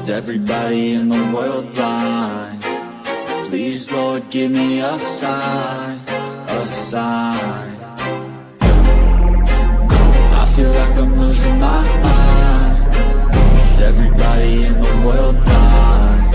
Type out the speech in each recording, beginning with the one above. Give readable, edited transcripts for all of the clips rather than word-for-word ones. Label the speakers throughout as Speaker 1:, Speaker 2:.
Speaker 1: Is everybody in the world blind? Please, Lord, give me a sign, a sign. I feel like I'm losing my mind. Is everybody in the world blind?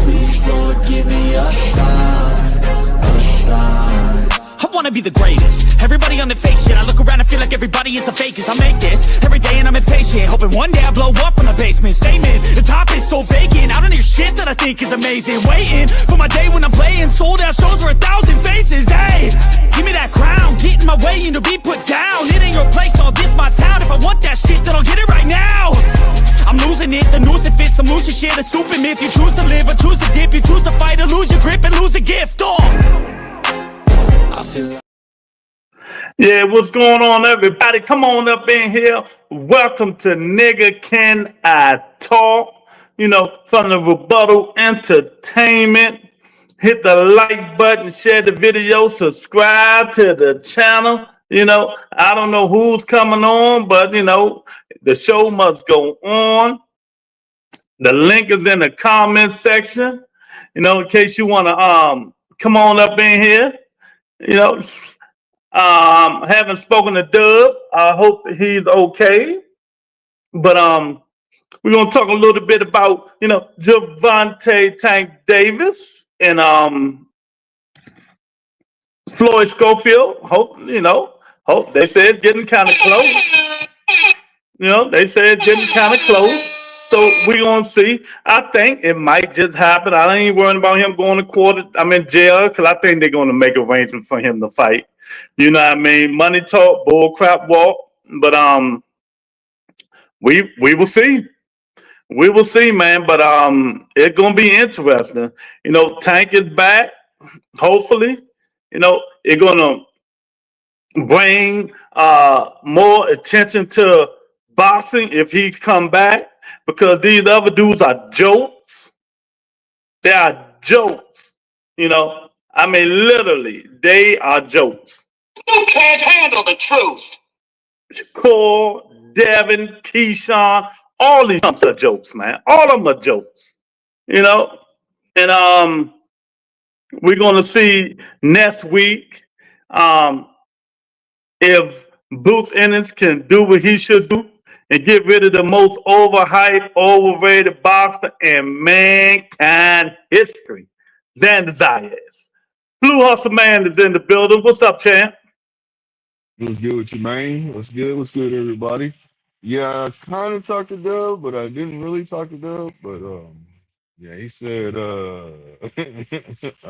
Speaker 1: Please, Lord, give me a sign, a sign.
Speaker 2: I wanna be the greatest. Everybody on the fake shit. I look around and feel like everybody is the fakest. I make this every day and I'm impatient, hoping one day I blow up from the basement. Statement, the top is so vacant. I don't hear shit that I think is amazing. Waiting for my day when I'm playing sold out shows for 1,000 faces. Hey, give me that crown, get in my way and to be put down. It ain't your place, all this my town. If I want that shit, then I'll get it right now. I'm losing it, the noose it fits. Some losing shit, a stupid myth. You choose to live or choose to dip. You choose to fight or lose your grip and lose a gift.
Speaker 1: I feel like
Speaker 3: Yeah, what's going on, everybody? Come on up in here. Welcome to Nigga Can I Talk? You know, from the Rebuttal Entertainment. Hit the like button, share the video, subscribe to the channel. You know, I don't know who's coming on, but, you know, the show must go on. The link is in the comment section, you know, in case you want to come on up in here. You know, haven't spoken to Dub. I hope he's okay. But we're gonna talk a little bit about, you know, Javante Tank Davis and Floyd Schofield. Hope they said getting kind of close. You know, they said getting kind of close. So we're gonna see. I think it might just happen. I ain't worrying about him going to court. I'm in jail because I think they're gonna make arrangements for him to fight. You know what I mean? Money talk, bull crap walk. But we will see. We will see, man. But it's gonna be interesting. You know, Tank is back. Hopefully, you know, it's gonna bring more attention to boxing if he's come back, because these other dudes are jokes. They are jokes. You know, I mean, literally, they are jokes.
Speaker 4: You can't handle the truth.
Speaker 3: Cole, Devin, Keyshawn, all these are jokes, man. All of them are jokes. You know, and we're gonna see next week if Boots Ennis can do what he should do and get rid of the most overhyped, overrated boxer in mankind history, Xander Zayas. Blue Hustle Man is in the building. What's up, champ?
Speaker 5: What's good with you, man? What's good? What's good, everybody? Yeah, I kind of talked to Dub, but I didn't really talk to Dub. But yeah, he said, I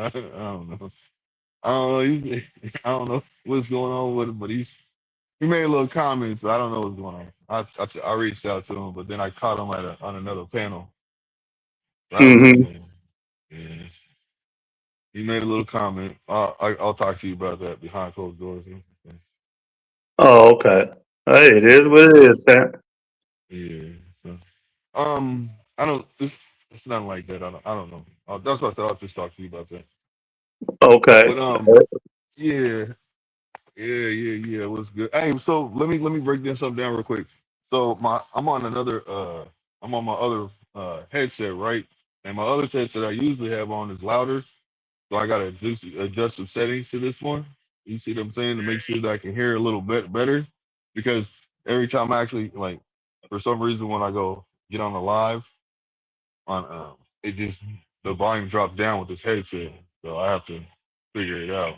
Speaker 5: don't know. I don't know. I don't know what's going on with him, but he made a little comment, so I don't know what's going on. I reached out to him, but then I caught him on another panel. So I don't
Speaker 3: Mm-hmm.
Speaker 5: know, man. Yeah. He made a little comment. I'll talk to you about that behind closed doors.
Speaker 3: Oh, okay. Hey, it is what it is, champ.
Speaker 5: Yeah. So, I don't. It's not like that. I don't know. That's what I said. I'll just talk to you about that.
Speaker 3: Okay.
Speaker 5: But yeah, yeah. What's good? Hey, so let me break this something down real quick. So I'm on my other headset, right? And my other headset I usually have on is louder, so I gotta adjust some settings to this one. You see what I'm saying, to make sure that I can hear a little bit better, because every time I actually, like, for some reason when I go get on the live on it just, the volume drops down with this headset, so I have to figure it out.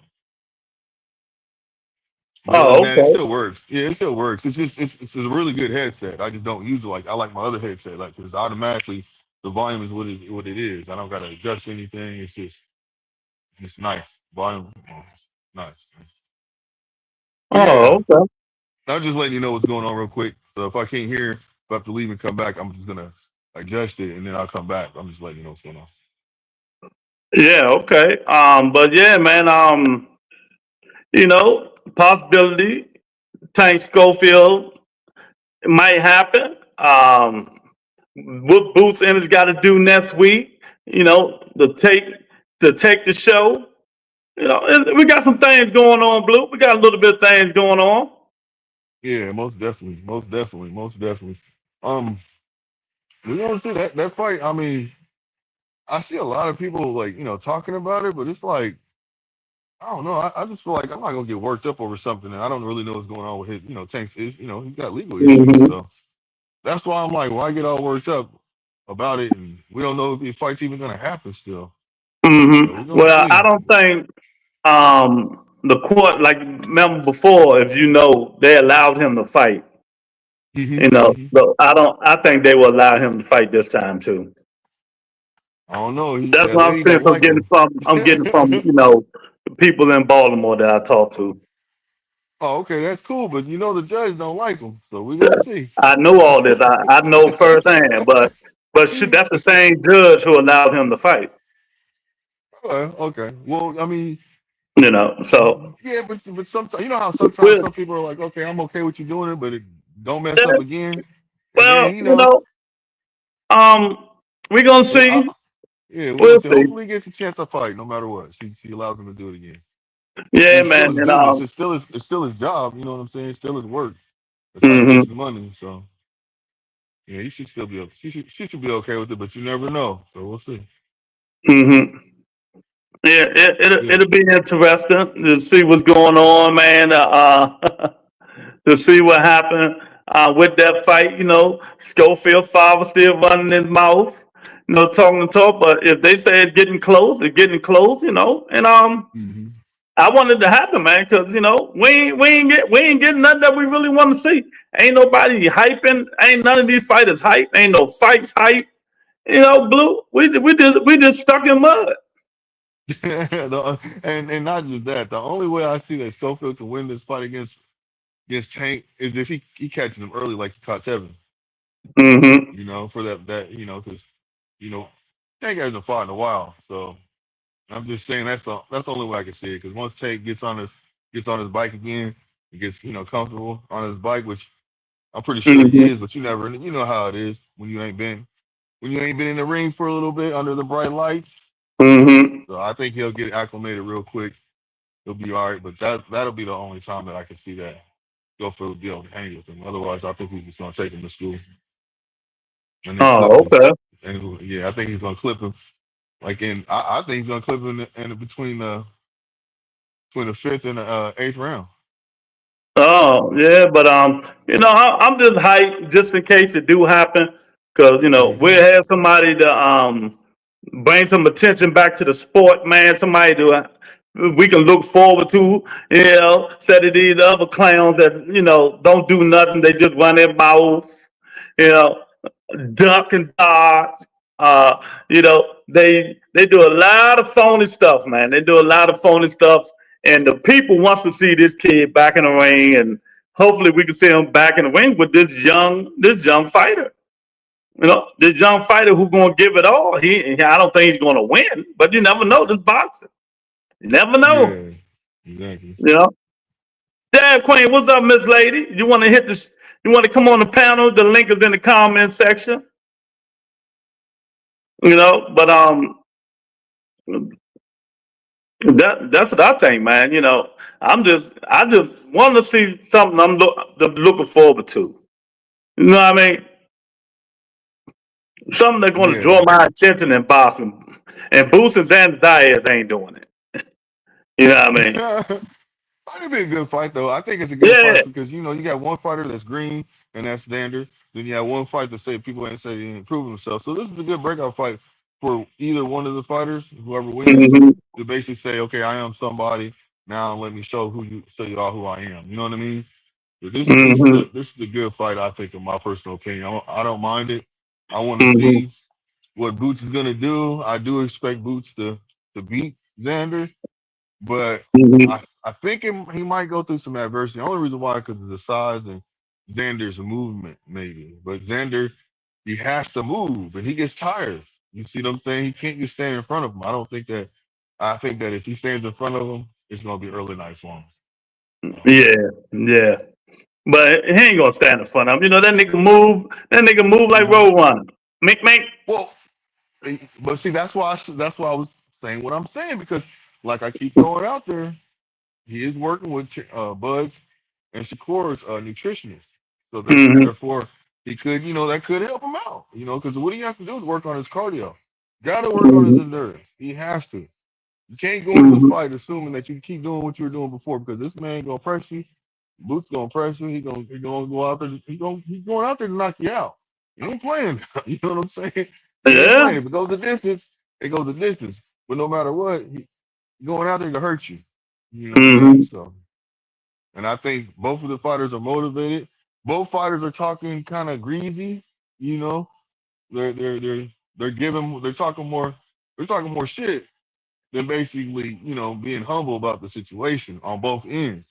Speaker 5: But other than
Speaker 3: Oh,
Speaker 5: that, it
Speaker 3: okay.
Speaker 5: still works. Yeah, it still works. It's a really good headset. I just don't use it like I like my other headset, like, because automatically the volume is what it is. I don't gotta adjust anything. It's nice. Volume nice. But yeah,
Speaker 3: Oh, okay.
Speaker 5: I'll just letting you know what's going on real quick. So if I can't hear, if I have to leave and come back, I'm just gonna adjust it and then I'll come back. I'm just letting you know what's going on.
Speaker 3: Yeah, okay. But yeah, man, you know, possibility, Tank Schofield, it might happen. What Boots Ennis got to do next week, you know, to take the show. You know, and we got some things going on, Blue. We got a little bit of things going on.
Speaker 5: Yeah, most definitely. Um, We gonna see that fight. I mean, I see a lot of people like talking about it, but it's like I don't know. I just feel like I'm not gonna get worked up over something, and I don't really know what's going on with his Tank's is he's got legal issues,
Speaker 3: Hmm.
Speaker 5: so that's why I'm like, why get all worked up about it, and we don't know if the fight's even gonna happen still. So we're gonna
Speaker 3: Well, I
Speaker 5: see.
Speaker 3: don't think the court, like remember before, if you know, they allowed him to fight.
Speaker 5: Hmm.
Speaker 3: You know,
Speaker 5: Hmm.
Speaker 3: so I don't. I think they will allow him to fight this time too.
Speaker 5: I don't know.
Speaker 3: That's
Speaker 5: That
Speaker 3: what I'm
Speaker 5: lady
Speaker 3: saying.
Speaker 5: don't
Speaker 3: From
Speaker 5: like
Speaker 3: getting
Speaker 5: him.
Speaker 3: from, I'm getting from the people in Baltimore that I talk to.
Speaker 5: Oh, okay, that's cool, but the judge don't like him, so we're gonna see.
Speaker 3: I know all this. I know firsthand, but shit, that's the same judge who allowed him to fight.
Speaker 5: Okay. Well, I mean,
Speaker 3: So
Speaker 5: yeah, but sometimes how sometimes
Speaker 3: we'll,
Speaker 5: some people are like, okay, I'm okay with you doing it, but don't mess up
Speaker 3: yeah,
Speaker 5: again. And
Speaker 3: well,
Speaker 5: then
Speaker 3: um, we're gonna
Speaker 5: yeah,
Speaker 3: see.
Speaker 5: yeah, we're gonna
Speaker 3: We'll
Speaker 5: see.
Speaker 3: see.
Speaker 5: Hopefully, he gets a chance to fight, no matter what. She allows him to do it again.
Speaker 3: Yeah,
Speaker 5: It's still
Speaker 3: man,
Speaker 5: his
Speaker 3: and
Speaker 5: business. It's still his job. You know what I'm saying? It's still his work. That's how he
Speaker 3: hmm
Speaker 5: makes his money. So yeah, he should still be. She should be okay with it, but you never know. So we'll see.
Speaker 3: hmm Yeah,
Speaker 5: Yeah.
Speaker 3: it'll be interesting to see what's going on, man. To see what happened with that fight. Schofield father still running his mouth. Talking the talk. But if they say it's getting close, it's getting close. And
Speaker 5: Hmm.
Speaker 3: I wanted to happen, man, because we ain't getting nothing that we really want to see. Ain't nobody hyping. Ain't none of these fighters hype. Ain't no fights hype. Blue. We just stuck in mud.
Speaker 5: And not just that. The only way I see that Schofield can win this fight against Tank is if he catches him early, like he caught Tevin.
Speaker 3: Hmm.
Speaker 5: For because you know Tank hasn't fought in a while. So I'm just saying that's the only way I can see it. Because once Tank gets on his bike again, he gets comfortable on his bike, which I'm pretty sure he
Speaker 3: Hmm.
Speaker 5: is. But you know how it is when you ain't been in the ring for a little bit under the bright lights.
Speaker 3: Hmm.
Speaker 5: So I think he'll get acclimated real quick. He'll be all right. But that'll be the only time that I can see that Schofield will be able to hang with him. Otherwise, I think he's just gonna take him to school and then clip
Speaker 3: Oh,
Speaker 5: him.
Speaker 3: okay.
Speaker 5: And yeah, I think he's gonna clip him. I think he's gonna clip him in between the fifth and the eighth round.
Speaker 3: Oh, yeah, but I'm just hyped just in case it do happen, because we'll
Speaker 5: Hmm.
Speaker 3: have somebody to bring some attention back to the sport, man. Somebody to we can look forward to, instead of these other clowns that don't do nothing. They just run their mouths, you know, duck and dodge. They do a lot of phony stuff, man. They do a lot of phony stuff, and the people wants to see this kid back in the ring, and hopefully we can see him back in the ring with this young fighter. This young fighter who's gonna give it all. I don't think he's gonna win, but you never know. This boxing, you never know.
Speaker 5: Yeah, exactly.
Speaker 3: You know. Yeah, Queen, what's up, Miss Lady? You want to hit this? You want to come on the panel? The link is in the comment section. But that's what I think, man. I just want to see something I'm looking forward to. You know what I mean? Something that's going to
Speaker 5: Yeah.
Speaker 3: draw my attention in boxing. And Boots and Xander Diaz ain't doing it. You know what I mean?
Speaker 5: It'd be a good fight though. I think it's a good
Speaker 3: Yeah.
Speaker 5: fight because you got one fighter that's green and that's standard. Then you have one fight that say people ain't say they didn't prove themselves. So this is a good breakout fight for either one of the fighters, whoever wins,
Speaker 3: Hmm.
Speaker 5: to basically say, okay, I am somebody. Now let me show you all who I am. You know what I mean? But
Speaker 3: Hmm.
Speaker 5: this is a good fight. I think, in my personal opinion, I don't mind it. I want to
Speaker 3: Hmm.
Speaker 5: see what Boots is gonna do. I do expect Boots to beat Xander. But
Speaker 3: Hmm.
Speaker 5: I think he might go through some adversity. The only reason why because of the size and Xander's movement, maybe. But Xander, he has to move, and he gets tired. You see what I'm saying? He can't just stand in front of him. I don't think that. I think that if he stands in front of him, it's gonna be early night for him. So,
Speaker 3: Yeah. Yeah. But he ain't gonna stand in front of him. That nigga move. That nigga move like
Speaker 5: mhm.
Speaker 3: Road Runner. Mink, mink.
Speaker 5: Well, but see, that's why I was saying what I'm saying because, like I keep throwing out there, he is working with Buds and Shakur's nutritionist. So
Speaker 3: Hmm.
Speaker 5: therefore, he could, that could help him out, because what he has to do is work on his cardio. Got to work on his
Speaker 3: Mhm.
Speaker 5: endurance. He has to. You can't go into this
Speaker 3: Mhm.
Speaker 5: fight assuming that you can keep doing what you were doing before because this man gonna press you. Boots gonna press you. He gonna go out there. He's going out there to knock you out. He ain't playing. You know what I'm saying? He ain't
Speaker 3: Yeah.
Speaker 5: playing. If it goes the distance, it goes the distance. But no matter what, he going out there to hurt you. You know what I'm saying?
Speaker 3: Mhm.
Speaker 5: So, and I think both of the fighters are motivated. Both fighters are talking kind of greasy. You know, they're giving. They're talking more shit than basically, being humble about the situation on both ends.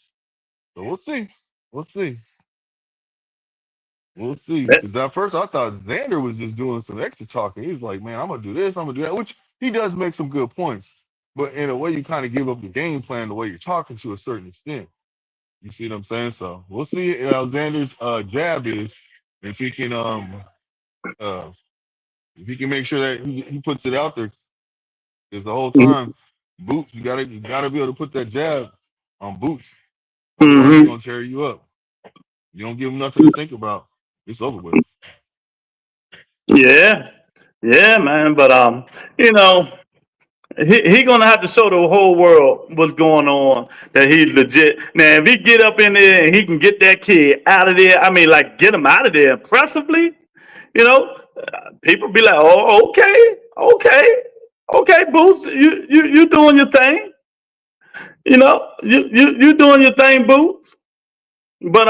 Speaker 5: So we'll see. We'll see. We'll see. Because at first I thought Xander was just doing some extra talking. He was like, man, I'm going to do this, I'm going to do that, which he does make some good points. But in a way, you kind of give up the game plan the way you're talking to a certain extent. You see what I'm saying? So we'll see how Xander's jab is. If he can uh if he can make sure that he puts it out there. Because the whole time, Boots, you gotta be able to put that jab on Boots. Otherwise, he's
Speaker 3: Mhm.
Speaker 5: gonna tear you up. You don't give him nothing to think about. It's over with.
Speaker 3: Yeah. Yeah, man. But you know, he gonna have to show the whole world what's going on, that he's legit. Now, if he get up in there and he can get that kid out of there, I mean, like get him out of there impressively, people be like, oh, okay, okay, okay, Boots, you doing your thing, you doing your thing, Boots. But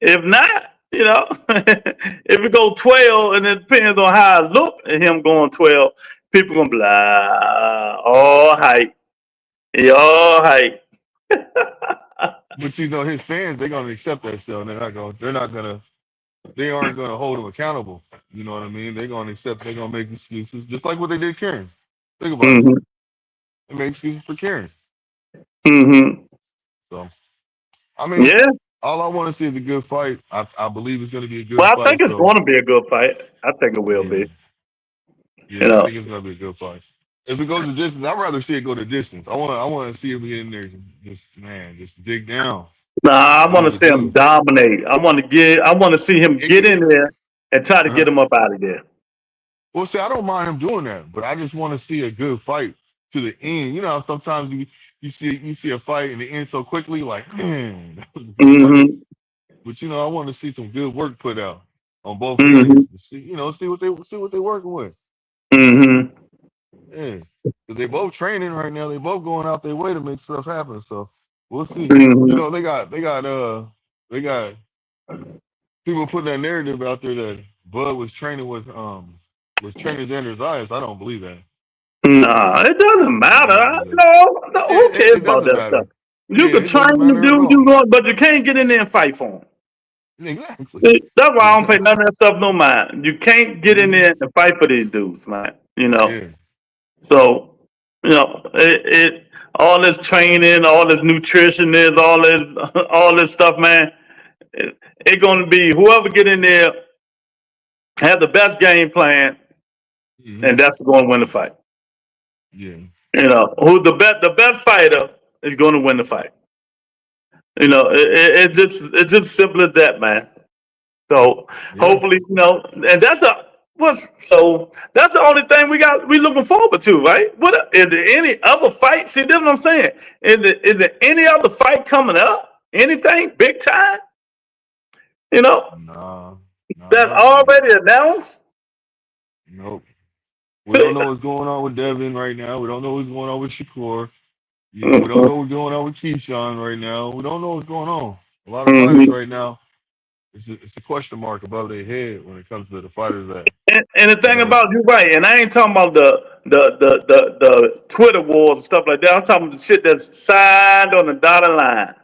Speaker 3: if not, if it go 12, and it depends on how I look at him going 12, people gonna be like, all hype, all hype.
Speaker 5: But his fans, they're gonna accept that still. They aren't gonna hold him accountable. You know what I mean? They're gonna make excuses, just like what they did Karen. Think about it.
Speaker 3: Mm-hmm.
Speaker 5: They made excuses for Karen.
Speaker 3: Mm-hmm.
Speaker 5: So I mean,
Speaker 3: Yeah.
Speaker 5: all I want to see is a good fight. I believe it's gonna be a good
Speaker 3: Well, I think
Speaker 5: fight.
Speaker 3: it's
Speaker 5: So
Speaker 3: going to be a good fight. I think it will
Speaker 5: yeah,
Speaker 3: be. You
Speaker 5: yeah, I
Speaker 3: know.
Speaker 5: think it's gonna be a good fight. If it goes to distance, I'd rather see it go to distance. I want to see him get in there and just dig down
Speaker 3: Nah, I
Speaker 5: and
Speaker 3: want
Speaker 5: do
Speaker 3: to
Speaker 5: what it
Speaker 3: see him
Speaker 5: do.
Speaker 3: dominate. I want to see him
Speaker 5: It
Speaker 3: get
Speaker 5: could,
Speaker 3: in there and try to
Speaker 5: uh-huh.
Speaker 3: get him up out of there.
Speaker 5: Well, see, I don't mind him doing that, but I just want to see a good fight to the end. You know, how sometimes you see a fight and it ends so quickly, like man, that was a good fight.
Speaker 3: Mm-hmm.
Speaker 5: But I want to see some good work put out on both ends.
Speaker 3: Mm-hmm.
Speaker 5: To see what they working with.
Speaker 3: Mm-hmm.
Speaker 5: Yeah, because they both training right now. They both going out their way to make stuff happen. So we'll see.
Speaker 3: Mm-hmm.
Speaker 5: They got people putting that narrative out there that Bud was training Xander's eyes. I don't believe that.
Speaker 3: Nah, it doesn't
Speaker 5: I
Speaker 3: matter.
Speaker 5: don't believe that.
Speaker 3: No, no,
Speaker 5: Yeah,
Speaker 3: who cares
Speaker 5: it
Speaker 3: about
Speaker 5: doesn't
Speaker 3: that stuff?
Speaker 5: matter.
Speaker 3: You
Speaker 5: Yeah,
Speaker 3: can
Speaker 5: it
Speaker 3: train
Speaker 5: doesn't
Speaker 3: the
Speaker 5: matter at
Speaker 3: dude you
Speaker 5: all.
Speaker 3: want, but you can't get in there and fight for him.
Speaker 5: Exactly.
Speaker 3: That's why I don't pay none
Speaker 5: Exactly.
Speaker 3: of that stuff no mind. You can't get in
Speaker 5: Hmm.
Speaker 3: there and fight for these dudes, man.
Speaker 5: Yeah.
Speaker 3: So, it all this training, all this nutritionist, all this stuff, man. It gonna be whoever get in there have the best game plan,
Speaker 5: Hmm.
Speaker 3: and that's going to win the fight.
Speaker 5: Yeah.
Speaker 3: Who the best fighter is going to win the fight. It's just simple as that, man. So
Speaker 5: Yeah.
Speaker 3: hopefully, and that's the only thing we looking forward to, right? What is there any other fight? See, that's what I'm saying. Is there any other fight coming up? Anything big time? You know,
Speaker 5: Nah. Nah.
Speaker 3: that's
Speaker 5: Not really.
Speaker 3: already announced.
Speaker 5: Nope. We don't know what's going on with Devin right now. We don't know what's going on with Shakur. We don't know what's going on with Keyshawn right now. We don't know what's going on. A lot of fighters
Speaker 3: Mhm.
Speaker 5: right now, it's a question mark above their head when it comes to the fighters that,
Speaker 3: And the
Speaker 5: you
Speaker 3: thing
Speaker 5: know.
Speaker 3: about you right, and I ain't talking about the Twitter wars and stuff like that. I'm talking about the shit that's signed on the dotted line.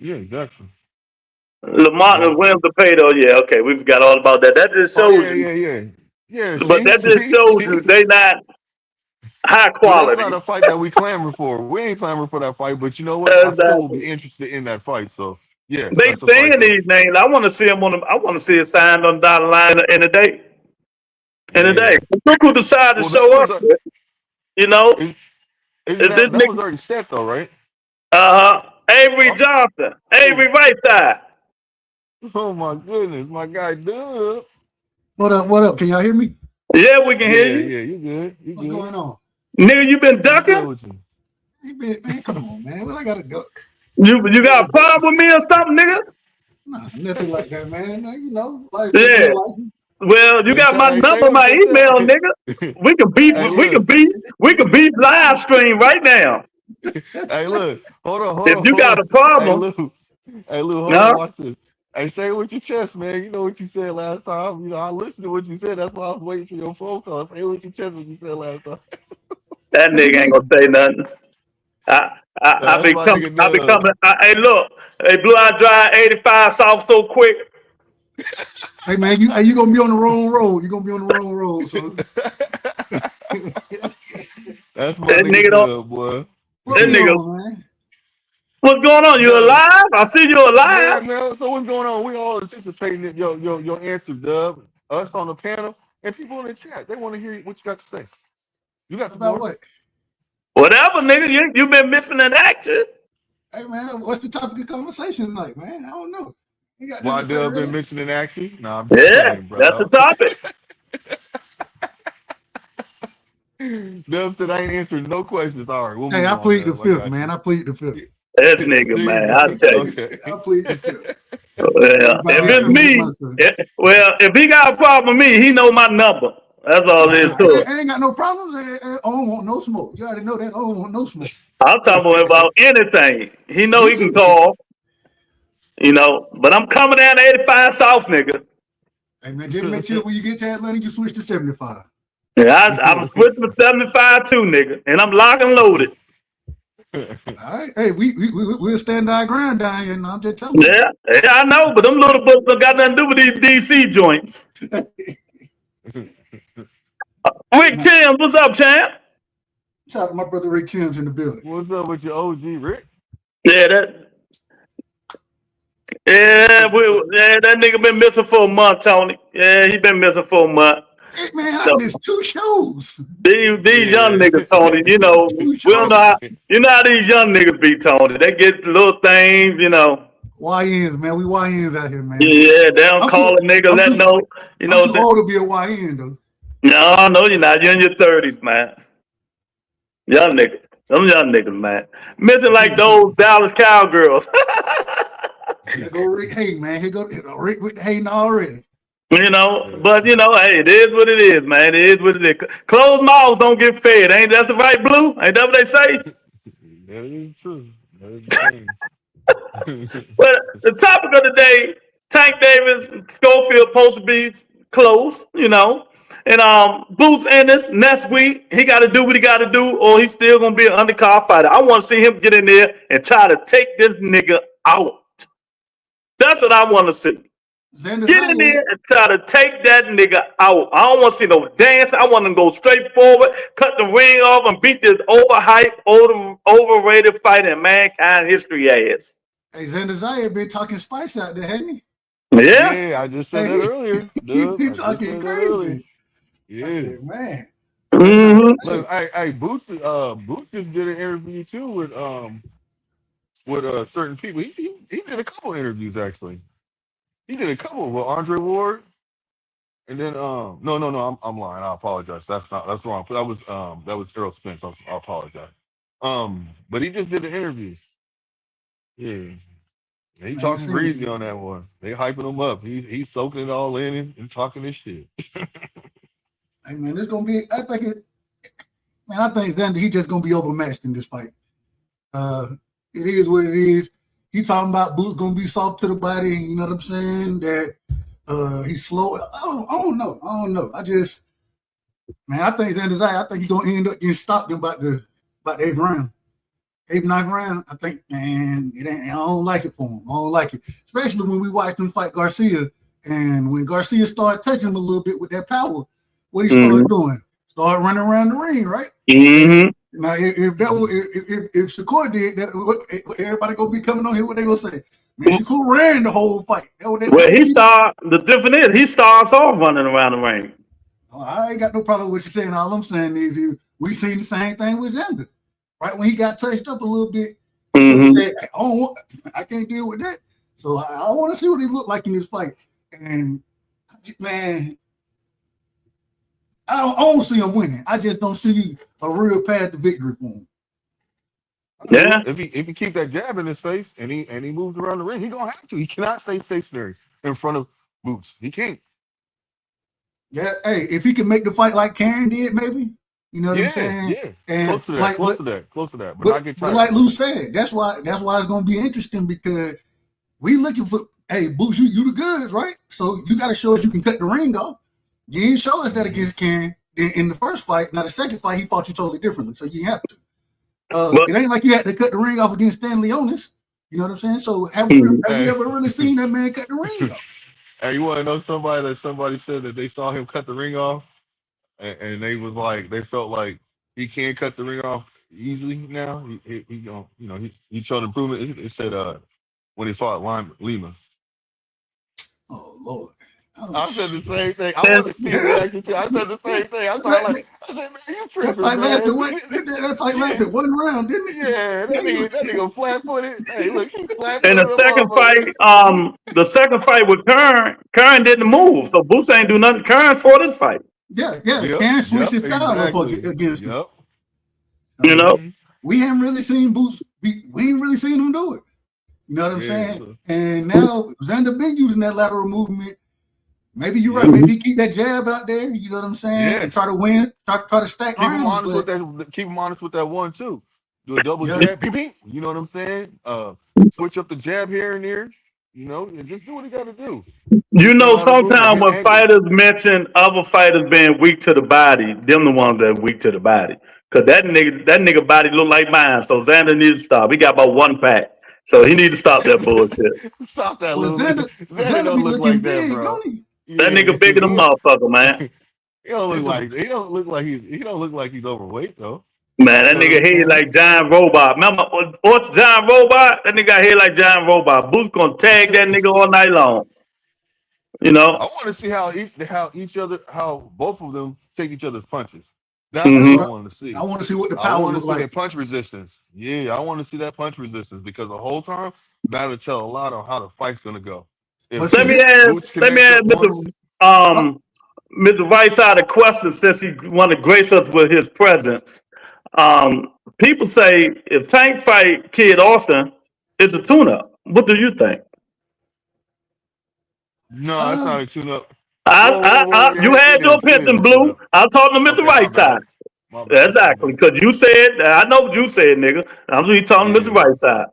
Speaker 5: Yeah, exactly.
Speaker 3: Lamont
Speaker 5: Both.
Speaker 3: wins the pay though. Yeah, okay, we forgot all about that. That just
Speaker 5: Oh
Speaker 3: shows
Speaker 5: yeah,
Speaker 3: you,
Speaker 5: yeah, yeah. Yeah,
Speaker 3: but
Speaker 5: see,
Speaker 3: that just
Speaker 5: see,
Speaker 3: shows you
Speaker 5: see.
Speaker 3: they not high
Speaker 5: But that's not
Speaker 3: quality.
Speaker 5: a fight that we clamor for. We ain't clamor for that fight. But you know what? I still will
Speaker 3: Exactly.
Speaker 5: be interested in that fight. So yes,
Speaker 3: They
Speaker 5: that's a fight
Speaker 3: saying
Speaker 5: that.
Speaker 3: these names. I want to see them on. I want to see it signed on the dotted line in a day. In a day.
Speaker 5: Yeah.
Speaker 3: Look who decided to
Speaker 5: Well, that
Speaker 3: show
Speaker 5: was
Speaker 3: up. You know,
Speaker 5: is, isn't
Speaker 3: is this
Speaker 5: that was
Speaker 3: nigga?
Speaker 5: already set though, right?
Speaker 3: Avery
Speaker 5: Oh,
Speaker 3: Johnson,
Speaker 5: oh,
Speaker 3: Avery right side.
Speaker 5: Oh my goodness, my guy Dub.
Speaker 6: What up? What up? Can y'all hear me?
Speaker 3: Yeah, we can hear
Speaker 5: Yeah,
Speaker 3: you.
Speaker 5: yeah, you good. You
Speaker 6: What's
Speaker 5: good.
Speaker 6: going on?
Speaker 3: Nigga, you been
Speaker 5: What's good
Speaker 3: ducking?
Speaker 5: with you?
Speaker 6: Hey, man, come on, man. What I got to duck?
Speaker 3: You got a problem with me or something, nigga?
Speaker 6: Nah, nothing like that, man. You know, life just be
Speaker 3: Yeah.
Speaker 6: life.
Speaker 3: Well, you
Speaker 5: Hey,
Speaker 3: got my
Speaker 5: say
Speaker 3: number,
Speaker 5: what
Speaker 3: my
Speaker 5: you
Speaker 3: email,
Speaker 5: say.
Speaker 3: nigga. We can beef,
Speaker 5: Hey,
Speaker 3: we can
Speaker 5: look.
Speaker 3: beef, we can beef live stream right now.
Speaker 5: Hey, look. Hold on, hold
Speaker 3: If
Speaker 5: on,
Speaker 3: you
Speaker 5: hold
Speaker 3: got
Speaker 5: on.
Speaker 3: a
Speaker 5: Hey,
Speaker 3: problem,
Speaker 5: Lou. Hey, Lou, hold on.
Speaker 3: no.
Speaker 5: Watch this. Hey, say it with your chest, man. You know what you said last time. You know, I listened to what you said. That's why I was waiting for your phone call. Say it with your chest what you said last time.
Speaker 3: That
Speaker 6: What you
Speaker 3: nigga ain't gonna
Speaker 6: mean?
Speaker 3: say nothing. I
Speaker 5: That's my
Speaker 3: become,
Speaker 5: nigga
Speaker 3: I
Speaker 5: Dub.
Speaker 3: become. Hey, look, hey, Blue Eye Drive 85 South so quick.
Speaker 6: Hey, man, you gonna be on the wrong road. You gonna be on the wrong road. So
Speaker 5: That's my
Speaker 3: That
Speaker 5: nigga
Speaker 3: nigga don't.
Speaker 5: Dub, boy.
Speaker 6: what
Speaker 3: That
Speaker 6: we
Speaker 3: nigga,
Speaker 6: on, man?
Speaker 3: what's going on? You
Speaker 5: Dub.
Speaker 3: alive? I see you
Speaker 5: Yeah,
Speaker 3: alive.
Speaker 5: man. So what's going on? We all anticipating your answer, Dub. Us on the panel and people in the chat. They want to hear what you got to say. You got the
Speaker 6: About
Speaker 5: floor.
Speaker 6: what?
Speaker 3: Whatever, nigga. You been missing in action.
Speaker 6: Hey, man, what's the topic of conversation tonight, man? I don't know. You got nothing
Speaker 5: Why
Speaker 6: to say,
Speaker 5: Dub been
Speaker 6: really?
Speaker 5: mixing in action? Nah, I'm just
Speaker 3: Yeah,
Speaker 5: playing,
Speaker 3: that's the
Speaker 5: bro.
Speaker 3: topic.
Speaker 5: Dub said I ain't answering no questions. All right, we'll
Speaker 6: Hey,
Speaker 5: move
Speaker 6: I
Speaker 5: on,
Speaker 6: plead the
Speaker 5: Dub. I
Speaker 6: fifth,
Speaker 5: got
Speaker 6: man.
Speaker 5: you.
Speaker 6: I plead the fifth.
Speaker 3: That nigga,
Speaker 5: There you
Speaker 3: man. I
Speaker 5: go.
Speaker 3: tell you.
Speaker 5: Okay.
Speaker 6: I plead the fifth.
Speaker 3: Well,
Speaker 6: Everybody
Speaker 3: if
Speaker 5: All
Speaker 3: it's
Speaker 5: right.
Speaker 6: incriminate
Speaker 3: me,
Speaker 6: myself.
Speaker 3: well, if he got a problem with me, he know my number. That's all
Speaker 6: Nah,
Speaker 3: there is
Speaker 6: nah,
Speaker 3: to it.
Speaker 6: I ain't got no problems. I don't want no smoke. You already know that. I don't want no smoke.
Speaker 3: I'm talking about anything. He know
Speaker 6: Me
Speaker 3: he can
Speaker 6: too.
Speaker 3: call, but I'm coming down to 85 South, nigga.
Speaker 6: Hey, man, just make sure when you get to Atlanta, you switch to 75.
Speaker 3: Yeah, I'm switching to 75 too, nigga. And I'm locked and loaded.
Speaker 6: All right. Hey, we'll stand our ground down here, and I'm just telling you.
Speaker 3: Yeah, I know, but them little books don't got nothing to do with these DC joints. Rick
Speaker 6: Nah,
Speaker 3: Tim, what's up, champ?
Speaker 6: shout out to my brother Rick Tim's in the building.
Speaker 5: What's up with your OG, Rick?
Speaker 3: Yeah, that nigga been missing for a month, Tony. Yeah, he been missing for a month.
Speaker 6: Hey, man, I
Speaker 3: So
Speaker 6: missed 2 shows.
Speaker 3: these young
Speaker 5: Yeah.
Speaker 3: niggas, Tony,
Speaker 6: Two
Speaker 3: we don't know
Speaker 6: shows.
Speaker 3: how these young niggas be, Tony. They get little things.
Speaker 6: YNs, man. We YNs out here, man.
Speaker 3: Yeah, they don't
Speaker 6: I'm
Speaker 3: call
Speaker 6: too,
Speaker 3: a nigga,
Speaker 6: I'm
Speaker 3: let
Speaker 6: too,
Speaker 3: know,
Speaker 6: I'm too
Speaker 3: that,
Speaker 6: old to be a YN though.
Speaker 3: no, you're not. You're in your 30s, man. Young niggas. Them young niggas, man. Missing like those Dallas Cowgirls.
Speaker 6: Here go Rick Hayden, man. Here go Rick with the Hayden already.
Speaker 3: But hey, it is what it is, man. It is what it is. Closed mouths don't get fed. Ain't that the right, Blue? Ain't that what they say?
Speaker 5: That is true. That is the thing.
Speaker 3: Well, the topic of the day, Tank Davis, Schofield supposed to be close. And Boots Ennis next week, he got to do what he got to do, or he's still gonna be an undercard fighter. I want to see him get in there and try to take this nigga out. That's what I want to see.
Speaker 6: Xander
Speaker 3: Get in there
Speaker 6: Zayas,
Speaker 3: and try to take that nigga out. I don't want to see no dance. I want to go straight forward, cut the ring off, and beat this overhyped, overrated fight in mankind history ass.
Speaker 6: hey, Xander Zayas been talking spice out there, hasn't he?
Speaker 3: Yeah.
Speaker 5: Yeah, I just said that
Speaker 6: Hey,
Speaker 5: earlier,
Speaker 6: he
Speaker 5: Dub.
Speaker 6: been
Speaker 5: I just
Speaker 6: talking
Speaker 5: said that earlier.
Speaker 6: crazy. I
Speaker 5: Yeah.
Speaker 6: said, man. Hey, nah,
Speaker 3: Mm-hmm.
Speaker 6: hey,
Speaker 5: Look, hey, Boots just did an interview too with certain people. He did a couple interviews actually. He did a couple with Andre Ward, and then I'm lying. I apologize. That's wrong. That was Errol Spence. I apologize. But he just did an interview. Yeah, and he
Speaker 6: man, you
Speaker 5: talking
Speaker 6: seen
Speaker 5: greasy
Speaker 6: it.
Speaker 5: on that one. They hyping him up. He's soaking it all in and talking this shit.
Speaker 6: Hey, man, there's gonna be. I think Xander he just gonna be overmatched in this fight. Uh, it is what it is. He talking about Boots gonna be soft to the body. You know what I'm saying? That he's slow. I don't know. I think Xander Zayas. I think he's gonna end up getting stopped in about the 8th round. 8th, 9th round, I think, man, it ain't. I don't like it for him. I don't like it, especially when we watched him fight Garcia, and when Garcia started touching him a little bit with that power, what he started doing? Started running around the ring, right?
Speaker 3: Mm-hmm.
Speaker 6: Now, if Shakur did that, everybody gonna be coming on here. What they gonna say? Man, Shakur ran the whole fight.
Speaker 3: Well, the difference is he starts off running around the ring.
Speaker 6: I ain't got no problem with what you're saying. All I'm saying is we seen the same thing with Xander. Right when he got touched up a little bit,
Speaker 3: Mm-hmm.
Speaker 6: said, I can't deal with that. So I want to see what he looked like in this fight. And man, I don't see him winning. I just don't see a real path to victory for him.
Speaker 3: Yeah.
Speaker 5: If he keep that jab in his face and he moves around the ring, he gonna have to. He cannot stay stationary in front of Boots. He can't.
Speaker 6: Yeah, hey, if he can make the fight like Karen did, maybe. You know what I'm saying?
Speaker 5: Yeah,
Speaker 6: And
Speaker 5: close to that,
Speaker 6: like,
Speaker 5: close to that. But not get tired.
Speaker 6: But like Lou said, that's why it's gonna be interesting because we looking for, hey, Boots, you the goods, right? So you got to show us you can cut the ring off. You didn't show us that against Karen in the first fight. Now the second fight, he fought you totally differently, so you have to. It ain't like you had to cut the ring off against Stan Leonis. You know what I'm saying? So have we ever really seen that man cut the ring off?
Speaker 5: Hey, you want to know somebody said that they saw him cut the ring off, and they was like, they felt like he can't cut the ring off easily now. He showed improvement. It said when he fought Lima.
Speaker 6: Oh Lord.
Speaker 5: I said the same thing. I want to see his reaction too. I said the same thing. I said, man, you tripping, man.
Speaker 6: That fight lasted one round, didn't it?
Speaker 5: Yeah, that nigga flat-footed. Hey, look, he flat-footed.
Speaker 3: And the second fight with Kern didn't move, so Boots ain't do nothing. Kern fought his fight.
Speaker 6: Yeah. Karen switched his style up against him.
Speaker 3: You know,
Speaker 6: we haven't really seen Boots. We ain't really seen him do it. You know what I'm saying? And now Xander been using that lateral movement. Maybe you're right. Maybe keep that jab out there. You know what I'm saying? And try to win. Try to stack.
Speaker 5: Keep him honest with that. Keep him honest with that one too. Do a double jab. Beep, beep. You know what I'm saying? Switch up the jab here and there. You know, and just do what he got to do.
Speaker 3: You know, sometimes when fighters mention other fighters being weak to the body, them the ones that are weak to the body. Cause that nigga body look like mine. So Xander needs to stop. He got about one pack. So he needs to stop that bullshit.
Speaker 5: Stop that,
Speaker 6: Well, Xander
Speaker 5: don't
Speaker 6: be
Speaker 5: look
Speaker 6: looking
Speaker 5: like
Speaker 6: big,
Speaker 5: that, bro.
Speaker 6: don't he?
Speaker 3: That nigga bigger than a motherfucker, man.
Speaker 5: He don't look like he's overweight though.
Speaker 3: Man, that nigga head like Giant Robot. Remember what's Giant Robot? That nigga got head like Giant Robot. Boots gonna tag that nigga all night long. You know?
Speaker 5: I want to see how both of them take each other's punches. That's what I want to see.
Speaker 6: I want to see what the power looks like.
Speaker 5: That punch resistance. Yeah, I want to see that punch resistance because the whole time that'll tell a lot on how the fight's gonna go.
Speaker 3: Let me ask Mr. Whiteside a question since he want to grace us with his presence. People say if Tank fight Kid Austin, it's a tune-up. What do you think?
Speaker 5: No, that's not a tune-up.
Speaker 3: You had your opinion, Blue. I'm talking to Mr. Whiteside. Exactly, because you said, I know what you said, nigga. I'm just talking to Mr. Whiteside.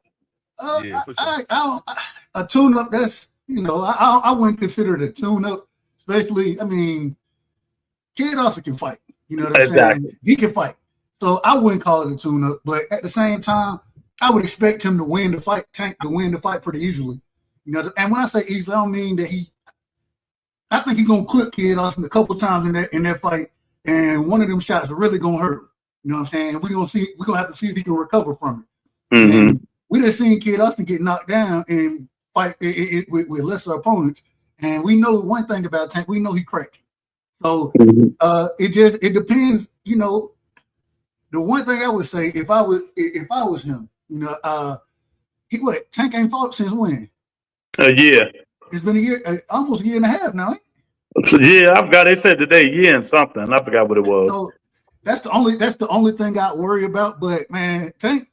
Speaker 6: A tune-up, that's, you know, I wouldn't consider it a tune-up, especially, I mean, Kid Austin can fight. You know what I'm saying? He can fight. So I wouldn't call it a tune-up, but at the same time, I would expect him to win the fight, Tank to win the fight pretty easily. You know, and when I say easily, I don't mean that I think he's gonna clip Kid Austin a couple times in that fight, and one of them shots are really gonna hurt him. You know what I'm saying? We're gonna have to see if he can recover from it. And we just seen Kid Austin get knocked down and fight with lesser opponents, and we know one thing about Tank. We know he cracked. So it depends. You know, the one thing I would say if I was him, you know, Tank ain't fought since when?
Speaker 3: A year.
Speaker 6: It's been a year, almost a year and a half now.
Speaker 3: Yeah, I forgot. They said today, year and something. I forgot what it was.
Speaker 6: So that's the only thing I worry about. But man, Tank,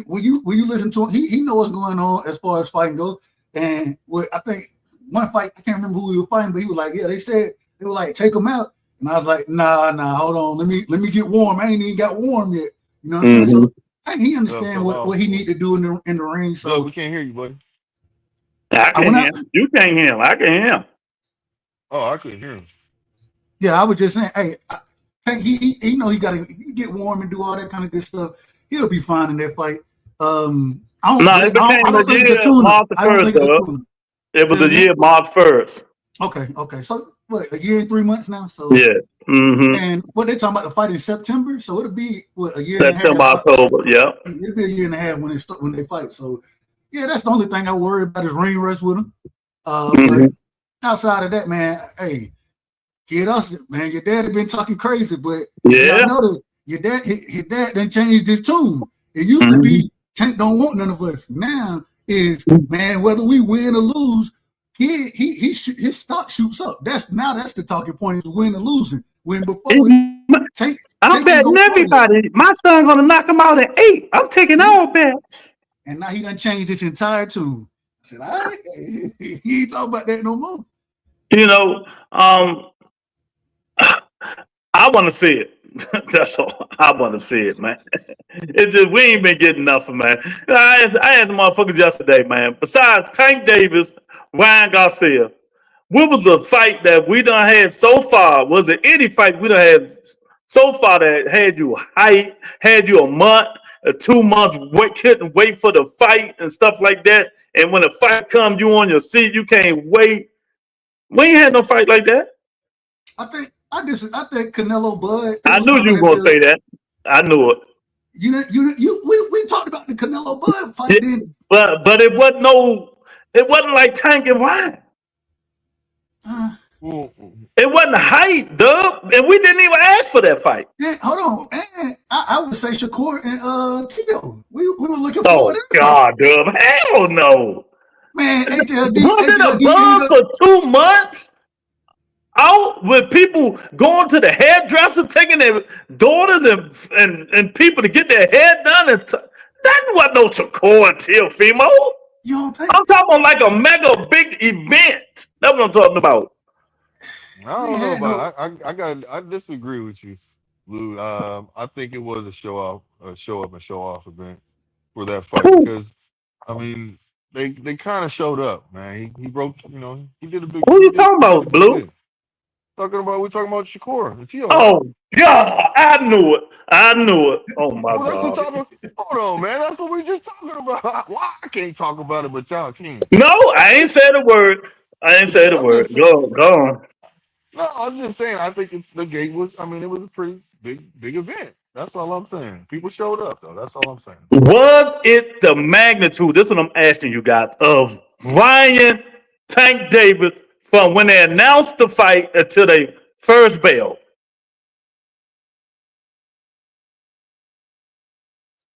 Speaker 6: when you listen to him, he knows what's going on as far as fighting goes. And I think one fight, I can't remember who he was fighting, but he was like, yeah, they were like, take him out. And I was like, nah, hold on, let me get warm. I ain't even got warm yet. You know what I'm saying? So I think he understands what he need to do in the ring. So
Speaker 5: we can't hear you, buddy.
Speaker 3: I can hear him. You can't hear him. I can hear him.
Speaker 5: Oh, I couldn't hear him.
Speaker 6: Yeah, I was just saying, hey, he know he got to get warm and do all that kind of good stuff. He'll be fine in that fight. It was a year March 1st. Okay. So what, a year and 3 months now? So
Speaker 3: yeah.
Speaker 6: And what they're talking about, the fight in September, so it'll be a year
Speaker 3: September,
Speaker 6: and a half.
Speaker 3: October, yeah.
Speaker 6: It'll be a year and a half when they fight. So yeah, that's the only thing I worry about is ring rust with him. But outside of that, man, hey, Kid Austin, man, your dad had been talking crazy, but I know that your dad, his dad done changed his tune. It used to be Tank don't want none of us. Now is, man, whether we win or lose, his stock shoots up. That's the talking point, is win or losing. When before Tank
Speaker 3: I'm betting everybody. My son gonna knock him out at 8. I'm taking all bets.
Speaker 6: And now he done changed his entire tune. I said, all right, he ain't talking about that no more.
Speaker 3: You know, I want to see it. That's all. I want to see it, man. It's just, we ain't been getting nothing, man. I had the motherfuckers yesterday, man. Besides Tank Davis, Ryan Garcia, what was the fight that we done had so far? Was it any fight we done had so far that had you hype, had you a month, 2 months, couldn't wait for the fight and stuff like that? And when the fight comes, you on your seat, you can't wait. We ain't had no fight like that.
Speaker 6: I think Canelo Bud.
Speaker 3: I knew you were gonna say that. I knew it.
Speaker 6: We talked about the Canelo Bud fight, then.
Speaker 3: But it wasn't like Tank and Ryan. It wasn't hype, dub, and we didn't even ask for that fight.
Speaker 6: Yeah, hold on, man. I would say Shakur and Tito. We were looking for.
Speaker 3: Oh God, dub, hell no.
Speaker 6: Man, HLD
Speaker 3: was it a buzz for 2 months? Out with people going to the hairdresser, taking their daughters and people to get their hair done. That wasn't no Shakur and Teofimo. I'm talking about like a mega big event. That's what I'm talking about.
Speaker 5: I don't know about. I disagree with you, Lou. I think it was a show up and show off event for that fight because, I mean, they kind of showed up, man. He broke, he did a big.
Speaker 3: Who are you talking about, Blue?
Speaker 5: We're talking about Shakur and Tio.
Speaker 3: Oh God, I knew it. Oh my God.
Speaker 5: Hold on, man. That's what we just talking about. Why I can't talk about it, but y'all can.
Speaker 3: No, I ain't said a word. Go on.
Speaker 5: No, I'm just saying. I think the gate was. I mean, it was a pretty big event. That's all I'm saying. People showed up, though. That's all I'm saying.
Speaker 3: Was it the magnitude? This is what I'm asking you guys, of Ryan Tank Davis from when they announced the fight until they first bell?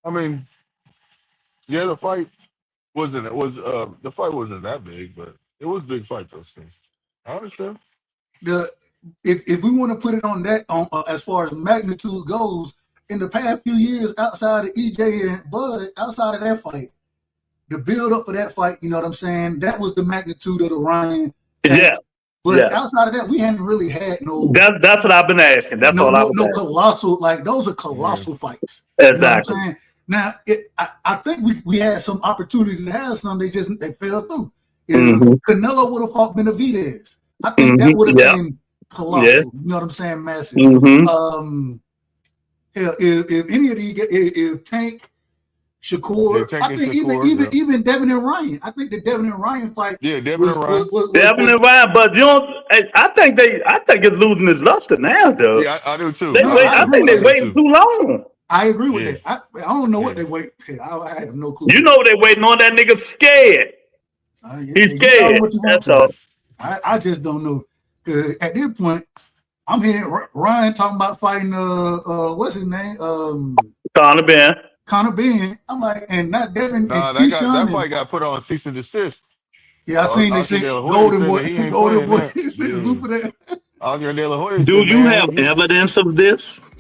Speaker 5: I mean, yeah, the fight wasn't that big, but it was a big fight, those things. I understand.
Speaker 6: If we want to put it on that, as far as magnitude goes, in the past few years, outside of EJ and Bud, outside of that fight, the build up for that fight, you know what I'm saying? That was the magnitude of the Ryan.
Speaker 3: Yeah.
Speaker 6: But outside of that, we hadn't really had no.
Speaker 3: That's what I've been asking. That's all I've been asking.
Speaker 6: Colossal, like those are colossal fights.
Speaker 3: Exactly.
Speaker 6: You know what I'm saying? Now, I think we had some opportunities to have some. They fell through. If Canelo would have fought Benavidez, I think that would have been colossal. Yeah. You know what I'm saying? Massive. Hell, if any of these, if Tank, Shakur, I think even Devin and Ryan. I think the Devin and Ryan fight.
Speaker 5: Yeah, Devin and Ryan.
Speaker 3: Devin and Ryan, but you don't. I think it's losing its luster now, though.
Speaker 5: Yeah, I do too.
Speaker 3: I think they're waiting too long.
Speaker 6: I agree with that. I don't know what they wait. I have no clue.
Speaker 3: You know they're waiting on that nigga scared. He's scared. That's all.
Speaker 6: I just don't know. Cause at this point, I'm hearing Ryan talking about fighting what's his name?
Speaker 3: Conor Ben.
Speaker 6: I'm like, and not Devin.
Speaker 5: Nah, that fight got put on cease and desist.
Speaker 6: Yeah, I seen they said Golden Boy. He said for that.
Speaker 3: Do you have evidence of this?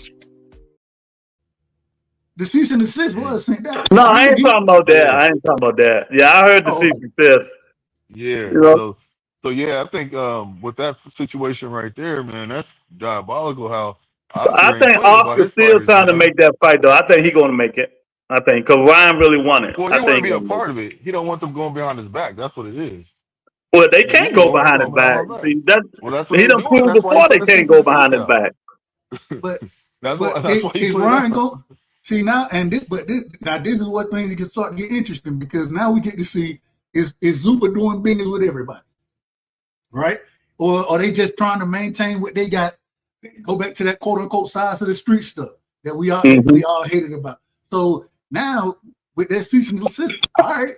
Speaker 6: The cease and desist was sent that.
Speaker 3: No, I ain't talking about that. Yeah, I heard the cease and desist.
Speaker 5: Yeah. So yeah, I think with that situation right there, man, that's diabolical. How
Speaker 3: I think Oscar's still trying to make that fight, though. I think he's going to make it. I think because Ryan really won it.
Speaker 5: Well, he want to be a part of it. He don't want them going behind his back. That's what it is.
Speaker 3: Well, they can't go behind his back. See, that's what he done proved before they can't go behind his back.
Speaker 6: But that's why is Ryan go? See now, this is what things can start to get interesting, because now we get to see is Zupa doing business with everybody, right? Or are they just trying to maintain what they got? Go back to that quote unquote size of the street stuff that we all hated about. So now with that cease and desist, all right,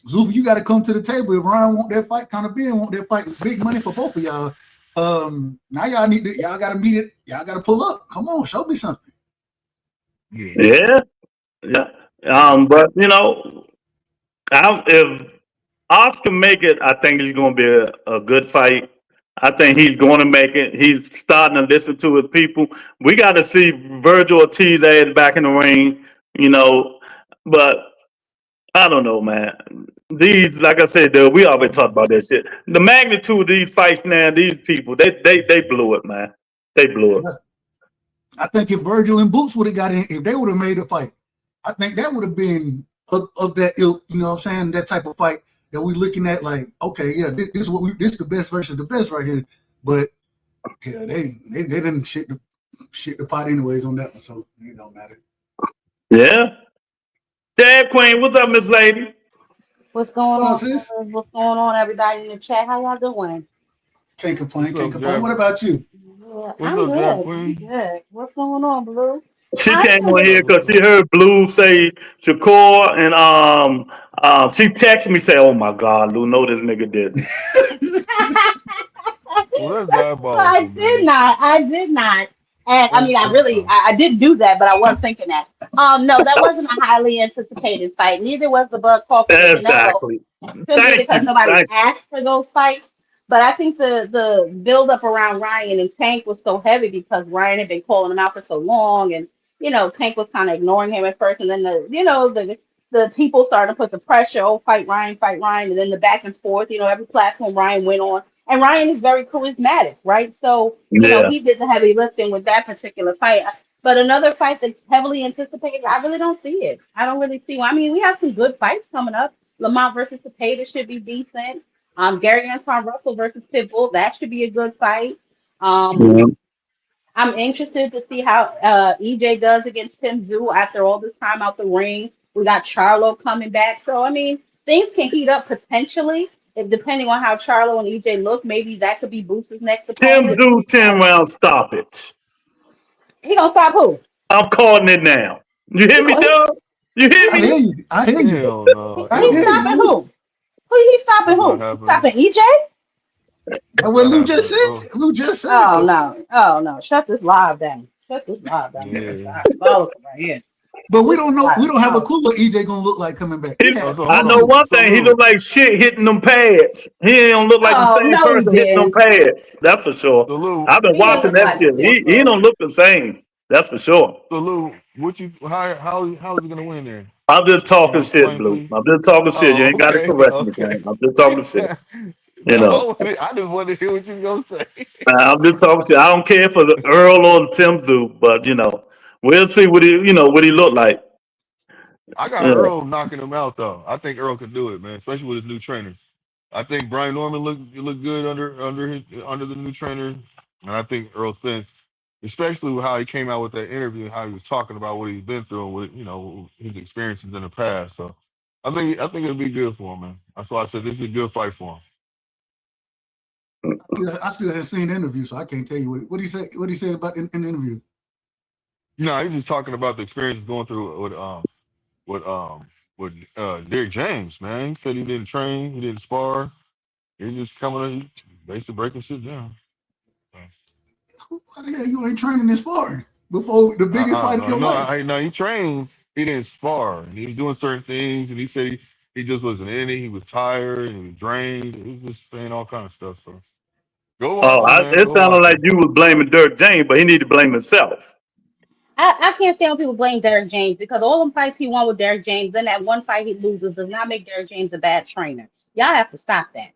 Speaker 6: Zupa, you got to come to the table. If Ryan want that fight, kind of being want that fight, big money for both of y'all. Now y'all got to meet it. Y'all got to pull up. Come on, show me something.
Speaker 3: Yeah. But If Oscar make it, I think it's going to be a good fight. I think he's going to make it. He's starting to listen to his people. We got to see Virgil Ortiz add back in the ring, you know. But I don't know, man. These, like I said, dude, we already talked about that shit. The magnitude of these fights now, these people, they blew it, man. They blew it.
Speaker 6: Yeah. I think if Virgil and Boots would have got in, if they would have made a fight, I think that would have been of that ilk, you know what I'm saying? That type of fight that we looking at like, okay, yeah, this is what this is the best versus the best right here. But yeah, they didn't shit the pot anyways on that one, so it don't matter.
Speaker 3: Yeah. Dad Queen, what's up, Miss Lady?
Speaker 7: What's going
Speaker 6: What
Speaker 7: on,
Speaker 6: else is?
Speaker 7: fellas? What's going on, everybody in the chat? How y'all doing?
Speaker 6: Can't complain,
Speaker 5: What's
Speaker 6: can't
Speaker 5: up,
Speaker 6: complain.
Speaker 5: Jack?
Speaker 6: What about you?
Speaker 7: Yeah,
Speaker 5: What's
Speaker 7: I'm
Speaker 5: up, Jack
Speaker 7: good. I'm
Speaker 5: Queen?
Speaker 7: good. What's going on, Blue?
Speaker 3: She
Speaker 7: I
Speaker 3: came on
Speaker 5: What's
Speaker 7: think
Speaker 3: here
Speaker 5: up? What's
Speaker 3: because she
Speaker 5: up?
Speaker 3: heard Blue say Shakur, and she texted me say, "Oh my God, Lou, no, this nigga didn't."
Speaker 5: Well, that's
Speaker 7: I
Speaker 5: diabolical,
Speaker 7: did
Speaker 5: man.
Speaker 7: not. I did not. And I mean,
Speaker 5: That's
Speaker 7: I did do that, but I wasn't thinking that. No, that wasn't a highly anticipated fight. Neither was the Bud Crawford and Canelo,
Speaker 3: Exactly.
Speaker 7: simply
Speaker 3: Thank
Speaker 7: because
Speaker 3: you.
Speaker 7: nobody
Speaker 3: Thank
Speaker 7: asked for those fights. But I think the build up around Ryan and Tank was so heavy because Ryan had been calling him out for so long, and Tank was kind of ignoring him at first, and then the people started to put the pressure, oh, fight Ryan, and then the back and forth. Every platform Ryan went on, and Ryan is very charismatic, right? So
Speaker 3: you. Yeah.
Speaker 7: he did the heavy lifting with that particular fight. But another fight that's heavily anticipated, I really don't see it. I don't really see. I mean, we have some good fights coming up. Lamont versus Tapeta should be decent. Gary Antoine Russell versus Pitbull, that should be a good fight. Um,
Speaker 3: Yeah.
Speaker 7: I'm interested to see how EJ does against Tim Zoo after all this time out the ring. We got Charlo coming back. So, I mean, things can heat up potentially. If depending on how Charlo and EJ look, maybe that could be Boots' next
Speaker 3: Tim
Speaker 7: opponent if
Speaker 3: Zoo
Speaker 7: he
Speaker 3: 10 rounds, stop it.
Speaker 7: he gonna stop who?
Speaker 3: I'm calling it now. You hear
Speaker 7: He
Speaker 3: me,
Speaker 7: gonna
Speaker 3: Doug? You
Speaker 7: he,
Speaker 3: hear
Speaker 6: I
Speaker 7: he,
Speaker 3: me?
Speaker 6: hear you. I hear you.
Speaker 5: hell no.
Speaker 6: I
Speaker 7: he's
Speaker 6: hear
Speaker 5: Hell
Speaker 7: stopping
Speaker 5: no.
Speaker 6: you.
Speaker 7: who? Who he's stopping
Speaker 5: That's not
Speaker 7: who? He's
Speaker 5: happening.
Speaker 7: stopping EJ?
Speaker 6: That's
Speaker 5: That's
Speaker 6: what
Speaker 5: not
Speaker 6: Lou just
Speaker 5: happening, bro.
Speaker 6: said. Lou just said
Speaker 7: Oh
Speaker 6: that.
Speaker 7: no. Oh no. Shut this live down. Shut this live down. This is
Speaker 5: Yeah.
Speaker 7: diabolical right here.
Speaker 6: But we
Speaker 7: This is
Speaker 6: don't know. We don't have a
Speaker 7: diabolical.
Speaker 6: clue what EJ gonna look like coming back. He had
Speaker 5: So
Speaker 3: I
Speaker 5: hold
Speaker 3: know
Speaker 5: on.
Speaker 6: obviously.
Speaker 3: one
Speaker 5: So
Speaker 3: thing. He
Speaker 5: Lou.
Speaker 3: look like shit hitting them pads. He don't look like the
Speaker 7: Oh
Speaker 3: same
Speaker 7: no, he
Speaker 3: person hitting them
Speaker 7: didn't.
Speaker 3: pads. That's for sure.
Speaker 5: So Lou.
Speaker 3: I've been
Speaker 7: He didn't
Speaker 3: watching
Speaker 7: look
Speaker 3: that
Speaker 7: like
Speaker 3: shit.
Speaker 7: a pit
Speaker 3: He
Speaker 7: bull.
Speaker 3: don't look the same. That's for sure.
Speaker 5: So Lou. What you? How is he gonna win there?
Speaker 3: I'm just
Speaker 5: Can
Speaker 3: talking
Speaker 5: you
Speaker 3: shit,
Speaker 5: explain,
Speaker 3: Blue.
Speaker 5: please?
Speaker 3: I'm just talking shit. You
Speaker 5: Oh,
Speaker 3: ain't got to
Speaker 5: okay.
Speaker 3: correct me,
Speaker 5: Okay.
Speaker 3: man. I'm just talking shit. You know.
Speaker 5: No, I just wanted to hear what you gonna say.
Speaker 3: I'm just talking shit. I don't care for the Earl or the Tim Zoo, but we'll see what he look like.
Speaker 5: I got
Speaker 3: Yeah.
Speaker 5: Earl knocking him out though. I think Earl can do it, man, especially with his new trainer. I think Brian Norman look good under the new trainer, and I think Earl Spence, especially with how he came out with that interview and how he was talking about what he's been through with his experiences in the past. So I think it'll be good for him, man. That's why I said this is a good fight for him.
Speaker 6: I still haven't seen the interview, so I can't tell you what he said. What he said about in the interview.
Speaker 5: No, he's just talking about the experience going through with Derek James, man. He said he didn't train, he didn't spar. He's just coming in, basically breaking shit down. So,
Speaker 6: Why the hell you ain't training and sparring before the biggest fight of
Speaker 5: no,
Speaker 6: your
Speaker 5: no,
Speaker 6: life?
Speaker 5: no. He trained. He didn't spar. And he was doing certain things, and he said he just wasn't in it. He was tired and he was drained. He was just saying all kind of stuff. So go
Speaker 3: Oh,
Speaker 5: watch him, man.
Speaker 3: it
Speaker 5: Go
Speaker 3: sounded
Speaker 5: watch
Speaker 3: like
Speaker 5: him.
Speaker 3: you was blaming Dirk James, but he need to blame himself.
Speaker 7: I can't stand when people blame Derek James because all them fights he won with Derek James, then that one fight he loses does not make Derek James a bad trainer. Y'all have to stop that.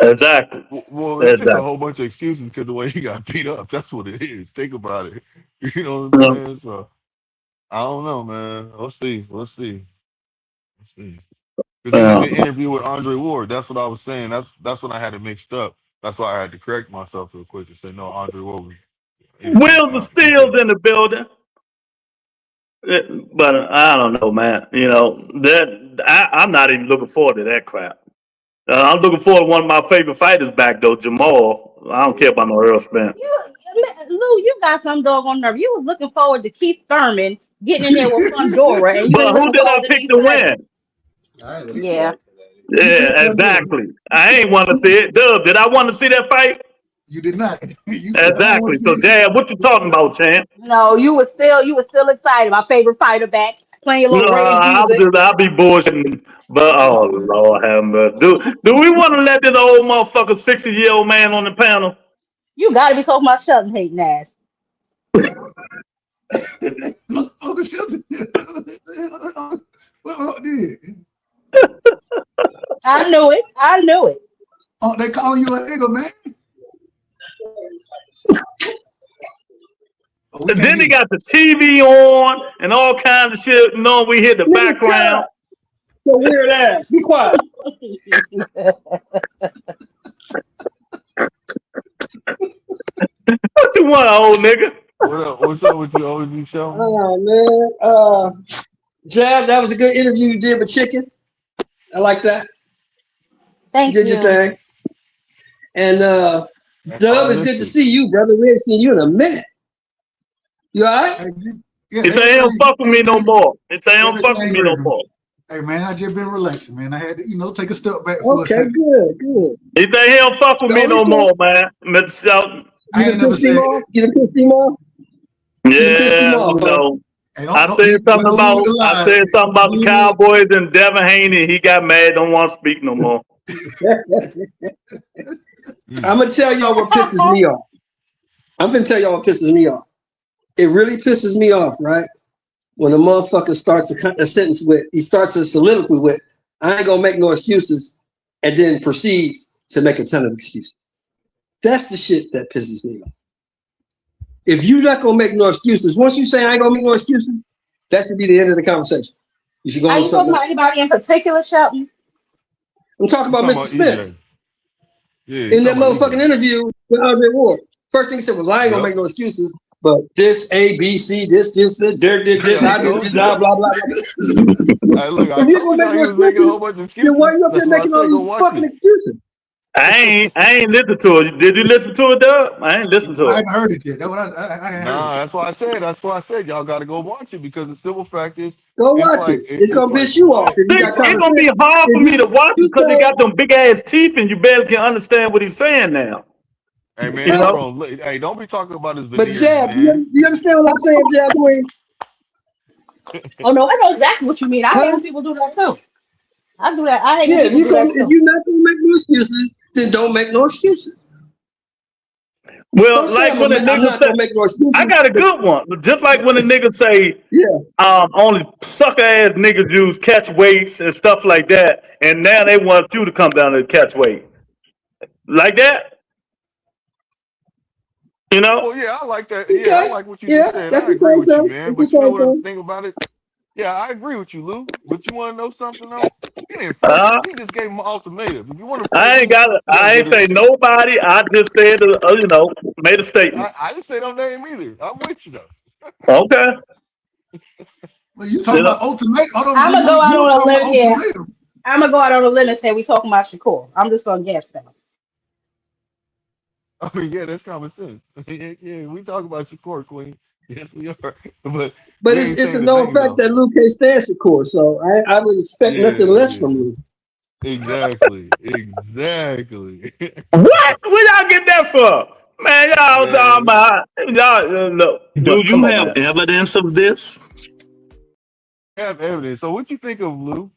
Speaker 3: Exactly.
Speaker 5: Well, it's just a
Speaker 3: Exactly.
Speaker 5: whole bunch of excuses because the way he got beat up. That's what it is. Think about it. You know what I'm
Speaker 3: Yeah.
Speaker 5: saying? So I don't know, man. We'll see. We'll see. We'll see. Because even
Speaker 3: Yeah.
Speaker 5: the interview with Andre Ward, that's what I was saying. That's when I had it mixed up. That's why I had to correct myself real quick and say no. Andre Ward was interviewing
Speaker 3: Wheels of
Speaker 5: EJ.
Speaker 3: Steel's in the building. But I don't know, man. I'm not even looking forward to that crap. I'm looking forward to one of my favorite fighters back though, Jamal. I don't care about no Earl Spence.
Speaker 7: Lou, you got some dog on nerve. You was looking forward to Keith Thurman getting in there with Fundora, and you
Speaker 3: But
Speaker 7: ain't
Speaker 3: who
Speaker 7: looking
Speaker 3: did I
Speaker 7: forward to
Speaker 3: pick
Speaker 7: these
Speaker 3: to
Speaker 7: fighters.
Speaker 3: win?
Speaker 7: Yeah.
Speaker 6: You picked
Speaker 3: Yeah,
Speaker 6: Pandora.
Speaker 3: exactly. I ain't want to see it. Dub, did I want to see that fight?
Speaker 6: You did not. You said I don't want
Speaker 3: Exactly.
Speaker 6: to see
Speaker 3: So,
Speaker 6: it either.
Speaker 3: Dad, what you talking about, champ?
Speaker 7: No, you was still excited. My favorite fighter back. playing your
Speaker 3: No,
Speaker 7: little rave music.
Speaker 3: I'll be bullshitting. But oh Lord have mercy. Do we want to let this old motherfucker 60-year-old man on the panel?
Speaker 7: You gotta be talking about Shelton hating ass.
Speaker 6: Uncle Shelton. What did?
Speaker 7: I knew it. I knew it.
Speaker 6: Oh, they calling you a hater, man. Oh,
Speaker 3: And then they got the TV on and all kinds of shit. You know, we hear the background.
Speaker 8: Your weird ass. Be quiet.
Speaker 3: What you want, old nigga?
Speaker 5: What up? What's up with you, OG show?
Speaker 8: Oh man. Jab, that was a good interview you did with Chicken. I like that.
Speaker 7: Thank
Speaker 8: You did
Speaker 7: you.
Speaker 8: your thing. And Dub, it's good to see you, brother. We ain't seen you in a minute. You all right?
Speaker 3: He say he don't fuck with me no more. He say he don't fuck with me no more.
Speaker 6: Hey man, I just been relaxing, man. I had to, take a step back for a
Speaker 8: Okay,
Speaker 6: second.
Speaker 8: good.
Speaker 3: He say he don't fuck with me no more, man. Mr. Shelton.
Speaker 6: I ain't never said
Speaker 8: You done pissed him off?
Speaker 3: Yeah, no. I said something about the Cowboys and Devin Haney. He got mad. Don't want to speak no more.
Speaker 8: I'm gonna tell y'all what pisses me off. It really pisses me off, right? When a motherfucker starts a sentence with, he starts a soliloquy with, I ain't gonna make no excuses, and then proceeds to make a ton of excuses. That's the shit that pisses me off. If you're not gonna make no excuses, once you say I ain't gonna make no excuses, that should be the end of the conversation. You should go
Speaker 7: Are
Speaker 8: on
Speaker 7: you talking about anybody in particular, Shelton?
Speaker 8: I'm talking about Mr. Spence.
Speaker 5: Yeah,
Speaker 8: In that motherfucking interview with Andre Ward, first thing he said was, I ain't gonna make no excuses, but this A, B, C, this, I did this, blah, blah, blah.
Speaker 5: Hey, look, I told you he was making a whole bunch of excuses.
Speaker 8: Then why are you up there making all these fucking excuses?
Speaker 3: I ain't listen to it. Did you listen to it, Doug? I ain't listened to it.
Speaker 6: I haven't heard it yet. That's what I haven't heard it.
Speaker 5: That's why I said y'all got to go watch it, because the simple fact is,
Speaker 8: go watch it. It's gonna piss you off.
Speaker 3: It's gonna be hard for me to watch it because they got them big ass teeth and you barely can understand what he's saying now.
Speaker 5: Hey man, hold on. Hey, don't be talking about his
Speaker 8: But
Speaker 5: veneers,
Speaker 8: Jab,
Speaker 5: man.
Speaker 8: you understand what I'm saying, Jab Queen?
Speaker 7: Oh no, I know exactly what you mean. I hate when people do that too. I do that. I hate when people do that too.
Speaker 8: If you're not gonna make no excuses, then don't make no excuses.
Speaker 3: Well, like when a nigga say, I got a good one. Just like when a nigga say, only sucker ass niggas use catch weights and stuff like that, and now they want you to come down and catch weight. Like that? You know?
Speaker 5: Well, yeah, I like that. Yeah, I like what you just said. I agree with you, man. But you know what the thing about it? Yeah, I agree with you, Lou. But you want to know something though? He didn't force it. He just gave him an ultimatum. If you want to, I
Speaker 3: ain't say nobody. I just said, made a statement.
Speaker 5: I didn't say no name either. I'm with you though.
Speaker 3: Okay.
Speaker 6: Well, you talking about ultimatum?
Speaker 7: I'm gonna go out on a limb here. I'm gonna go out on a limb and say we talking about Shakur. I'm just gonna guess that.
Speaker 5: I mean, yeah, that's common sense. Yeah, we talk about Shakur, Queen. Yes, we are. But
Speaker 8: it's a known fact that Luke can't stand Shakur, so I would expect nothing less from Luke.
Speaker 5: Exactly.
Speaker 3: What? Where y'all get that from? Man, y'all talking about y'all. Do you have evidence of this?
Speaker 5: Have evidence. So, what you think of Lou?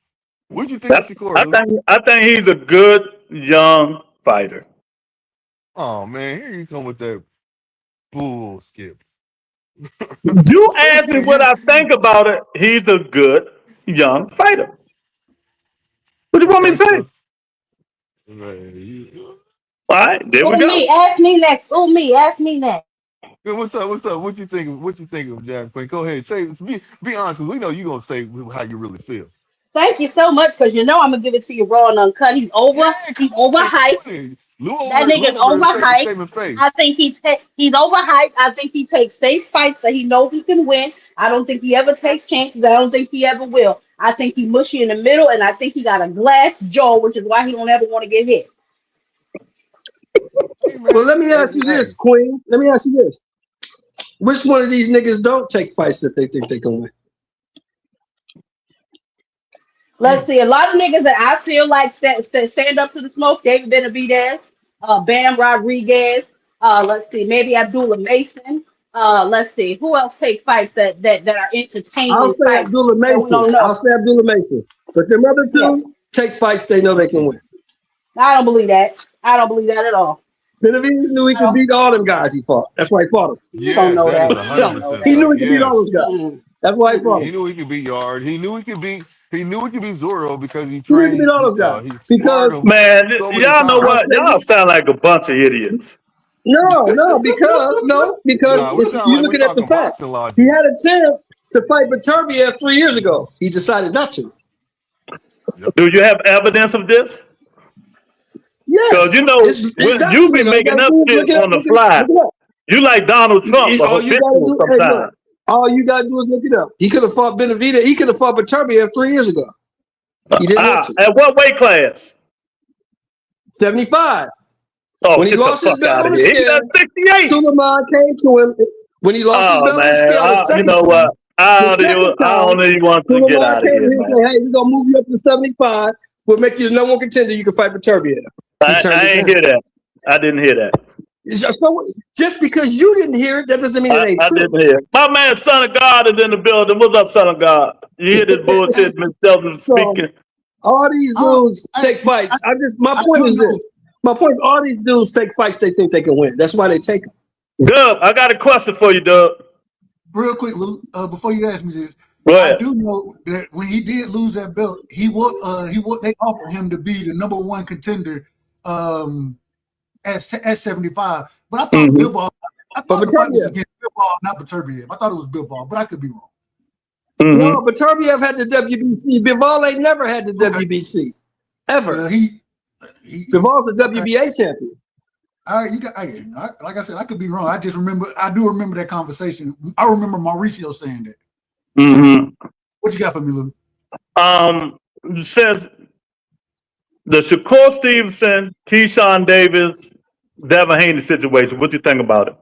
Speaker 5: What you think of Shakur?
Speaker 3: I think he's a good young fighter.
Speaker 5: Oh man, here you come with that bull skip.
Speaker 3: You asked me what I think about it. He's a good young fighter. What do you want me to say? All right, there we go.
Speaker 7: Me, ask me next. Ask me next.
Speaker 5: What's up? What you think of Jack Quinn? Go ahead. Be honest, because we know you're gonna say how you really feel.
Speaker 7: Thank you so much, because I'm gonna give it to you raw and uncut. He's overhyped. That nigga's overhyped. I think he's overhyped. I think he takes safe fights that he knows he can win. I don't think he ever takes chances. I don't think he ever will. I think he's mushy in the middle, and I think he got a glass jaw, which is why he don't ever want to get hit.
Speaker 8: Well, let me ask you this, Queen. Let me ask you this. Which one of these niggas don't take fights that they think they can win?
Speaker 7: Let's see. A lot of niggas that I feel like stand up to the smoke. David Benavidez, Bam Rodriguez. Let's see. Maybe Abdullah Mason. Let's see, who else take fights that are
Speaker 8: I'll
Speaker 7: entertainment
Speaker 8: say
Speaker 7: fights
Speaker 8: Abdullah
Speaker 7: that we
Speaker 8: Mason.
Speaker 7: don't
Speaker 8: I'll
Speaker 7: know?
Speaker 8: say Abdullah Mason. But them other
Speaker 7: Yeah,
Speaker 8: two take fights they know they can win.
Speaker 7: I don't believe that. I don't believe that at all.
Speaker 8: Benavidez knew he
Speaker 7: I
Speaker 8: could
Speaker 7: don't.
Speaker 8: beat all them guys he fought. That's why he fought them.
Speaker 7: You don't
Speaker 5: Yes,
Speaker 7: know
Speaker 5: that is
Speaker 7: that. You don't know
Speaker 5: 100%
Speaker 8: He
Speaker 7: that.
Speaker 8: knew
Speaker 5: fact.
Speaker 8: he could beat all
Speaker 5: Yes.
Speaker 8: those guys.
Speaker 7: Mm-mm.
Speaker 8: That's why he fought
Speaker 7: Mm-mm.
Speaker 8: them.
Speaker 5: He knew he could beat Yard. He knew he could beat. He knew he could beat Zorro because he
Speaker 8: He knew he could beat
Speaker 5: trained.
Speaker 8: all those guys.
Speaker 5: He
Speaker 8: Because
Speaker 5: sparred him
Speaker 3: Man,
Speaker 5: so many
Speaker 3: y'all know
Speaker 8: I'll
Speaker 5: times.
Speaker 3: what?
Speaker 8: say
Speaker 3: Y'all sound like a bunch of idiots.
Speaker 8: because
Speaker 5: Nah, we
Speaker 8: it's,
Speaker 5: sound
Speaker 8: you're
Speaker 5: like we
Speaker 8: looking at the
Speaker 5: talking
Speaker 8: facts.
Speaker 5: boxing
Speaker 8: He
Speaker 5: logic.
Speaker 8: had a chance to fight Beterbiev 3 years ago. He decided not to.
Speaker 5: Yep.
Speaker 3: Do you have evidence of this? Because
Speaker 8: Yes,
Speaker 3: you know,
Speaker 8: it's
Speaker 3: you be
Speaker 8: documented. All you
Speaker 3: making
Speaker 8: gotta
Speaker 3: up
Speaker 8: do is
Speaker 3: shit
Speaker 8: look it up.
Speaker 3: on the
Speaker 8: Look it up.
Speaker 3: fly.
Speaker 8: Look it up.
Speaker 3: You like Donald Trump, a
Speaker 8: All you gotta
Speaker 3: habitual
Speaker 8: do, hey, look,
Speaker 3: sometimes.
Speaker 8: all you gotta do is look it up. He could have fought Benavidez. He could have fought Beterbiev 3 years ago. He didn't want to.
Speaker 3: At what weight class?
Speaker 8: 75.
Speaker 3: Oh,
Speaker 8: When he
Speaker 3: get the
Speaker 8: lost his
Speaker 3: fuck
Speaker 8: belt
Speaker 3: out
Speaker 8: on
Speaker 3: of
Speaker 8: the
Speaker 3: here. He
Speaker 8: scale,
Speaker 3: done 68.
Speaker 8: Suleiman came to him. When he lost his
Speaker 3: Oh,
Speaker 8: belt on the
Speaker 3: man.
Speaker 8: scale the
Speaker 3: You
Speaker 8: second
Speaker 3: know
Speaker 8: time,
Speaker 3: what? I
Speaker 8: the second
Speaker 3: don't
Speaker 8: time,
Speaker 3: even want to get
Speaker 8: Suleiman
Speaker 3: out of
Speaker 8: came
Speaker 3: here,
Speaker 8: to him and
Speaker 3: man.
Speaker 8: said, hey, we're going to move you up to 75. We'll make you the number one contender. You can fight Beterbiev. He turned
Speaker 3: I
Speaker 8: it
Speaker 3: ain't
Speaker 8: down.
Speaker 3: hear that. I didn't hear that.
Speaker 8: So just because you didn't hear it, that doesn't mean it ain't
Speaker 3: I
Speaker 8: true.
Speaker 3: didn't hear. My man, Son of God, is in the building. What's up, Son of God? You hear this bullshit, Miss Selden
Speaker 8: So
Speaker 3: speaking?
Speaker 8: all these dudes take fights. My point
Speaker 6: do
Speaker 8: is
Speaker 6: know.
Speaker 8: this. My point is all these dudes take fights they think they can win. That's why they take them.
Speaker 3: Dub, I got a question for you, Dub.
Speaker 6: Real quick, Luke, before you ask me this,
Speaker 3: Go
Speaker 6: I
Speaker 3: ahead.
Speaker 6: do know that when he did lose that belt, they offered him to be the number one contender at 75. But I thought
Speaker 3: Mm-hmm.
Speaker 6: Bivol, I
Speaker 8: But
Speaker 6: thought the fight was
Speaker 8: Beterbiev.
Speaker 6: against Bivol, not Beterbiev. I thought it was Bivol, but I could be wrong.
Speaker 3: Mm-hmm.
Speaker 8: No, Beterbiev had the WBC. Bivol ain't never had the
Speaker 6: Okay.
Speaker 8: WBC. Ever.
Speaker 6: Well,
Speaker 8: Bivol's the
Speaker 6: okay.
Speaker 8: WBA champion.
Speaker 6: All right, like I said, I could be wrong. I do remember that conversation. I remember Mauricio saying that.
Speaker 3: Mm-hmm.
Speaker 6: What you got for me, Lou?
Speaker 3: Since the Shakur Stevenson, Keyshawn Davis, Devin Haney situation, what do you think about it?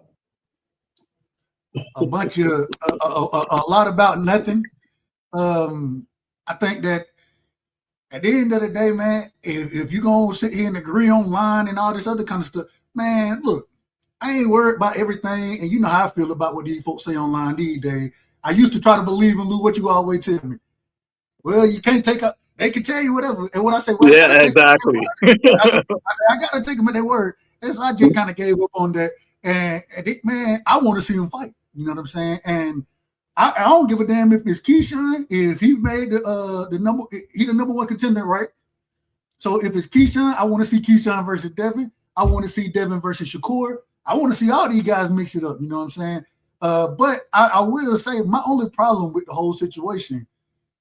Speaker 6: A bunch of a lot about nothing. I think that at the end of the day, man, if you're gonna sit here and agree online and all this other kind of stuff, man, look, I ain't worried about everything, and you know how I feel about what these folks say online these days. I used to try to believe in Lou, what you always tell me. Well, you can't take up. They can tell you whatever, and when I say, well,
Speaker 3: yeah, exactly.
Speaker 6: I gotta take them at their word. And so I just kind of gave up on that, and man, I want to see him fight. You know what I'm saying? And I don't give a damn if it's Keyshawn, if he made the number one contender, right? So if it's Keyshawn, I want to see Keyshawn versus Devin. I want to see Devin versus Shakur. I want to see all these guys mix it up. You know what I'm saying? But I will say my only problem with the whole situation,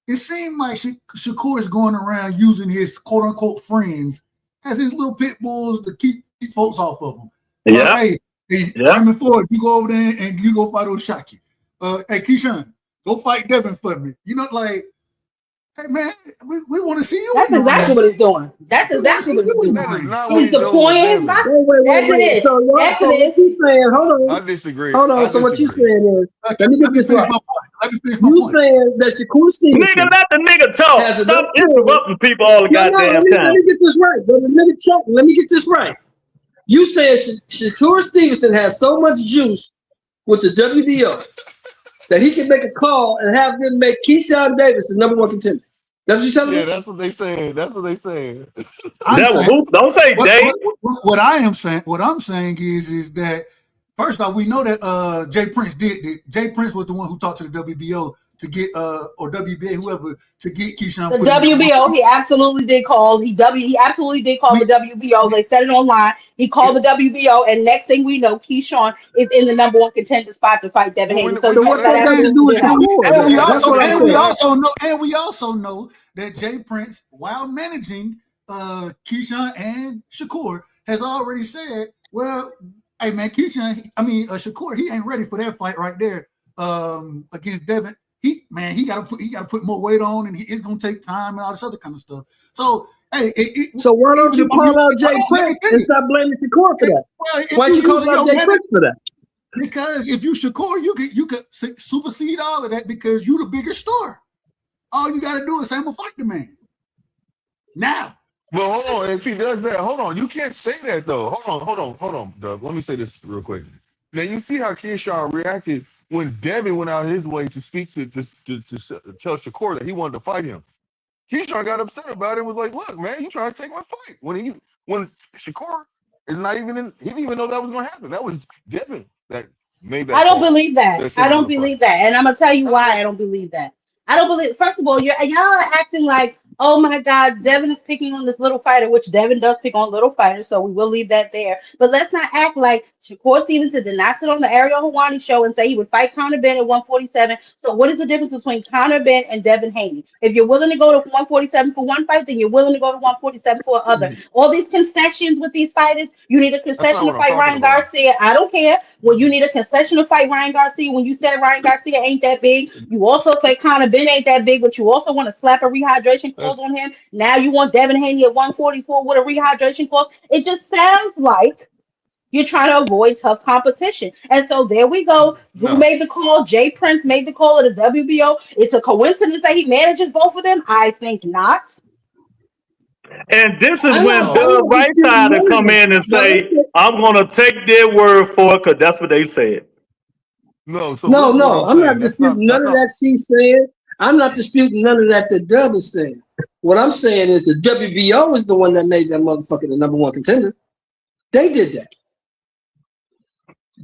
Speaker 6: it seemed like Shakur is going around using his quote unquote friends as his little pit bulls to keep folks off of him.
Speaker 3: Yeah.
Speaker 6: Hey, Raymond Ford, you go over there and you go fight Oshaki. Hey, Keyshawn, go fight Devin for me. You know, like, hey, man, we want to see you.
Speaker 7: That's exactly what he's doing. That's exactly what he's doing.
Speaker 5: That is not what
Speaker 7: He's
Speaker 5: he's doing with
Speaker 7: deploying his
Speaker 5: Devin.
Speaker 7: body.
Speaker 8: Wait.
Speaker 7: Yes, it is.
Speaker 8: So
Speaker 7: Yes, it
Speaker 8: what
Speaker 7: is.
Speaker 8: you saying? Hold
Speaker 5: I
Speaker 8: on.
Speaker 5: disagree.
Speaker 8: So what you saying is, let me get this right.
Speaker 6: Let me finish my
Speaker 8: You
Speaker 6: point.
Speaker 8: saying that Shakur Stevenson
Speaker 3: Nigga, let the nigga talk.
Speaker 8: has
Speaker 3: Stop
Speaker 8: enough pull.
Speaker 3: interrupting people all the
Speaker 8: No,
Speaker 3: goddamn
Speaker 8: let
Speaker 3: time.
Speaker 8: me get this right. Let me get this right. You said Shakur Stevenson has so much juice with the WBO that he can make a call and have them make Keyshawn Davis the number one contender. That's what you're telling me?
Speaker 5: Yeah, that's what they saying. That's what they saying.
Speaker 3: Don't say they.
Speaker 6: What I'm saying is that first off, we know that Jay Prince did. Jay Prince was the one who talked to the WBO to get or WBA, whoever, to get Keyshawn.
Speaker 7: The WBO, he absolutely did call. He absolutely did call the WBO. They said it online. He called the WBO, and next thing we know, Keyshawn is in the number one contender spot to fight Devin Haney. So
Speaker 8: what does that have to do with
Speaker 6: Shakur? And we also know that Jay Prince, while managing Keyshawn and Shakur, has already said, well, hey man, Shakur, he ain't ready for that fight right there against Devin. He got to put more weight on, and it's gonna take time and all this other kind of stuff. So hey,
Speaker 8: so why don't you call out Jay Prince and stop blaming Shakur for that? Why don't you call out Jay Prince for that?
Speaker 6: Because if you Shakur, you could supersede all of that because you the bigger star. All you got to do is say, I'm gonna fight the man. Now.
Speaker 5: Well, hold on. If he does that, hold on. You can't say that though. Hold on, Doug. Let me say this real quick. Now you see how Keyshawn reacted when Devin went out his way to speak to tell Shakur that he wanted to fight him. Keyshawn got upset about it and was like, "Look, man, you trying to take my fight?" When Shakur is not even in, he didn't even know that was going to happen. That was Devin that made that
Speaker 7: I don't
Speaker 5: call.
Speaker 7: believe that.
Speaker 5: That said
Speaker 7: I
Speaker 5: he
Speaker 7: don't
Speaker 5: was going to
Speaker 7: believe that. And I'm gonna tell you why
Speaker 5: fight.
Speaker 7: I don't believe that. I don't believe. First of all, y'all are acting like, oh my God, Devin is picking on this little fighter, which Devin does pick on little fighters, so we will leave that there. But let's not act like Shakur Stevenson did not sit on the Ariel Helwani show and say he would fight Conor Benn at 147. So what is the difference between Conor Benn and Devin Haney? If you're willing to go to 147 for one fight, then you're willing to go to 147 for other. All these concessions with these fighters, you need a
Speaker 5: That's not
Speaker 7: concession to
Speaker 5: what I'm
Speaker 7: fight
Speaker 5: talking
Speaker 7: Ryan
Speaker 5: about.
Speaker 7: Garcia. I don't care. Well, you need a concession to fight Ryan Garcia. When you said Ryan Garcia ain't that big, you also say Conor Ben ain't that big, but you also want to slap a rehydration clause
Speaker 5: That's
Speaker 7: on him. Now you want Devin Haney at 144 with a rehydration clause. It just sounds like you're trying to avoid tough competition. And so there we go. Who
Speaker 5: no.
Speaker 7: made the call? Jay Prince made the call at the WBO. It's a coincidence that he manages both of them? I think not.
Speaker 3: And this is
Speaker 8: I'm
Speaker 3: when
Speaker 8: not.
Speaker 5: So
Speaker 8: I'm
Speaker 3: Doug
Speaker 8: not
Speaker 3: Right
Speaker 8: disputing
Speaker 3: tried to
Speaker 8: none of
Speaker 3: come
Speaker 8: that.
Speaker 3: in and
Speaker 8: Now,
Speaker 3: say, I'm going to take their word for it because that's what they said.
Speaker 5: no. So
Speaker 8: no,
Speaker 5: listen to what
Speaker 8: no,
Speaker 5: I'm
Speaker 8: I'm
Speaker 5: saying.
Speaker 8: not disputing none of that she's saying. I'm not disputing none of that Dub is saying. What I'm saying is the WBO is the one that made that motherfucker the number one contender. They did that.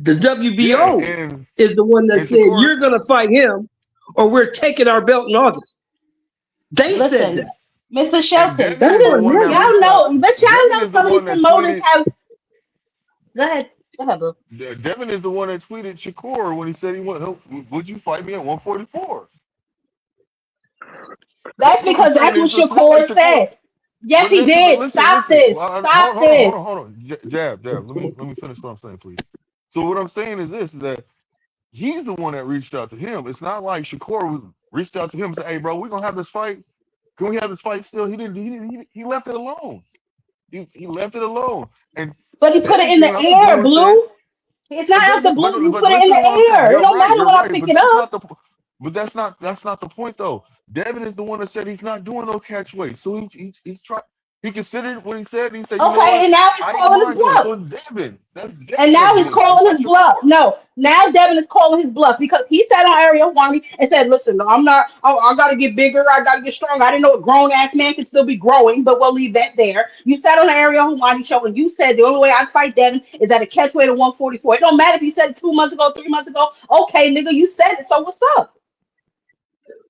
Speaker 8: The
Speaker 5: Yeah,
Speaker 8: WBO is the one that
Speaker 5: and
Speaker 8: said
Speaker 5: Shakur.
Speaker 8: you're going to fight him, or we're taking our belt in August. They said
Speaker 7: Listen,
Speaker 8: that.
Speaker 7: Mr.
Speaker 5: And
Speaker 7: Shelton,
Speaker 5: Devin
Speaker 8: That's
Speaker 5: is the
Speaker 8: not
Speaker 5: one that
Speaker 8: me.
Speaker 7: y'all
Speaker 5: reached out.
Speaker 7: know, but y'all
Speaker 5: Devin
Speaker 7: know
Speaker 5: is the
Speaker 7: some of these
Speaker 5: one that
Speaker 7: promoters
Speaker 5: tweeted.
Speaker 7: have. Go ahead. Go ahead, Blue.
Speaker 5: Devin is the one that tweeted Shakur when he said he went. Would you fight me at 144?
Speaker 7: That's
Speaker 5: What I'm
Speaker 7: because
Speaker 5: saying
Speaker 7: that's what
Speaker 5: is, it's not like
Speaker 7: Shakur
Speaker 5: Shakur.
Speaker 7: said. Yes,
Speaker 5: But
Speaker 7: he
Speaker 5: listen,
Speaker 7: did. Stop this. Stop this.
Speaker 5: Hold on. Jab. Let me finish what I'm saying, please. So what I'm saying is this: is that he's the one that reached out to him. It's not like Shakur reached out to him and said, "Hey, bro, we're gonna have this fight. Can we have this fight still?" He didn't. He left it alone. He left it alone. And
Speaker 7: But he put it
Speaker 5: Devin
Speaker 7: in
Speaker 5: came
Speaker 7: the
Speaker 5: out the
Speaker 7: air,
Speaker 5: blue and said,
Speaker 7: Blue. It's not out the blue. You
Speaker 5: but
Speaker 7: put it in
Speaker 5: listen to what I'm
Speaker 7: the
Speaker 5: saying.
Speaker 7: air. It
Speaker 5: You're
Speaker 7: don't
Speaker 5: right.
Speaker 7: matter
Speaker 5: You're
Speaker 7: when I
Speaker 5: right.
Speaker 7: pick
Speaker 5: But
Speaker 7: it
Speaker 5: that's
Speaker 7: up.
Speaker 5: not the. But that's not the point though. Devin is the one that said he's not doing no catch weight. So he's trying. He considered what he said. And he said, you know
Speaker 7: Okay,
Speaker 5: what?
Speaker 7: and now he's
Speaker 5: I ain't
Speaker 7: calling his
Speaker 5: mind doing it.
Speaker 7: bluff.
Speaker 5: So it's Devin. That's
Speaker 7: And
Speaker 5: Devin
Speaker 7: now
Speaker 5: that's
Speaker 7: he's
Speaker 5: doing that. It's
Speaker 7: calling
Speaker 5: not
Speaker 7: his bluff.
Speaker 5: Shakur.
Speaker 7: No, now Devin is calling his bluff because he sat on Ariel Wani and said, "Listen, I'm not. I got to get bigger. I got to get stronger. I didn't know a grown ass man can still be growing, but we'll leave that there." You sat on the Ariel Wani show and you said the only way I'd fight Devin is at a catch weight of 144. It don't matter if you said it 2 months ago, 3 months ago. Okay, nigga, you said it. So what's up?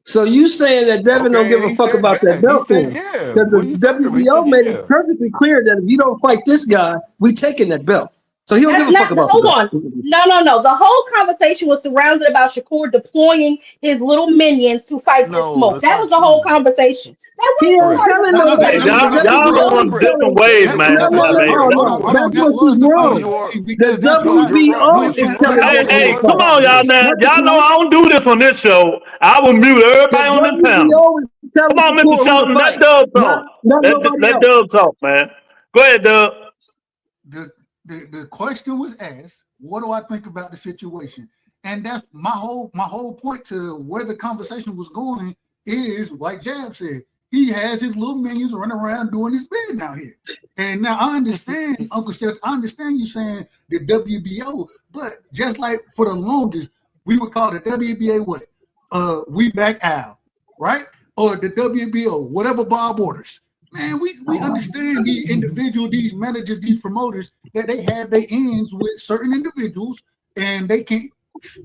Speaker 8: So you saying that Devin don't
Speaker 5: Okay,
Speaker 8: give
Speaker 5: and
Speaker 8: a
Speaker 5: he
Speaker 8: fuck
Speaker 5: said
Speaker 8: about that
Speaker 5: that. He
Speaker 8: belt
Speaker 5: said,
Speaker 8: then?
Speaker 5: yeah.
Speaker 8: Because the
Speaker 5: What are you talking about? He
Speaker 8: WBO
Speaker 5: said,
Speaker 8: made it
Speaker 5: yeah.
Speaker 8: perfectly clear that if you don't fight this guy, we taking that belt. So he don't give
Speaker 7: That's
Speaker 8: a fuck
Speaker 7: not.
Speaker 8: about the
Speaker 7: Hold
Speaker 8: belt.
Speaker 7: on. No, no, no. The whole conversation was surrounded about Shakur deploying his little minions to fight this
Speaker 5: No,
Speaker 7: smoke.
Speaker 5: that's
Speaker 7: That was
Speaker 5: not
Speaker 7: the whole
Speaker 5: true.
Speaker 7: conversation. That
Speaker 8: He
Speaker 7: was
Speaker 8: ain't
Speaker 5: Correct.
Speaker 7: part of the
Speaker 8: telling
Speaker 3: Hey,
Speaker 8: nobody.
Speaker 7: conversation.
Speaker 8: The
Speaker 3: y'all,
Speaker 7: The
Speaker 3: y'all
Speaker 8: WBO
Speaker 3: going
Speaker 8: is
Speaker 7: WBO.
Speaker 3: different
Speaker 8: telling.
Speaker 3: ways,
Speaker 5: That,
Speaker 3: man.
Speaker 8: No,
Speaker 5: that's
Speaker 8: no,
Speaker 5: not
Speaker 8: no,
Speaker 3: Man,
Speaker 8: no,
Speaker 5: fair.
Speaker 6: Hold
Speaker 8: no.
Speaker 6: on,
Speaker 5: No,
Speaker 6: hold on.
Speaker 8: That's
Speaker 6: Y'all
Speaker 8: what
Speaker 6: lost
Speaker 8: she's
Speaker 6: the
Speaker 5: no,
Speaker 8: wrong.
Speaker 5: you are.
Speaker 6: conversation
Speaker 8: The
Speaker 6: because that's what
Speaker 5: No,
Speaker 6: I.
Speaker 5: you're right.
Speaker 8: WBO
Speaker 5: No,
Speaker 6: We
Speaker 8: is
Speaker 6: can't.
Speaker 5: Shakur,
Speaker 8: telling
Speaker 6: Hold on,
Speaker 3: Hey,
Speaker 6: hold on,
Speaker 3: hey,
Speaker 8: everybody to
Speaker 6: hold
Speaker 5: Shakur
Speaker 6: on,
Speaker 3: come
Speaker 8: fight.
Speaker 6: hold
Speaker 3: on,
Speaker 6: on.
Speaker 3: y'all
Speaker 5: no,
Speaker 3: now.
Speaker 8: That's the
Speaker 3: Y'all know
Speaker 8: point.
Speaker 3: I don't do this on this show. I will mute everybody on
Speaker 8: The
Speaker 3: this panel.
Speaker 8: WBO is
Speaker 3: Come
Speaker 8: telling
Speaker 3: on, Mr.
Speaker 8: Shakur who to
Speaker 3: Shelton,
Speaker 8: fight,
Speaker 3: let Dub
Speaker 8: not
Speaker 3: talk.
Speaker 8: nobody
Speaker 3: Let
Speaker 8: else.
Speaker 3: Dub talk, man. Go ahead, Dub.
Speaker 6: The question was asked, what do I think about the situation? And that's my whole point to where the conversation was going is like Jab said, he has his little minions running around doing his bidding out here. And now I understand, Uncle Chef, I understand you saying the WBO, but just like for the longest, we would call the WBA what? We back Al, right? Or the WBO, whatever Bob orders. Man, we understand these individuals, these managers, these promoters, that they have their ends with certain individuals, and they can't.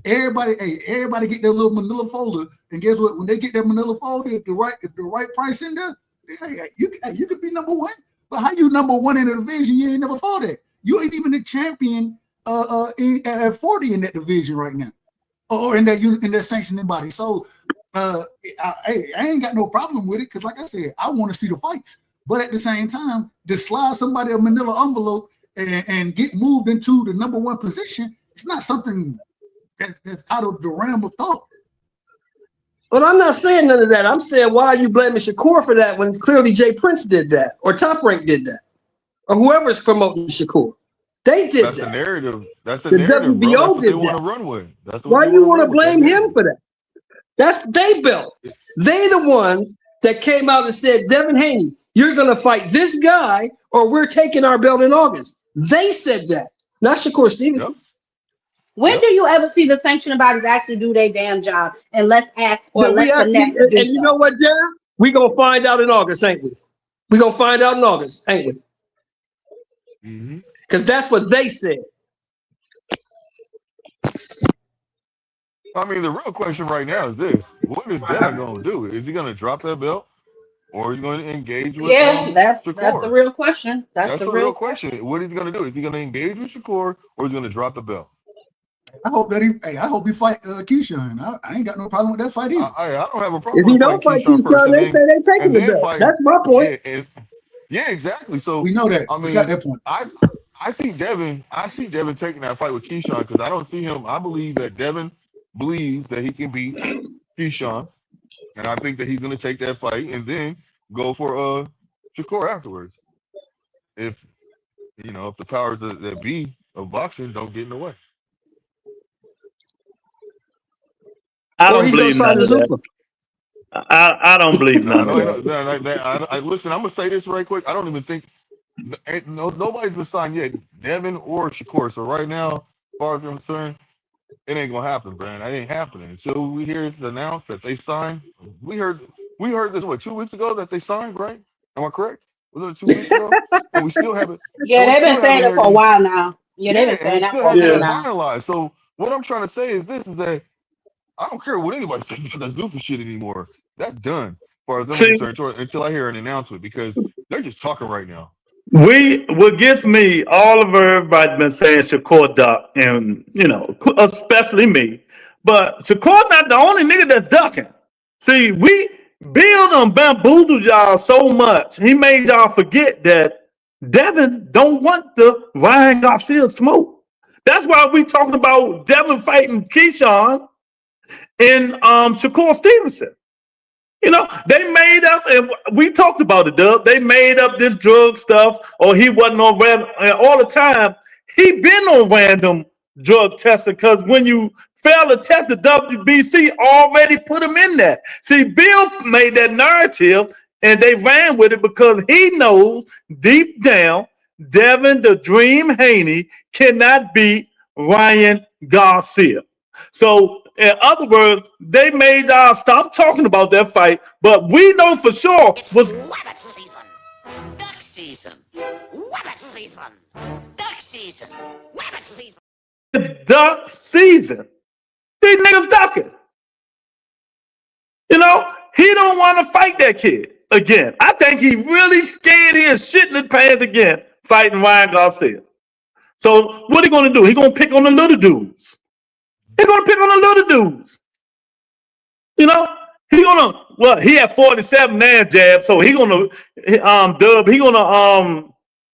Speaker 6: Everybody get their little manila folder, and guess what? When they get their manila folder, if the right price in there, you could be number one. But how you number one in the division? You ain't never fought that. You ain't even the champion at 40 in that division right now, or in that sanctioning body. So I ain't got no problem with it because, like I said, I want to see the fights. But at the same time, to slide somebody a manila envelope and get moved into the number one position, it's not something that's out of the realm of thought.
Speaker 8: But I'm not saying none of that. I'm saying, why are you blaming Shakur for that when clearly Jay Prince did that, or Top Rank did that, or whoever's promoting Shakur? They did
Speaker 5: that's the
Speaker 8: that.
Speaker 5: narrative. That's the
Speaker 8: The
Speaker 5: narrative, bro. That's
Speaker 8: WBO
Speaker 5: what they
Speaker 8: did
Speaker 5: want
Speaker 8: that.
Speaker 5: to run with. That's what
Speaker 8: Why
Speaker 5: they want
Speaker 8: you
Speaker 5: to
Speaker 8: want to
Speaker 5: run with. That
Speaker 8: blame him
Speaker 5: narrative.
Speaker 8: for that? That's they built. They the ones that came out and said, Devin Haney, you're going to fight this guy or we're taking our belt in August. They said that, not Shakur
Speaker 5: Yep.
Speaker 8: Stevenson.
Speaker 7: When
Speaker 5: Yep.
Speaker 7: do you ever see the sanctioning bodies actually do their damn job and let's ask or
Speaker 8: That we
Speaker 7: let's
Speaker 8: actually,
Speaker 7: finesse to do
Speaker 8: and you know
Speaker 7: so?
Speaker 8: what, Jared? We gonna find out in August, ain't we? We gonna find out in August, ain't we?
Speaker 5: Mm-hmm.
Speaker 8: Because that's what they said.
Speaker 5: I mean, the real question right now is this: what is Devin going to do? Is he going to drop that belt, or is he going to engage with
Speaker 7: Yeah, that's the
Speaker 5: Shakur?
Speaker 7: real question. That's
Speaker 5: That's
Speaker 7: the
Speaker 5: the
Speaker 7: real
Speaker 5: real
Speaker 7: question.
Speaker 5: question. What is he going to do? Is he going to engage with Shakur, or is he going to drop the belt?
Speaker 6: I hope that I hope he fight Keyshawn. I ain't got no problem with that fight either.
Speaker 5: I don't have a problem
Speaker 8: If
Speaker 5: with
Speaker 8: he
Speaker 5: him fighting
Speaker 8: don't fight
Speaker 5: Keyshawn first,
Speaker 8: Keyshawn, they say they taking
Speaker 5: and
Speaker 8: the
Speaker 5: then
Speaker 8: belt.
Speaker 5: fighting.
Speaker 8: That's my point.
Speaker 5: Yeah, exactly. So
Speaker 6: We know that.
Speaker 5: I
Speaker 6: We got
Speaker 5: mean,
Speaker 6: that point.
Speaker 5: I see Devin taking that fight with Keyshawn because I don't see him. I believe that Devin believes that he can beat Keyshawn, and I think that he's going to take that fight and then go for Shakur afterwards. If if the powers that be of boxing don't get in the way.
Speaker 3: I
Speaker 8: Or
Speaker 3: don't
Speaker 8: he's gonna
Speaker 3: believe
Speaker 8: sign
Speaker 3: none
Speaker 8: the
Speaker 3: of that.
Speaker 8: Zuffa.
Speaker 3: I don't believe
Speaker 5: No,
Speaker 3: none of
Speaker 5: no,
Speaker 3: that.
Speaker 5: I listen. I'm gonna say this right quick. I don't even think nobody's been signed yet, Devin or Shakur. So right now, as far as I'm concerned, it ain't gonna happen, Brandon. That ain't happening until we hear it announced that they signed. We heard this 2 weeks ago that they signed, right? Am I correct? Was it 2 weeks ago? And we still haven't.
Speaker 7: Yeah,
Speaker 5: And we
Speaker 7: they've been
Speaker 5: still
Speaker 7: saying
Speaker 5: haven't
Speaker 7: it
Speaker 5: heard
Speaker 7: for a
Speaker 5: any.
Speaker 7: while now. Yeah, they've been
Speaker 5: Yeah, and
Speaker 7: saying
Speaker 5: it
Speaker 7: that
Speaker 5: still
Speaker 7: for a
Speaker 5: hasn't
Speaker 7: minute
Speaker 5: been
Speaker 8: Yeah.
Speaker 7: now.
Speaker 5: finalized. So what I'm trying to say is this: is that I don't care what anybody says about that Zuffa shit anymore. That's done, as far as I'm
Speaker 3: See,
Speaker 5: concerned, until I hear an announcement because they're just talking right now.
Speaker 3: what gets me, all of everybody been saying Shakur duck, and especially me. But Shakur not the only nigga that's ducking. See, we Bill done bamboozled y'all so much. He made y'all forget that Devin don't want the Ryan Garcia smoke. That's why we talking about Devin fighting Keyshawn and Shakur Stevenson. They made up, and we talked about it, Doug. They made up this drug stuff, or he wasn't on random. And all the time, he been on random drug testing because when you fail to test, the WBC already put him in there. See, Bill made that narrative, and they ran with it because he knows deep down Devin the Dream Haney cannot beat Ryan Garcia. So, in other words, they made stop talking about that fight, but we know for sure was
Speaker 4: Rabbit season. Duck season. Rabbit season. Duck season. Rabbit season.
Speaker 3: duck season. These niggas ducking. He don't want to fight that kid again. I think he really scared his shit in his pants again fighting Ryan Garcia. So what he gonna do? He gonna pick on the little dudes. He gonna pick on the little dudes. He gonna he had 47 man jab, so he gonna Dub, he gonna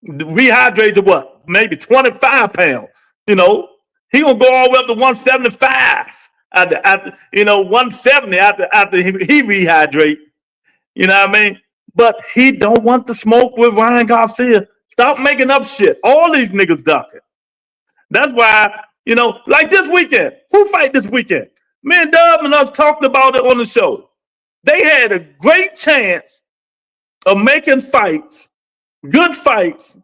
Speaker 3: rehydrate to what? Maybe 25 pounds. He gonna go all the way up to 175 after 170 after he rehydrate. You know what I mean? But he don't want to smoke with Ryan Garcia. Stop making up shit. All these niggas ducking. That's why, like this weekend. Who fight this weekend? Me and Dub and us talked about it on the show. They had a great chance of making fights, good fights,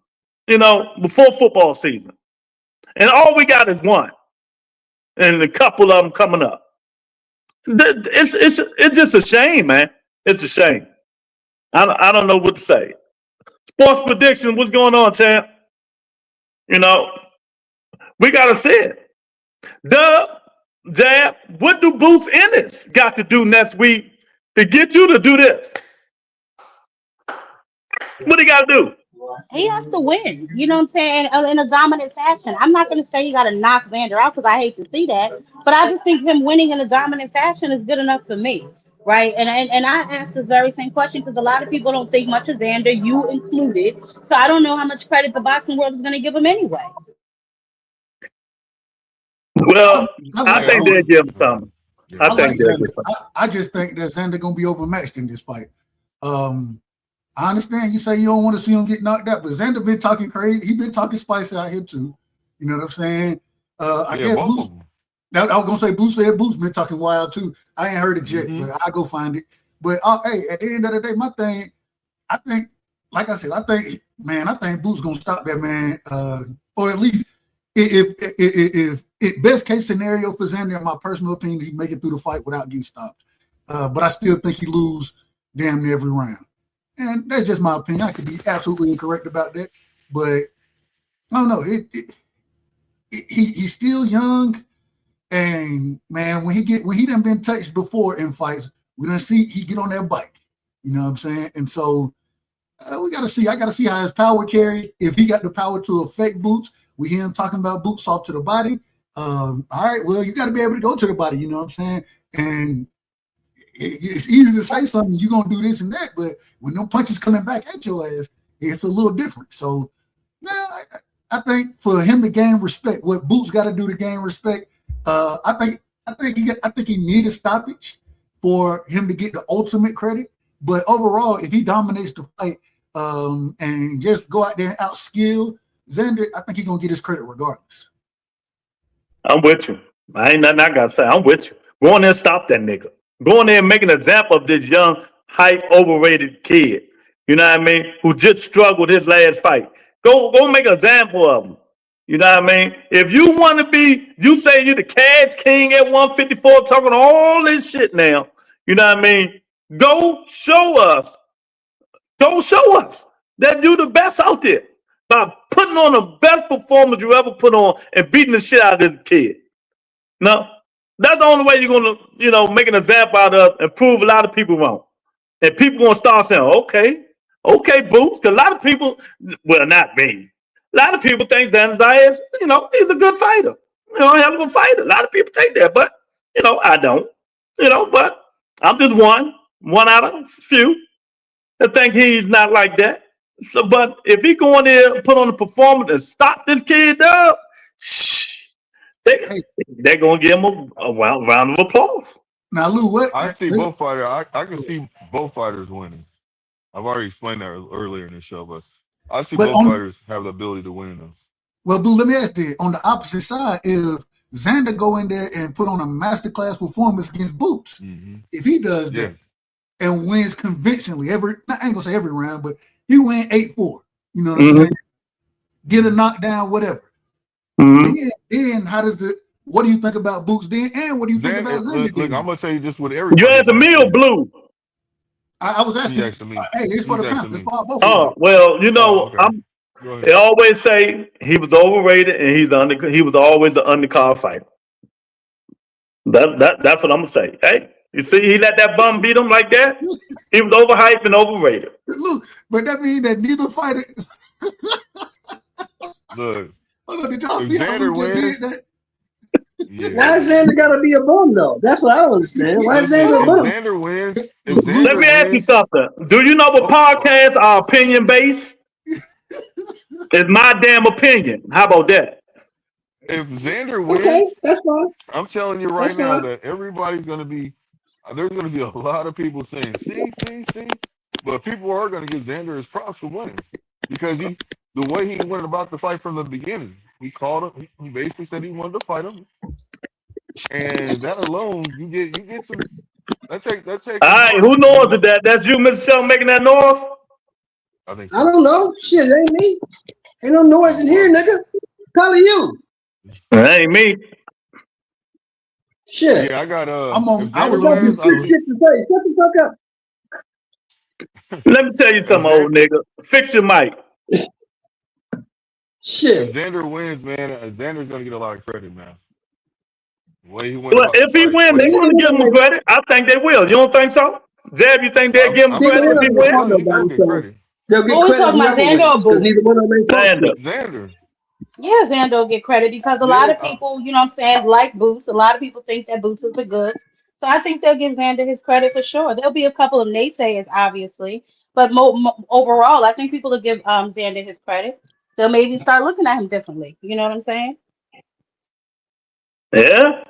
Speaker 3: before football season. And all we got is one. And a couple of them coming up. It's just a shame, man. It's a shame. I don't know what to say. Sports prediction, what's going on, champ? We got to see it. Dub, Jab, what do Boots Ennis got to do next week to get you to do this? What he got to do?
Speaker 7: He has to win. You know what I'm saying? In a dominant fashion. I'm not going to say you got to knock Xander out because I hate to see that, but I just think him winning in a dominant fashion is good enough for me, right? And I asked this very same question because a lot of people don't think much of Xander, you included. So I don't know how much credit the boxing world is going to give him anyway.
Speaker 3: Well, I
Speaker 5: Yeah, I
Speaker 3: think they'll
Speaker 5: would.
Speaker 3: give him something.
Speaker 5: Yeah.
Speaker 3: I
Speaker 6: I
Speaker 3: think
Speaker 6: like
Speaker 3: they'll
Speaker 6: Xander.
Speaker 3: give him something.
Speaker 6: I just think that Xander gonna be overmatched in this fight. I understand you say you don't want to see him get knocked out, but Xander been talking crazy. He been talking spicy out here too. You know what I'm saying? I
Speaker 5: Yeah,
Speaker 6: guess
Speaker 5: both
Speaker 6: Boots.
Speaker 5: of them.
Speaker 6: I was gonna say Boots said Boots been talking wild too. I ain't heard it yet,
Speaker 5: Mhm.
Speaker 6: but I'll go find it. But hey, at the end of the day, my thing, I think, like I said, I think Boots gonna stop that man, or at least if best case scenario for Xander, in my personal opinion, he make it through the fight without getting stopped. But I still think he lose damn near every round. And that's just my opinion. I could be absolutely incorrect about that, but I don't know. He's still young, and man, when he done been touched before in fights, we done see he get on that bike. You know what I'm saying? And so we got to see. I got to see how his power carry. If he got the power to affect Boots, we hear him talking about Boots off to the body. All right, well, you got to be able to go to the body. You know what I'm saying? And it's easy to say something, you're going to do this and that, but when no punches coming back at your ass, it's a little different. So, I think for him to gain respect, what Boots got to do to gain respect, I think he need a stoppage for him to get the ultimate credit. But overall, if he dominates the fight and just go out there and outskill Xander, I think he's going to get his credit regardless.
Speaker 3: I'm with you. I ain't nothing I got to say. I'm with you. Go on there and stop that nigga. Go in there and make an example of this young, hype, overrated kid. You know what I mean? Who just struggled his last fight. Go make an example of him. You know what I mean? If you want to be, you say you're the Cash King at 154, talking all this shit now. You know what I mean? Go show us. Go show us that you're the best out there by putting on the best performance you ever put on and beating the shit out of this kid. No. That's the only way you're going to, make an example out of and prove a lot of people wrong. And people going to start saying, okay, Boots. Because a lot of people, well, not me. A lot of people think Xander Zayas, he's a good fighter. A hell of a fighter. A lot of people think that, but, I don't. But I'm just one out of a few that think he's not like that. So, but if he go in there and put on the performance and stop this kid up, they're going to give him a round of applause.
Speaker 6: Now, Lou, what?
Speaker 5: I see both fighters. I can see both fighters winning. I've already explained that earlier in the show, but I see both fighters have the ability to win them.
Speaker 6: Well, Blue, let me ask you, on the opposite side, if Xander go in there and put on a masterclass performance against Boots, if he does that and wins convincingly, I ain't going to say every round, but he win 8-4, you know what I'm saying? Get a knockdown, whatever. Then what do you think about Boots then? And what do you think about Xander?
Speaker 5: Look, I'm going to tell you this with everybody.
Speaker 3: You answer me or Blue?
Speaker 6: I was asking. Hey, it's for the panel. It's for both.
Speaker 3: Oh, well, they always say he was overrated and he was always an undercard fighter. That's what I'm gonna say. Hey, you see, he let that bum beat him like that. He was overhyped and overrated.
Speaker 6: Look, but that means that neither fighter.
Speaker 5: Look,
Speaker 6: did y'all see how Luke did that?
Speaker 8: Yeah. Why is Xander gotta be a bum though? That's what I don't understand. Why is Xander a bum?
Speaker 5: Xander wins.
Speaker 3: Let me ask you something. Do you know what podcasts are opinion based? It's my damn opinion. How about that?
Speaker 5: If Xander wins,
Speaker 8: that's fine.
Speaker 5: I'm telling you right now that everybody's gonna be. There's gonna be a lot of people saying, "See," but people are gonna give Xander his props for winning because the way he went about the fight from the beginning. He called him. He basically said he wanted to fight him, and that alone, you get some. That take. All
Speaker 3: right, who knows that? That's you, Mr. Sheldon, making that noise.
Speaker 5: I think so.
Speaker 8: I don't know. Shit, it ain't me. Ain't no noise in here, nigga. Probably you.
Speaker 3: It ain't me.
Speaker 8: Shit.
Speaker 5: Yeah, I got.
Speaker 8: I was going to shit to say. Shut the fuck
Speaker 3: up. Let me tell you something, old nigga. Fix your mic.
Speaker 8: Shit.
Speaker 5: If Xander wins, man, Xander's gonna get a lot of credit, man. The way he
Speaker 3: went. Well, if he wins, they're gonna give him credit. I think they will. You don't think so? Zeb, you think they'll give him credit if he wins?
Speaker 8: They'll get credit.
Speaker 7: Talking about Xander or Boots?
Speaker 8: Neither one of them
Speaker 5: Xander.
Speaker 7: Yeah, Xander will get credit because a lot of people, you know what I'm saying, like Boots. A lot of people think that Boots is the goods. So I think they'll give Xander his credit for sure. There'll be a couple of naysayers, obviously. But overall, I think people will give Xander his credit. They'll maybe start looking at him differently. You know what I'm saying?
Speaker 3: Yeah.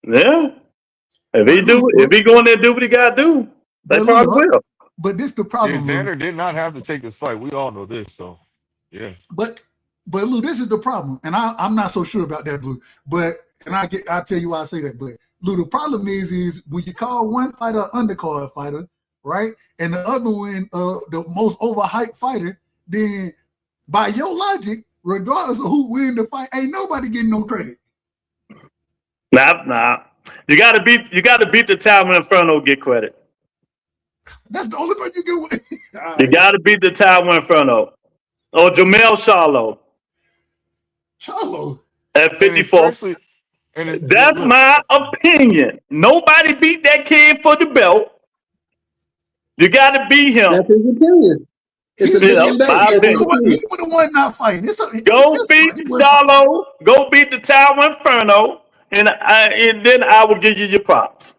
Speaker 3: If he go in there and do what he gotta do, they probably will.
Speaker 6: But this the problem.
Speaker 5: Xander did not have to take this fight. We all know this, so yeah.
Speaker 6: But Lou, this is the problem, and I'm not so sure about that, Blue. But I'll tell you why I say that. But Lou, the problem is when you call one fighter an undercard fighter, right, and the other one the most overhyped fighter, then by your logic, regardless of who win the fight, ain't nobody getting no credit.
Speaker 3: Nah. You gotta beat the Taiwan Inferno to get credit.
Speaker 6: That's the only one you get with.
Speaker 3: You gotta beat the Taiwan Inferno. Or Jamel Charlo
Speaker 6: Charlo.
Speaker 3: at
Speaker 5: And
Speaker 3: 54.
Speaker 5: especially,
Speaker 3: That's
Speaker 5: look,
Speaker 3: my opinion. Nobody beat that kid for the belt. You gotta beat him.
Speaker 8: That's his opinion. It's opinion based.
Speaker 3: my
Speaker 8: That's his
Speaker 3: opinion.
Speaker 8: opinion.
Speaker 6: He would have won not fighting.
Speaker 3: Go beat Charlo. Go beat the Taiwan Inferno, and then I will give you your props.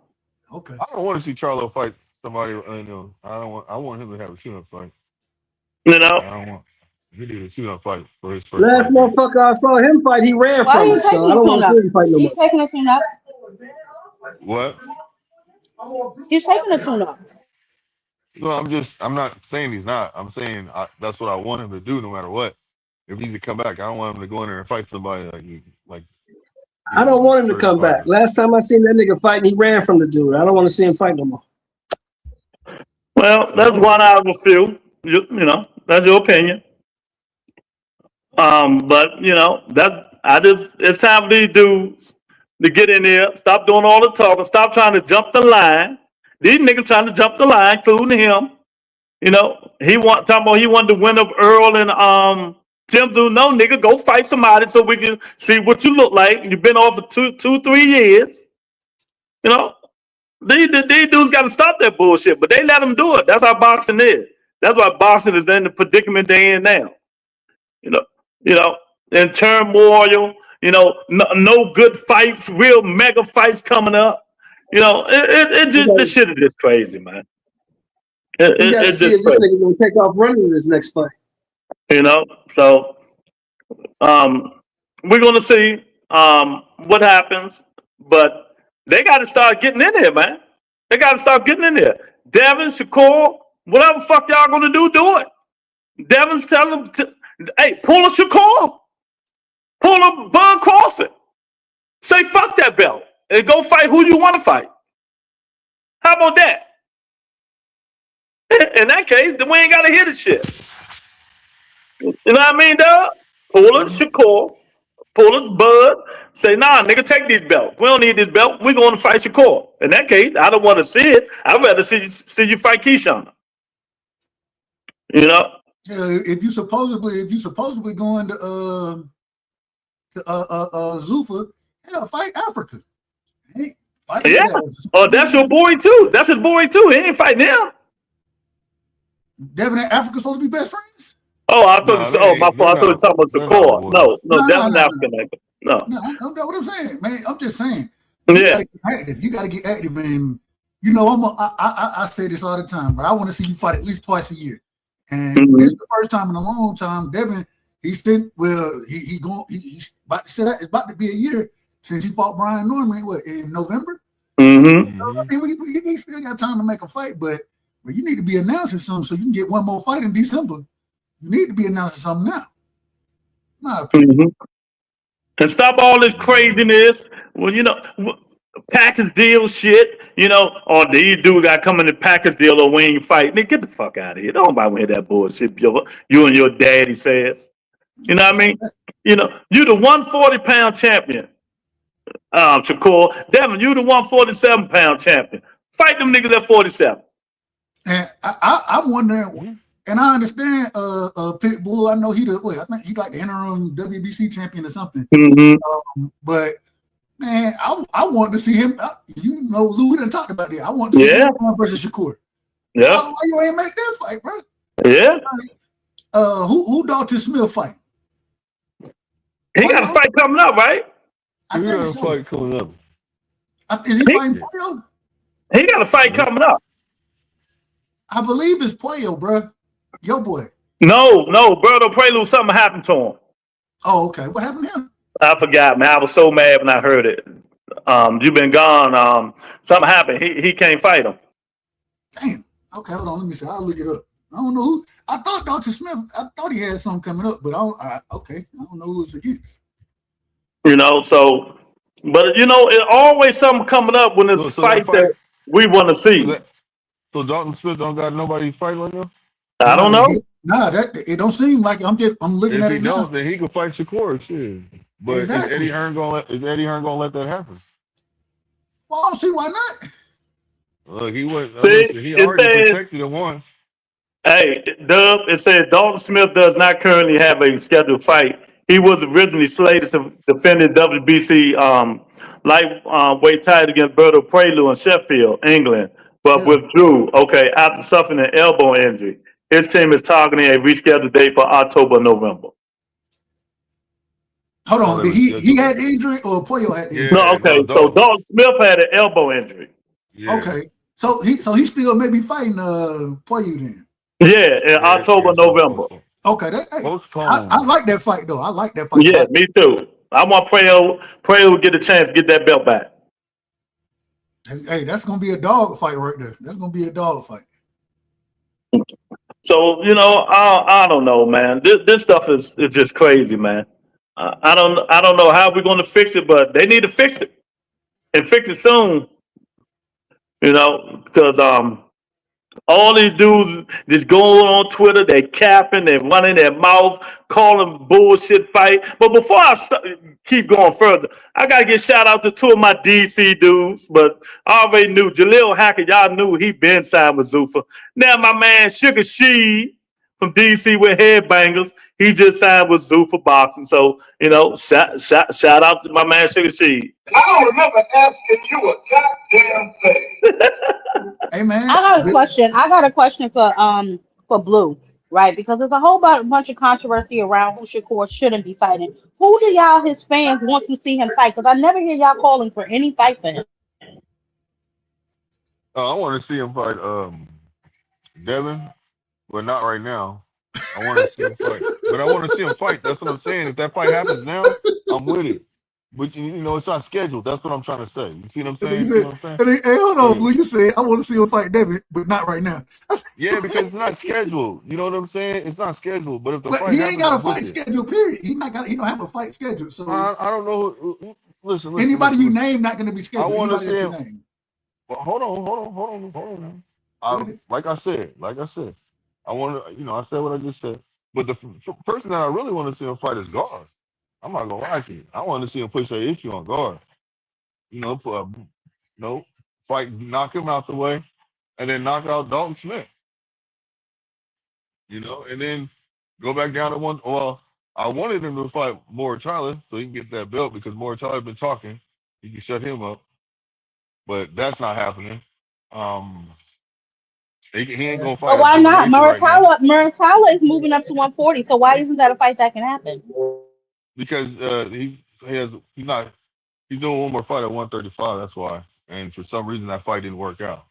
Speaker 6: Okay.
Speaker 5: I don't want to see Charlo fight somebody. I want him to have a tune-up fight.
Speaker 3: You know.
Speaker 5: I don't want. He did a tune-up fight for his first.
Speaker 8: Last
Speaker 5: fight.
Speaker 8: motherfucker I saw him fight, he ran
Speaker 7: Why are
Speaker 8: from
Speaker 7: you
Speaker 8: it. So
Speaker 7: taking
Speaker 8: I don't want to
Speaker 7: the
Speaker 8: see him fight no more.
Speaker 7: He's taking a tune up.
Speaker 5: What?
Speaker 7: He's taking a tune up.
Speaker 5: No, I'm not saying he's not. I'm saying that's what I want him to do, no matter what. If he could come back, I don't want him to go in there and fight somebody like.
Speaker 8: I don't want him to come back. Last time I seen that nigga fighting, he ran from the dude. I don't want to see him fight no more.
Speaker 3: Well, that's one out of a few. You know, that's your opinion. But it's time for these dudes to get in there, stop doing all the talking, stop trying to jump the line. These niggas trying to jump the line, including him. You know, he wanted to win up Earl and Tim Dude. No, nigga, go fight somebody so we can see what you look like. You've been off for 2-3 years. You know, these dudes got to stop that bullshit, but they let them do it. That's how boxing is. That's why boxing is in the predicament they're in now. You know, in turmoil. You know, no good fights, real mega fights coming up. You know, this shit is just crazy, man.
Speaker 8: You got to see if this nigga gonna take off running in this next fight.
Speaker 3: You know, so we're gonna see what happens, but they got to start getting in there, man. They got to start getting in there. Devin, Shakur, whatever fuck y'all gonna do it. Devin's telling them, hey, pull a Shakur, pull a Bud Crawford. Say fuck that belt and go fight who you want to fight. How about that? In that case, then we ain't got to hear the shit. You know what I mean, dog? Pull a Shakur, pull a Bud, say, nah, nigga, take these belts. We don't need this belt. We're going to fight Shakur. In that case, I don't want to see it. I'd rather see you fight Keyshawn. You know?
Speaker 6: If you supposedly going to Zuffa, fight Africa. Hey, fight
Speaker 3: Oh, that's your boy too. That's his boy too. He ain't fighting him.
Speaker 6: Devin and Africa supposed to be best friends?
Speaker 3: Oh, I thought. My fault. I thought you were talking about Shakur. No, Devin African. No,
Speaker 6: that's what I'm saying, man. I'm just saying.
Speaker 3: Yeah.
Speaker 6: You got to get active, and you know, I say this all the time, but I want to see you fight at least twice a year. And this is the first time in a long time. Devin, he's about to say that it's about to be a year since he fought Brian Norman. In November?
Speaker 3: Mm-hmm.
Speaker 6: So, I mean, we still got time to make a fight, but you need to be announcing something so you can get one more fight in December. You need to be announcing something now. My opinion.
Speaker 3: Mm-hmm. And stop all this craziness. Well, you know, package deal shit. You know, or these dudes got coming to package deal or we ain't fight. Nigga, get the fuck out of here. Don't nobody hear that bullshit. You and your daddy says. You know what I mean? You know, you the 140-pound champion. Shakur. Devin, you the 147-pound champion. Fight them niggas at 47.
Speaker 6: And I'm wondering, and I understand Pitbull. I know I think he like the interim WBC champion or something.
Speaker 3: Mm-hmm.
Speaker 6: But man, I want to see him. You know, Lou, we done talked about that. I want to see him versus Shakur.
Speaker 3: Yeah.
Speaker 6: Why you ain't make that fight, bro?
Speaker 3: Yeah.
Speaker 6: Who Dalton Smith fight?
Speaker 3: He got a fight coming up, right?
Speaker 6: I think
Speaker 5: got a
Speaker 6: so.
Speaker 5: fight coming up.
Speaker 6: Is he fighting Pollo?
Speaker 3: He got a fight coming up.
Speaker 6: I believe it's Pollo, bro. Yo, boy.
Speaker 3: No, Berto Prelude, something happened to him.
Speaker 6: Oh, okay. What happened to him?
Speaker 3: I forgot, man. I was so mad when I heard it. You've been gone. Something happened. He can't fight him.
Speaker 6: Damn. Okay, hold on. Let me see. I'll look it up. I don't know who. I thought Dalton Smith. I thought he had something coming up, but I don't know who it's against.
Speaker 3: You know, so, but you know, it's always something coming up when it's a fight that we want to see.
Speaker 5: So Dalton Smith don't got nobody fight right now?
Speaker 3: I don't know.
Speaker 6: It don't seem like I'm looking at it now.
Speaker 5: If he knows that he can fight Shakur, shit. But
Speaker 6: exactly.
Speaker 5: is Eddie Hearn gonna let that happen?
Speaker 6: Well, I don't see why not.
Speaker 5: Look, he went.
Speaker 3: See,
Speaker 5: Listen, he
Speaker 3: it
Speaker 5: already
Speaker 3: says,
Speaker 5: protected him once.
Speaker 3: hey, Dub, it says Dalton Smith does not currently have a scheduled fight. He was originally slated to defend the WBC lightweight title against Berto Prelude in Sheffield, England, but
Speaker 6: Yeah.
Speaker 3: withdrew, okay, after suffering an elbow injury. His team is targeting a rescheduled date for October, November.
Speaker 6: Hold
Speaker 5: Oh,
Speaker 6: on.
Speaker 5: they
Speaker 6: Did he had
Speaker 5: rescheduled
Speaker 6: the
Speaker 5: it.
Speaker 6: injury or Pollo had the injury?
Speaker 3: No,
Speaker 5: Yeah, no,
Speaker 3: okay, so
Speaker 5: dog.
Speaker 3: Dalton Smith had an elbow injury.
Speaker 5: Yeah,
Speaker 6: Okay. So he still may be fighting Pollo then.
Speaker 3: Yeah, in
Speaker 5: yeah,
Speaker 3: October,
Speaker 5: it's gonna
Speaker 3: November.
Speaker 5: postpone.
Speaker 6: Okay, that, hey, I
Speaker 5: Postpone.
Speaker 6: like that fight though. I like that fight.
Speaker 3: Yeah, me too. I want Prayer will get a chance to get that belt back.
Speaker 6: Hey, that's gonna be a dog fight right there. That's gonna be a dog fight.
Speaker 3: So I don't know, man. This stuff is just crazy, man. I don't know how we're going to fix it, but they need to fix it and fix it soon. Because all these dudes just going on Twitter, they capping, they running their mouth, calling bullshit fight. But before I keep going further, I gotta give shout out to two of my DC dudes. But I already knew Jaleel Hackett. Y'all knew he been signed with Zuffa. Now my man Sugar She from DC with Headbangers, he just signed with Zuffa Boxing. So shout out to my man Sugar She.
Speaker 9: I don't remember asking you a goddamn thing.
Speaker 6: Hey man,
Speaker 7: I got a question. For Blue, right? Because there's a whole bunch of controversy around who Shakur shouldn't be fighting. Who do y'all, his fans, want to see him fight? Because I never hear y'all calling for any fight for him.
Speaker 5: I want to see him fight Devin, but not right now. I want to see him fight, but I want to see him fight. That's what I'm saying. If that fight happens now, I'm with it. But it's not scheduled. That's what I'm trying to say. You see what I'm saying?
Speaker 6: Hey, hold on, Blue. You said I want to see him fight David, but not right now.
Speaker 5: Yeah, because it's not scheduled. You know what I'm saying? It's not scheduled. But if the
Speaker 6: But
Speaker 5: fight
Speaker 6: he
Speaker 5: happens,
Speaker 6: ain't got a
Speaker 5: I'm with
Speaker 6: fight
Speaker 5: it.
Speaker 6: schedule. Period. He don't have a fight schedule. So
Speaker 5: I don't know. Listen.
Speaker 6: anybody you name not going to be
Speaker 5: I
Speaker 6: scheduled.
Speaker 5: want to
Speaker 6: Anybody
Speaker 5: see
Speaker 6: that you
Speaker 5: him.
Speaker 6: name.
Speaker 5: Well, hold on. Like I said, I want to. I said what I just said. But the person that I really want to see him fight is Guard. I'm not gonna lie to you. I want to see him push that issue on Guard. Fight, knock him out the way, and then knock out Dalton Smith. And then go back down to one. Well, I wanted him to fight Moore Tyler so he can get that belt because Moore Tyler been talking. He can shut him up, but that's not happening. He ain't gonna fight
Speaker 7: But
Speaker 5: at
Speaker 7: why not?
Speaker 5: middleweight right now
Speaker 7: Muratala is moving up to 140. So why isn't that a fight that can happen?
Speaker 5: because he's doing one more fight at 135. That's why, and for some reason that fight didn't work out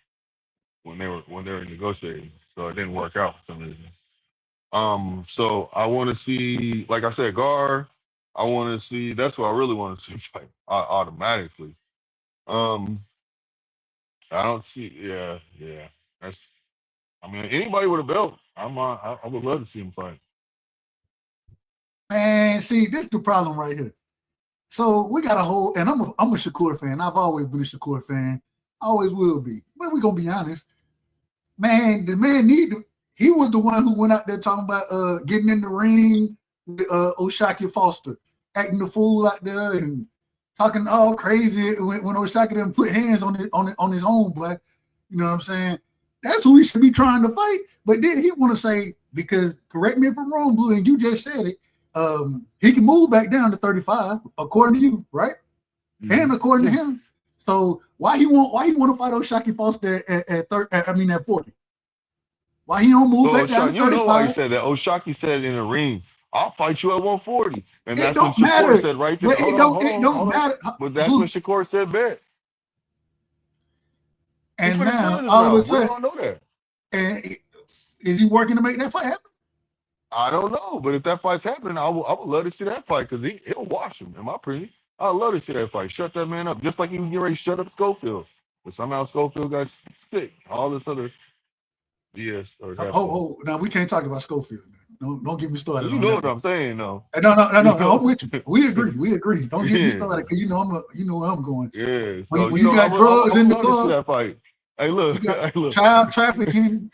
Speaker 5: when they were negotiating, so it didn't work out for some reason. So I want to see, like I said, Gar. I want to see. That's what I really want to see fight automatically. I don't see. Yeah. That's. I mean, anybody with a belt, I would love to see him fight.
Speaker 6: Man, see, this is the problem right here. So we got a whole, and I'm a Shakur fan. I've always been a Shakur fan. Always will be. But we're gonna be honest. Man, the man he was the one who went out there talking about getting in the ring with O'Shaquie Foster, acting the fool out there and talking all crazy when O'Shaquie didn't put hands on his own boy. You know what I'm saying? That's who he should be trying to fight. But then he want to say, because correct me if I'm wrong, Blue, and you just said it, he can move back down to 35, according to you, right? Mm-hmm. And according to him. So why he want to fight O'Shaquie Foster at 40? Why he don't move back down to 35?
Speaker 5: You know why he said that. O'Shaquie said in the ring, I'll fight you at 140. And that's what
Speaker 6: Shakur
Speaker 5: said right there.
Speaker 6: It don't matter.
Speaker 5: But that's what Shakur said back.
Speaker 6: And now, all of a sudden,
Speaker 5: we don't know that.
Speaker 6: And is he working to make that fight happen?
Speaker 5: I don't know, but if that fight's happening, I would love to see that fight because he'll wash him, in my opinion. I'd love to see that fight. Shut that man up, just like he was getting ready to shut up Schofield. But somehow Schofield got sick. All this other BS.
Speaker 6: Now we can't talk about Schofield. Don't get me started.
Speaker 5: You know what I'm saying, though.
Speaker 6: No. I'm with you. We agree. Don't get me started because you know where I'm going.
Speaker 5: Yeah.
Speaker 6: When you got drugs in the car,
Speaker 5: that fight. Hey, look.
Speaker 6: Child trafficking.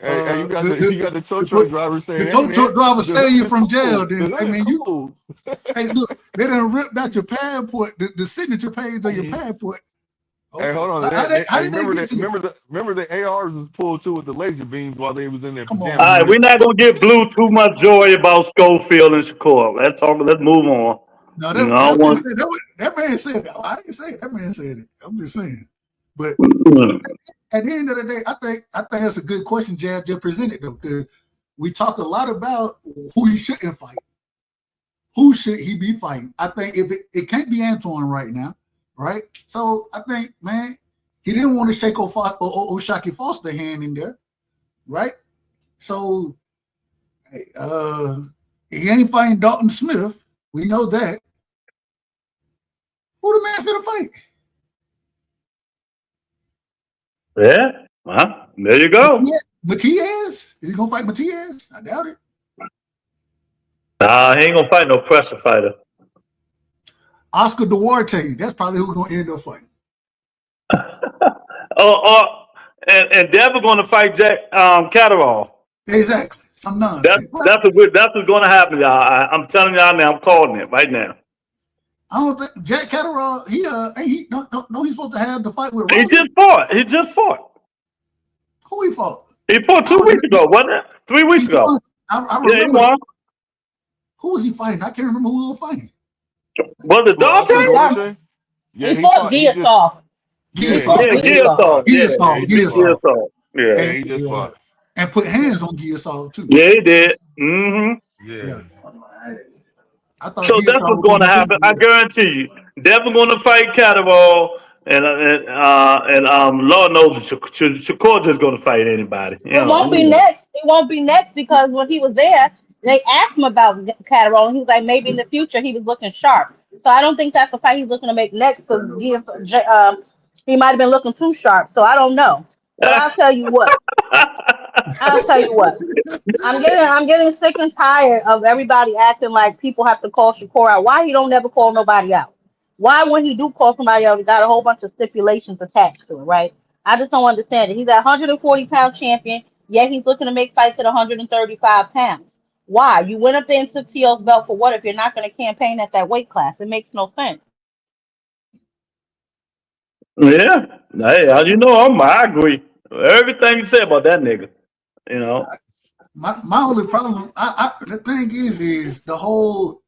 Speaker 5: You got the tow truck driver saying,
Speaker 6: the tow truck driver save you from jail. Then I mean, hey, look, they done ripped out your passport, the signature page of your passport. Okay.
Speaker 5: Hey, hold on.
Speaker 6: How
Speaker 5: Hey,
Speaker 6: did they
Speaker 5: remember
Speaker 6: get
Speaker 5: that?
Speaker 6: to you?
Speaker 5: Remember the ARs was pulled too with the laser beams while they was in their
Speaker 6: Come on,
Speaker 5: pajamas.
Speaker 3: All right,
Speaker 6: man.
Speaker 3: we're not gonna give Blue too much joy about Schofield and Shakur. Let's talk. Let's move on.
Speaker 6: No,
Speaker 3: You know, I
Speaker 6: that
Speaker 3: don't
Speaker 6: man
Speaker 3: want.
Speaker 6: said that man said that. I didn't say it. That man said it. I'm just saying. But at the end of the day, I think that's a good question Jab just presented though, because we talk a lot about who he shouldn't fight. Who should he be fighting? I think if it can't be Antoine right now, right? So I think, man, he didn't want to shake O'Shaquie Foster hand in there, right? So he ain't fighting Dalton Smith. We know that. Who the man finna fight?
Speaker 3: Yeah. Well, there you go.
Speaker 6: Matias? Is he gonna fight Matias? I doubt it.
Speaker 3: Nah, he ain't gonna fight no pressure fighter.
Speaker 6: Oscar Duarte. That's probably who's gonna end up fighting.
Speaker 3: And Devin gonna fight Jack Catterall.
Speaker 6: Exactly. Some nonsense.
Speaker 3: That's what's gonna happen, y'all. I'm telling y'all now. I'm calling it right now.
Speaker 6: I don't think Jack Catterall. No, he's supposed to have the fight with
Speaker 3: He
Speaker 6: Roman.
Speaker 3: just fought.
Speaker 6: Who he fought?
Speaker 3: He fought 2 weeks ago, wasn't it? 3 weeks ago.
Speaker 6: I
Speaker 3: Yeah, he
Speaker 6: remember.
Speaker 3: won.
Speaker 6: Who was he fighting? I can't remember who he was fighting.
Speaker 3: Was it
Speaker 5: Oscar
Speaker 3: Dante?
Speaker 5: Duarte? Yeah,
Speaker 7: He fought Giasov.
Speaker 3: Yeah,
Speaker 7: Giasov.
Speaker 3: Giasov.
Speaker 5: Yeah,
Speaker 3: Yeah.
Speaker 5: he just fought.
Speaker 6: And put hands on Giasov too.
Speaker 3: Yeah, he did. Mm-hmm.
Speaker 5: Yeah.
Speaker 6: I thought
Speaker 3: So that's what's going to happen. I guarantee you. Devin going to fight Catterall, and Lord knows Shakur just going to fight anybody.
Speaker 7: It won't be next. It won't be next because when he was there, they asked him about Catterall, and he was like, maybe in the future he was looking sharp. So I don't think that's the fight he's looking to make next because he might have been looking too sharp. So I don't know. But I'll tell you what. I'll tell you what. I'm getting sick and tired of everybody acting like people have to call Shakur out. Why he don't never call nobody out? Why when he do call somebody out, he got a whole bunch of stipulations attached to it, right? I just don't understand it. He's a 140-pound champion, yet he's looking to make fights at 135 pounds. Why? You went up there and took T.O.'s belt for what if you're not going to campaign at that weight class? It makes no sense.
Speaker 3: Yeah. Hey, you know, I agree. Everything you said about that nigga. You know.
Speaker 6: My only problem, the thing is the whole,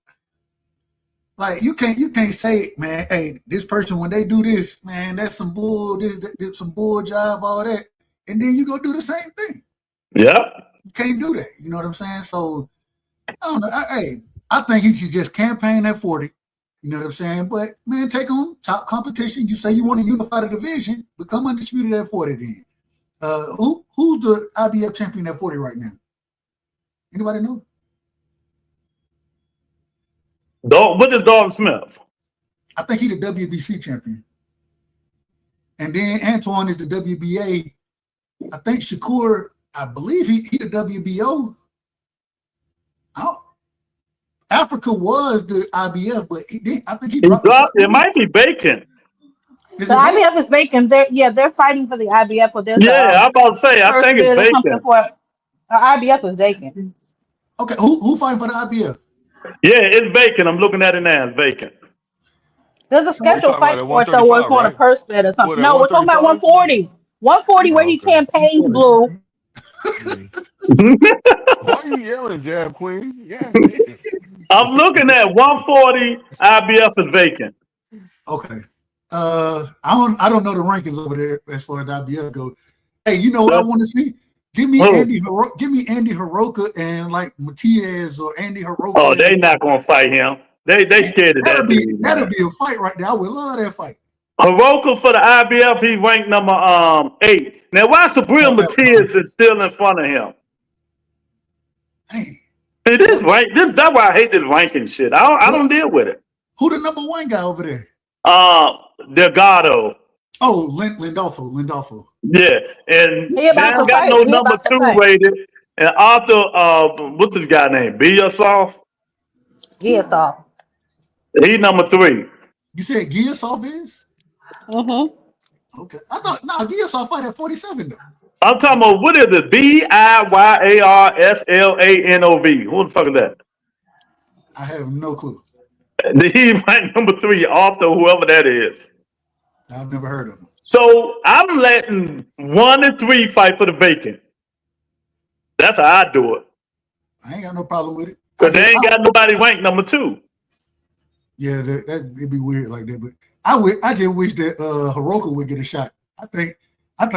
Speaker 6: like you can't say, man, hey, this person when they do this, man, that's some bull, this some bull job, all that, and then you go do the same thing.
Speaker 3: Yeah.
Speaker 6: You can't do that. You know what I'm saying? So I don't know. I think he should just campaign at 40. You know what I'm saying? But man, take on top competition. You say you want to unify the division, become undisputed at 40 then. Who's the IBF champion at 40 right now? Anybody know?
Speaker 3: What is Dalton Smith?
Speaker 6: I think he's the WBC champion. And then Antoine is the WBA. I think Shakur, I believe he the WBO. Africa was the IBF, but I think he dropped
Speaker 3: it. Might be vacant.
Speaker 7: The IBF is vacant. They're fighting for the IBF, but there's
Speaker 3: I'm about to say I think it's vacant.
Speaker 7: IBF is vacant.
Speaker 6: Okay, who fighting for the IBF?
Speaker 3: Yeah, it's vacant. I'm looking at it now. It's vacant.
Speaker 7: There's a scheduled fight for it, though, where it's going to purse bet or something. No, we're talking about 140. 140 where he campaigns blue.
Speaker 5: Why are you yelling, Jab Queen? Yeah.
Speaker 3: I'm looking at 140. IBF is vacant.
Speaker 6: Okay. I don't know the rankings over there as far as the IBF goes. Hey, you know what I want to see? Give me Andy Hiroka and like Matias or Andy Hiroka.
Speaker 3: Oh, they not gonna fight him. They scared of that.
Speaker 6: That'll be a fight right there. I would love that fight.
Speaker 3: Hiroka for the IBF, he ranked number 8. Now why Sabrina Matias is still in front of him?
Speaker 6: Hey.
Speaker 3: That's why I hate this ranking shit. I don't deal with it.
Speaker 6: Who the number 1 guy over there?
Speaker 3: Delgado.
Speaker 6: Oh, Lindolfo.
Speaker 3: Yeah, and they got no number 2 rated. And Arthur, what's this guy name? Giasov. He's number 3.
Speaker 6: You said Giasov is?
Speaker 7: Mm-hmm.
Speaker 6: Okay. I thought Giasov fight at 47 though.
Speaker 3: I'm talking about what is it? BIYARSLANOV. Who the fuck is that?
Speaker 6: I have no clue.
Speaker 3: He ranked number 3, Arthur, whoever that is.
Speaker 6: I've never heard of him.
Speaker 3: So I'm letting 1 and 3 fight for the vacant. That's how I do it.
Speaker 6: I ain't got no problem with it.
Speaker 3: But they ain't got nobody ranked number 2.
Speaker 6: Yeah, that it'd be weird like that. But I just wish that Hiroka would get a shot. I think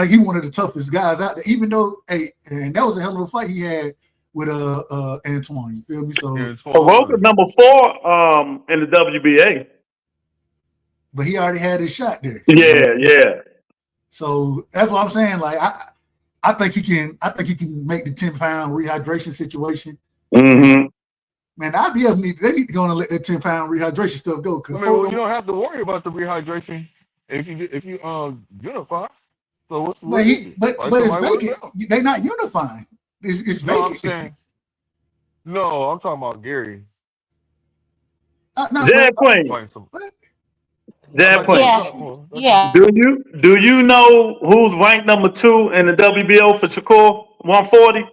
Speaker 6: he one of the toughest guys out there. Even though, and that was a hell of a fight he had with Antoine. You feel me? So
Speaker 3: Hiroka number 4 in the WBA.
Speaker 6: But he already had his shot there.
Speaker 3: Yeah.
Speaker 6: So that's what I'm saying. Like I think he can make the 10-pound rehydration situation.
Speaker 3: Mm-hmm.
Speaker 6: Man, IBF they need to go and let that 10-pound rehydration stuff go.
Speaker 5: I mean, well, you don't have to worry about the rehydration if you unify. So what's the
Speaker 6: but it's vacant. They're not unifying. It's vacant.
Speaker 5: I'm talking about Gary.
Speaker 3: Jan Queen. Jan Queen.
Speaker 7: Yeah.
Speaker 3: Do you know who's ranked number 2 in the WBO for Shakur 140?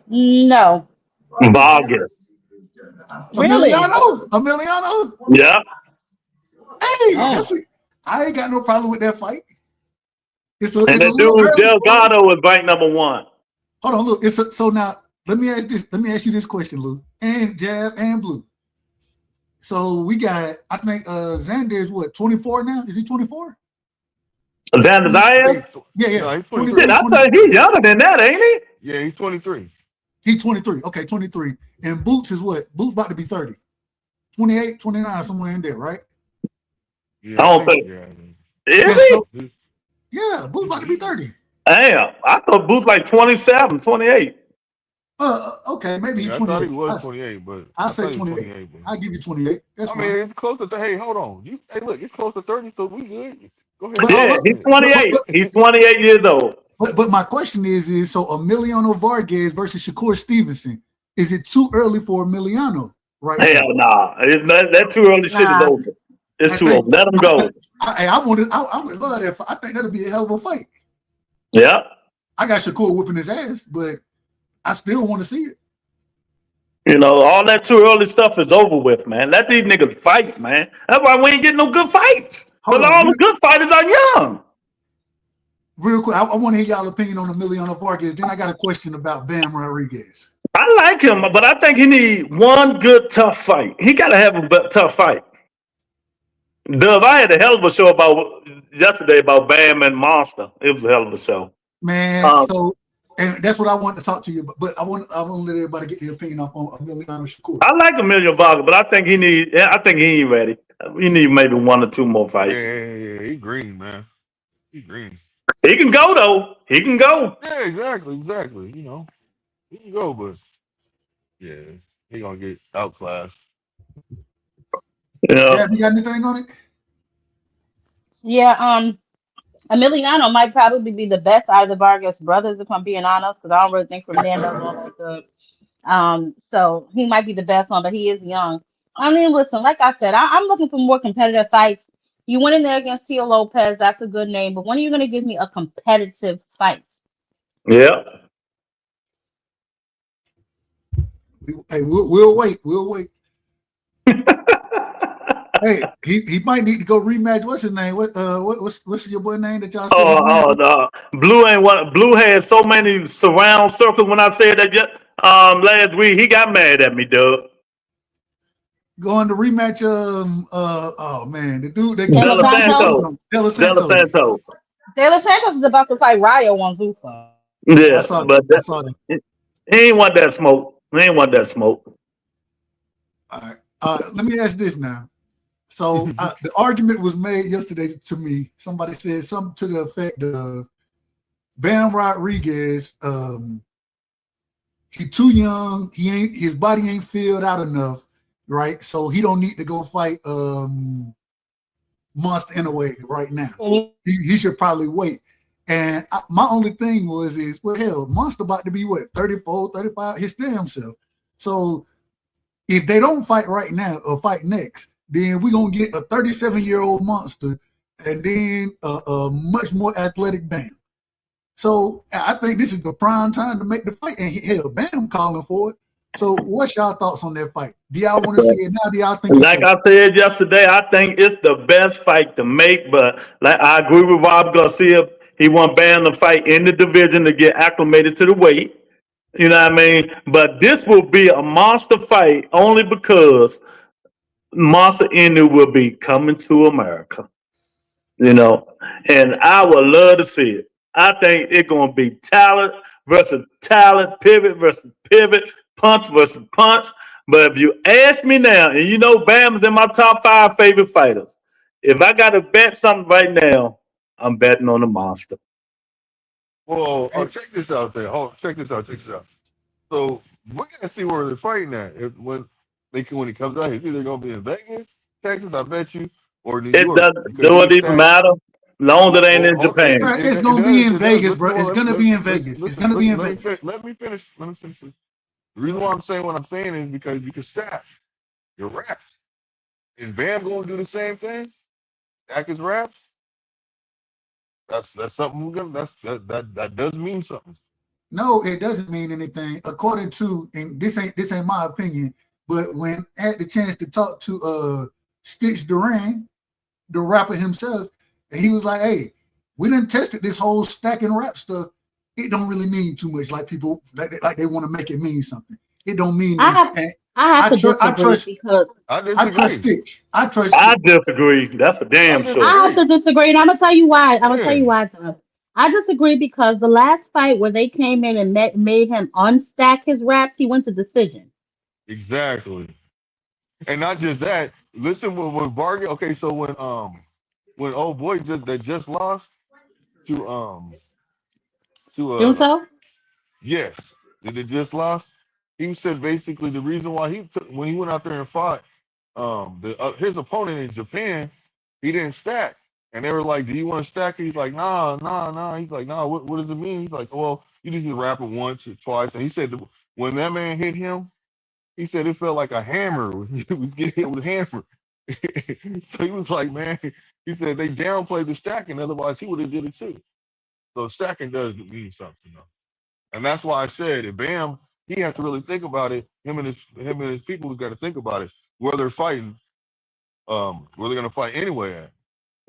Speaker 7: No.
Speaker 3: Vargas.
Speaker 7: Really?
Speaker 6: Emiliano?
Speaker 3: Yeah.
Speaker 6: Hey, I ain't got no problem with that fight.
Speaker 3: And the dude Delgado is ranked number 1.
Speaker 6: Hold on, look. So now let me ask you this question, Lou, and Jab and Blue. So we got, I think Xander is what, 24 now? Is he 24?
Speaker 3: Xander Zayas?
Speaker 6: Yeah.
Speaker 5: No,
Speaker 3: shit, I thought he's younger than that, ain't he?
Speaker 5: Yeah, he's 23.
Speaker 6: He's 23. Okay, 23. And Boots is what? Boots about to be 30. 28, 29, somewhere in there, right?
Speaker 5: Yeah,
Speaker 3: I don't think. Is he?
Speaker 6: Yeah, Boots about to be 30.
Speaker 3: Damn, I thought Boots like 27, 28.
Speaker 6: Okay, maybe he's 28.
Speaker 5: I thought he was 28, but
Speaker 6: I'll say 28. I'll give you 28. That's fine.
Speaker 5: I mean, it's close to. Hey, hold on. Look, it's close to 30, so we good. Go ahead.
Speaker 3: Yeah, he's 28. He's 28 years old.
Speaker 6: But my question is so Emiliano Vargas versus Shakur Stevenson, is it too early for Emiliano? Right?
Speaker 3: Hell nah. That too early shit is over. It's too old. Let him go.
Speaker 6: I would love that. I think that'll be a hell of a fight.
Speaker 3: Yeah.
Speaker 6: I got Shakur whooping his ass, but I still want to see it.
Speaker 3: You know, all that too early stuff is over with, man. Let these niggas fight, man. That's why we ain't getting no good fights. Because all the good fighters are young.
Speaker 6: Real quick, I want to hear y'all opinion on Emiliano Vargas. Then I got a question about Bam Rodriguez.
Speaker 3: I like him, but I think he need one good, tough fight. He got to have a tough fight. Dove, I had a hell of a show yesterday about Bam and Monster. It was a hell of a show.
Speaker 6: Man, and that's what I wanted to talk to you about. But I want to let everybody get their opinion off on Emiliano Shakur.
Speaker 3: I like Emiliano Vargas, but I think he ain't ready. He need maybe 1 or 2 more fights.
Speaker 5: Yeah. He green, man. He green.
Speaker 3: He can go though. He can go.
Speaker 5: Yeah, exactly. You know, he can go, but yeah, he gonna get outclassed.
Speaker 6: Yeah, you got anything on it?
Speaker 7: Yeah, Emiliano might probably be the best out of the Vargas brothers, if I'm being honest, because I don't really think Fernando's all that good. So he might be the best one, but he is young. I mean, listen, like I said, I'm looking for more competitive fights. You went in there against Tio Lopez, that's a good name, but when are you going to give me a competitive fight?
Speaker 3: Yeah.
Speaker 6: Hey, we'll wait. Hey, he might need to go rematch. What's his name? What's your boy name that y'all said?
Speaker 3: No. Blue ain't one. Blue had so many surround circles when I said that last week. He got mad at me, Doug.
Speaker 6: Going to rematch. Oh man, the dude that
Speaker 7: De Los Santos.
Speaker 6: De Los Santos.
Speaker 7: De Los Santos is about to fight Rayo on Zuffa.
Speaker 3: Yeah,
Speaker 6: I saw that.
Speaker 3: He ain't want that smoke.
Speaker 6: All right. Let me ask this now. So the argument was made yesterday to me. Somebody said something to the effect of Bam Rodriguez. He too young. His body ain't filled out enough, right? So he don't need to go fight Monster in a way right now. He should probably wait. And my only thing is, well, hell, Monster about to be what, 34, 35, his damn self. So if they don't fight right now or fight next, then we're going to get a 37-year-old Monster and then a much more athletic Bam. So I think this is the prime time to make the fight. And hell, Bam calling for it. So what's y'all thoughts on that fight? Do y'all want to see it now? Do y'all think
Speaker 3: Like I said yesterday, I think it's the best fight to make, but like I agree with Rob Garcia. He want Bam to fight in the division to get acclimated to the weight. You know what I mean? But this will be a monster fight only because Monster Inu will be coming to America. You know, and I would love to see it. I think it's gonna be talent versus talent, pivot versus pivot, punch versus punch. But if you ask me now, and you know Bam's in my top 5 favorite fighters, if I gotta bet something right now, I'm betting on the monster.
Speaker 5: Well, check this out there. Check this out. Check this out. So we're gonna see where they're fighting at. When he comes out, he's either gonna be in Vegas, Texas, I bet you, or New
Speaker 3: It
Speaker 5: York.
Speaker 3: doesn't
Speaker 5: Because
Speaker 3: do
Speaker 5: he
Speaker 3: it even
Speaker 5: stacked.
Speaker 3: matter. Long as it ain't in
Speaker 5: Well, okay,
Speaker 3: Japan.
Speaker 6: it's gonna be in
Speaker 5: it does.
Speaker 6: Vegas, bro? It's gonna be in Vegas. It's gonna be in Vegas.
Speaker 5: Let me finish. Let me finish. The reason why I'm saying what I'm saying is because you can stack your raps. Is Bam going to do the same thing? Stack his raps. That's something we're gonna. That does mean something.
Speaker 6: No, it doesn't mean anything. According to, and this ain't my opinion, but when I had the chance to talk to Stitch Duran, the rapper himself, and he was like, "Hey, we done tested this whole stack and rap stuff. It don't really mean too much. Like people like they want to make it mean something. It don't mean anything."
Speaker 7: I have to disagree because
Speaker 6: I trust Stitch. I trust
Speaker 3: I
Speaker 6: Stitch.
Speaker 3: disagree. That's a damn sure.
Speaker 7: I have to disagree, and I'm gonna tell you why. I'm gonna tell you why, Tom. I disagree because the last fight where they came in and made him unstack his raps, he went to decision.
Speaker 5: Exactly. And not just that. Listen, when Vargas. Okay, so when old boy just lost to
Speaker 7: Junto?
Speaker 5: yes, they just lost. He said basically the reason why when he went out there and fought his opponent in Japan, he didn't stack. And they were like, "Do you want to stack?" He's like, "Nah." He's like, "Nah, what does it mean?" He's like, "Well, you just rap it once or twice." And he said when that man hit him, he said it felt like a hammer was getting hit with a hammer. So he was like, "Man," he said they downplayed the stacking, otherwise he would have did it too. So stacking does mean something, though. And that's why I said if Bam, he has to really think about it. Him and his people have got to think about it. Where they're fighting, where they're gonna fight anyway at.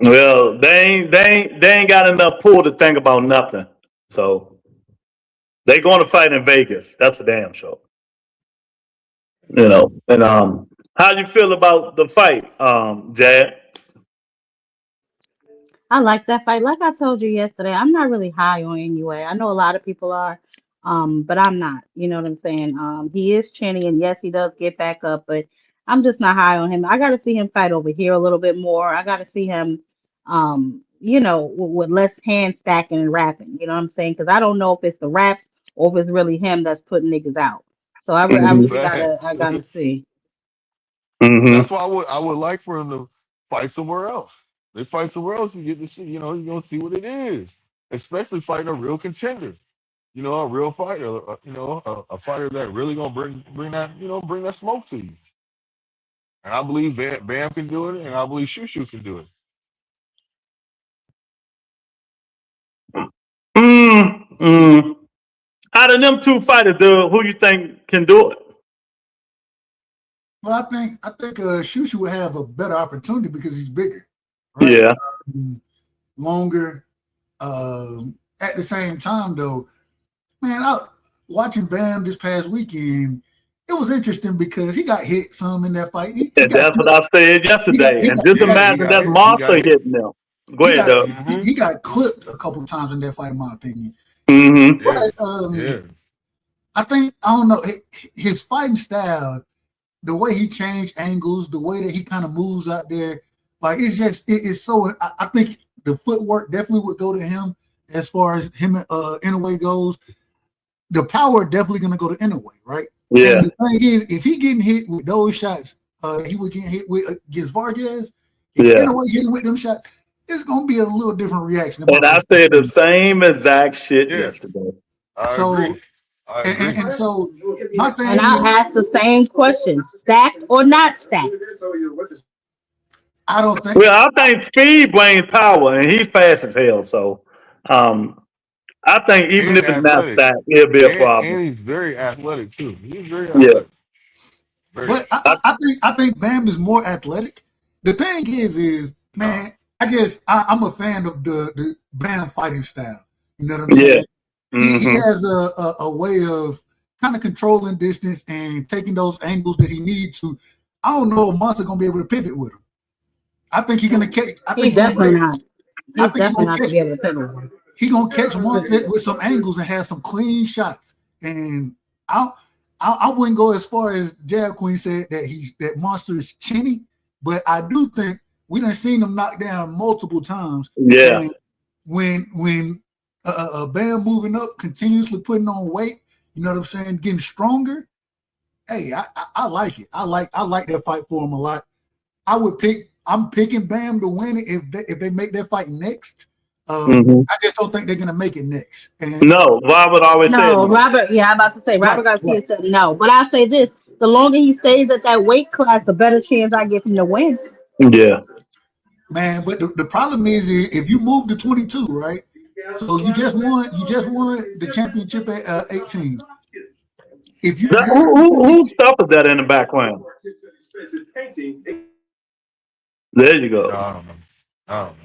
Speaker 3: Well, they ain't got enough pull to think about nothing. So they're going to fight in Vegas. That's a damn sure. You know, and how you feel about the fight, Jad?
Speaker 7: I like that fight. Like I told you yesterday, I'm not really high on anyway. I know a lot of people are, but I'm not. You know what I'm saying? He is chinny, and yes, he does get back up, but I'm just not high on him. I got to see him fight over here a little bit more. I got to see him, with less hand stacking and rapping. You know what I'm saying? Because I don't know if it's the raps or if it's really him that's putting niggas out. So I
Speaker 3: Mm-hmm.
Speaker 7: really I gotta see.
Speaker 3: Mm-hmm.
Speaker 5: That's why I would like for him to fight somewhere else. They fight somewhere else, you get to see, you're gonna see what it is. Especially fighting a real contender. A real fighter, a fighter that really gonna bring that smoke to you. And I believe Bam can do it, and I believe Shushu can do it.
Speaker 3: Mm-hmm. Out of them two fighters, dude, who you think can do it?
Speaker 6: Well, I think Shushu would have a better opportunity because he's bigger, right?
Speaker 3: Yeah.
Speaker 6: Longer. At the same time, though, man, watching Bam this past weekend, it was interesting because he got hit some in that fight.
Speaker 3: That's what I said yesterday. And just imagine that monster hitting them. Go ahead, Doug.
Speaker 6: He got clipped a couple times in that fight, in my opinion.
Speaker 3: Mm-hmm.
Speaker 6: But I don't know, his fighting style, the way he changed angles, the way that he kind of moves out there, like it's so. I think the footwork definitely would go to him as far as him Inoue goes. The power definitely going to go to Inoue, right?
Speaker 3: Yeah.
Speaker 6: And the thing is, if he getting hit with those shots, he would get hit with against Vargas. If Inoue hit him with them shots, it's going to be a little different reaction.
Speaker 3: And I said the same exact shit yesterday.
Speaker 5: I agree.
Speaker 6: And so my thing
Speaker 7: and I'll ask the same question: stacked or not stacked?
Speaker 6: I don't think.
Speaker 3: Well, I think speed brings power, and he's fast as hell. So, I think even
Speaker 5: and
Speaker 3: if it's not
Speaker 5: athletic,
Speaker 3: stacked, it'll be a problem.
Speaker 5: and he's very athletic too. He's very
Speaker 3: Yeah.
Speaker 5: athletic. Very.
Speaker 6: But I think Bam is more athletic. The thing is
Speaker 5: No.
Speaker 6: man, I'm a fan of the Bam fighting style. You know what I'm
Speaker 3: Yeah.
Speaker 6: saying? He
Speaker 3: Hmm.
Speaker 6: has a way of kind of controlling distance and taking those angles that he needs to. I don't know if Monster gonna be able to pivot with him. I think he's gonna catch. I think
Speaker 7: He's
Speaker 6: he's gonna
Speaker 7: definitely
Speaker 6: catch.
Speaker 7: not.
Speaker 6: I
Speaker 7: He's
Speaker 6: think he's
Speaker 7: definitely
Speaker 6: gonna
Speaker 7: not to
Speaker 6: catch.
Speaker 7: be able to pivot one.
Speaker 6: He gonna catch Monster with some angles and have some clean shots. And I I wouldn't go as far as Jab Queen said that Monster is chinny, but I do think we done seen him knock down multiple times.
Speaker 3: Yeah.
Speaker 6: And when Bam moving up, continuously putting on weight, you know what I'm saying, getting stronger. Hey, I like it. I like that fight for him a lot. I'm picking Bam to win it if they make that fight next.
Speaker 3: Hmm.
Speaker 6: I just don't think they're gonna make it next. And
Speaker 3: No, Robert always said
Speaker 7: No,
Speaker 3: no.
Speaker 7: Robert. Yeah, I'm about to say Robert
Speaker 6: right,
Speaker 7: Garcia
Speaker 6: right.
Speaker 7: said no. But I say this: the longer he stays at that weight class, the better chance I get him to win.
Speaker 3: Yeah.
Speaker 6: Man, but the problem is if you move to 22, right? So you just won the championship at 18. If you
Speaker 3: That,
Speaker 6: move to 20,
Speaker 3: who stuff is that in the background? There you
Speaker 5: No,
Speaker 3: go.
Speaker 5: I don't know. I don't know.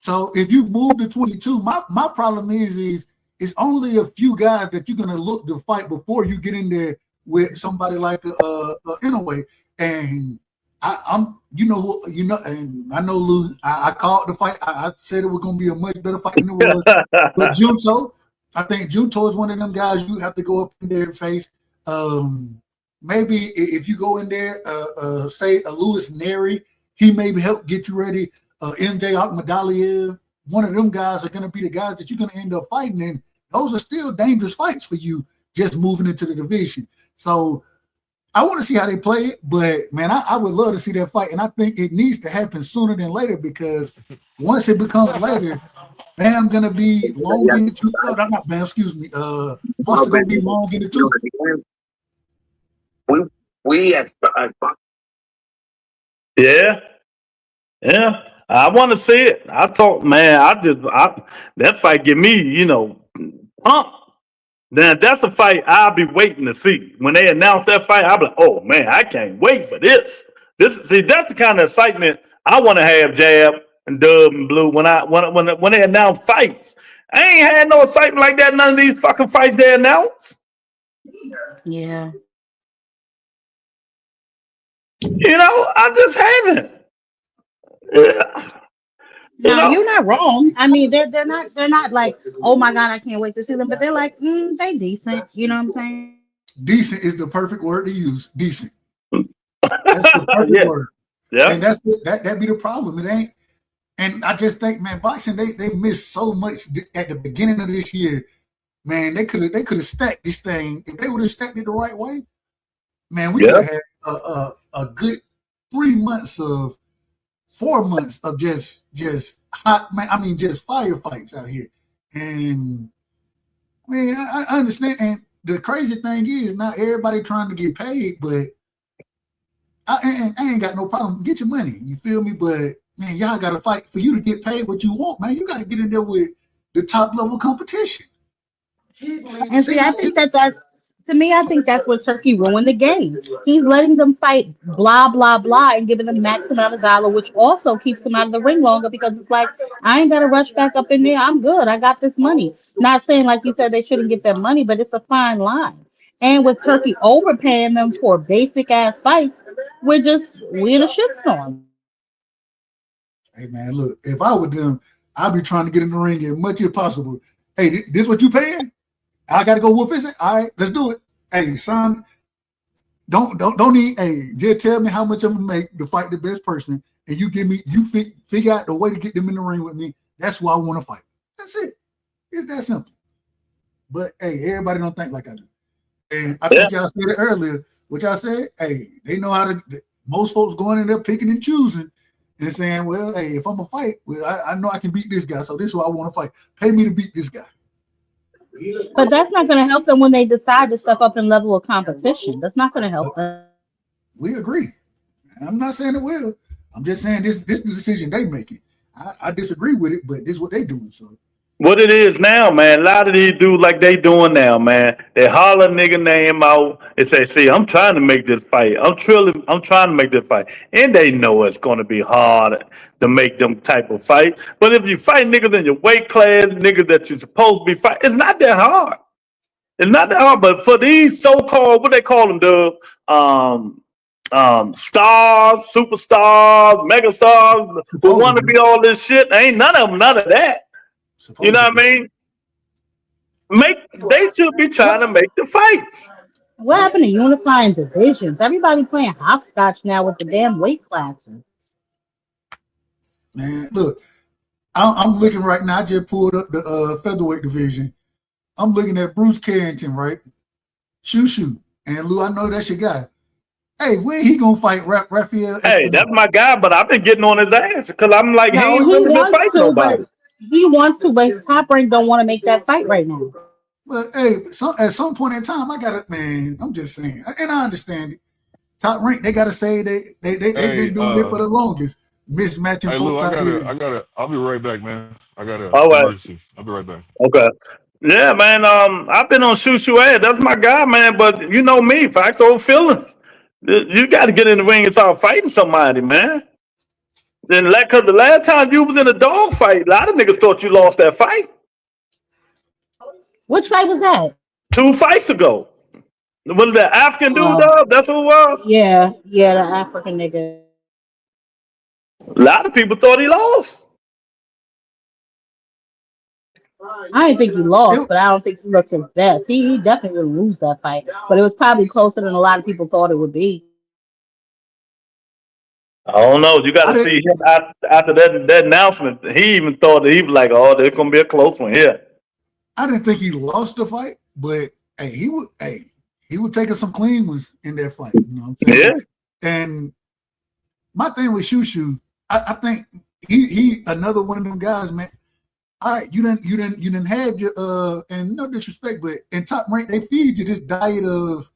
Speaker 6: so if you move to 22, my problem is it's only a few guys that you're gonna look to fight before you get in there with somebody like Inouye. And I'm and I know Lou. I called the fight. I said it was gonna be a much better fight than it was. But Junto, I think Junto is one of them guys you have to go up in there and face. Maybe if you go in there, say a Louis Neri, he maybe help get you ready. MJ Akhmadaliev, one of them guys are going to be the guys that you're going to end up fighting, and those are still dangerous fights for you just moving into the division. So I want to see how they play it, but man, I would love to see that fight, and I think it needs to happen sooner than later because once it becomes later, Bam gonna be long in the tooth. No, not Bam. Excuse me. Monster gonna be long in the tooth.
Speaker 9: We as
Speaker 3: Yeah. Yeah. I want to see it. I thought, man, that fight give me, pumped. Then that's the fight I'll be waiting to see. When they announce that fight, I'll be like, oh man, I can't wait for this. That's the kind of excitement I want to have, Jab and Dub and Blue, when they announce fights. I ain't had no excitement like that, none of these fucking fights they announce.
Speaker 7: Yeah.
Speaker 3: I just haven't. Yeah. You
Speaker 7: Now
Speaker 3: know?
Speaker 7: you're not wrong. I mean, they're not like, oh my god, I can't wait to see them. But they're like, they decent. You know what I'm saying?
Speaker 6: Decent is the perfect word to use. Decent. That's the perfect
Speaker 3: Yeah.
Speaker 6: word.
Speaker 3: Yeah.
Speaker 6: And that be the problem. It ain't. And I just think, man, boxing they missed so much at the beginning of this year. Man, they could have stacked this thing if they would have stacked it the right way. Man, we could
Speaker 3: Yeah.
Speaker 6: have had a good 3 months of 4 months of just hot man. I mean, just firefights out here. And man, I understand. And the crazy thing is, not everybody trying to get paid, but I ain't got no problem. Get your money. You feel me? But man, y'all got to fight for you to get paid what you want, man. You got to get in there with the top level competition.
Speaker 7: And see, I think that to me, I think that's where Turkey ruined the game. He's letting them fight blah blah blah and giving them max amount of dollar, which also keeps them out of the ring longer because it's like I ain't gotta rush back up in there. I'm good. I got this money. Not saying like you said they shouldn't get their money, but it's a fine line. And with Turkey overpaying them for basic ass fights, we in a shitstorm.
Speaker 6: Hey man, look, if I were them, I'd be trying to get in the ring as much as possible. Hey, this what you paying? I gotta go whoop his ass. All right, let's do it. Hey, son, don't need. Hey, just tell me how much I'm gonna make to fight the best person, and you figure out the way to get them in the ring with me. That's who I want to fight. That's it. It's that simple. But hey, everybody don't think like I do. And I think y'all said it earlier. What y'all said? Hey, they know how to. Most folks going in there picking and choosing and saying, well, hey, if I'm gonna fight, well, I know I can beat this guy, so this is who I want to fight. Pay me to beat this guy.
Speaker 7: But that's not going to help them when they decide to step up in level of competition. That's not going to help them.
Speaker 6: We agree. I'm not saying it will. I'm just saying this is the decision they making. I disagree with it, but this is what they doing. So
Speaker 3: What it is now, man, a lot of these dudes like they doing now, man. They holler nigga name out and say, see, I'm trying to make this fight. I'm trying to make this fight. And they know it's gonna be hard to make them type of fight. But if you fight niggas in your weight class, niggas that you're supposed to be fighting, it's not that hard. It's not that hard. But for these so-called, what they call them, Dub, stars, superstars, megastars, who want to be all this shit, ain't none of them none of that. You know what I mean? They should be trying to make the fights.
Speaker 7: What happened to unifying divisions? Everybody playing hopscotch now with the damn weight classes.
Speaker 6: Man, look, I'm looking right now. I just pulled up the featherweight division. I'm looking at Bruce Carrington, right? Shoo. And Lou, I know that's your guy. Hey, when he gonna fight Rafael?
Speaker 3: Hey, that's my guy, but I've been getting on his ass because I'm like,
Speaker 7: No,
Speaker 3: he ain't
Speaker 7: he
Speaker 3: really been
Speaker 7: wants
Speaker 3: fighting
Speaker 7: to,
Speaker 3: nobody.
Speaker 7: but he wants to, but Top Rank don't want to make that fight right now.
Speaker 6: Well, hey, at some point in time, I gotta, man. I'm just saying, and I understand it. Top Rank, they gotta say they've been doing it for the longest, mismatching
Speaker 5: Hey, Lou,
Speaker 6: folks out here.
Speaker 5: I'll be right back, man. I got
Speaker 3: All right.
Speaker 5: emergency. I'll be right back.
Speaker 3: Okay. Yeah, man. I've been on Shoo ass. That's my guy, man. But you know me, facts over feelings. You got to get in the ring and start fighting somebody, man. Then, cause the last time you was in a dog fight, a lot of niggas thought you lost that fight.
Speaker 7: Which fight was that?
Speaker 3: 2 fights ago. Was that African dude, dog? That's who it was?
Speaker 7: Yeah, the African nigga.
Speaker 3: A lot of people thought he lost.
Speaker 7: I didn't think he lost, but I don't think he looked his best. He definitely didn't lose that fight, but it was probably closer than a lot of people thought it would be.
Speaker 3: I don't know. You got to see him after that announcement. He even thought that he was like, "Oh, there's gonna be a close one here."
Speaker 6: I didn't think he lost the fight, but hey, he would take some clean ones in that fight. You know what I'm saying? Yeah. And my thing with Shoo, I think he another one of them guys, man. All right, you didn't have your and no disrespect, but in Top Rank they feed you this diet of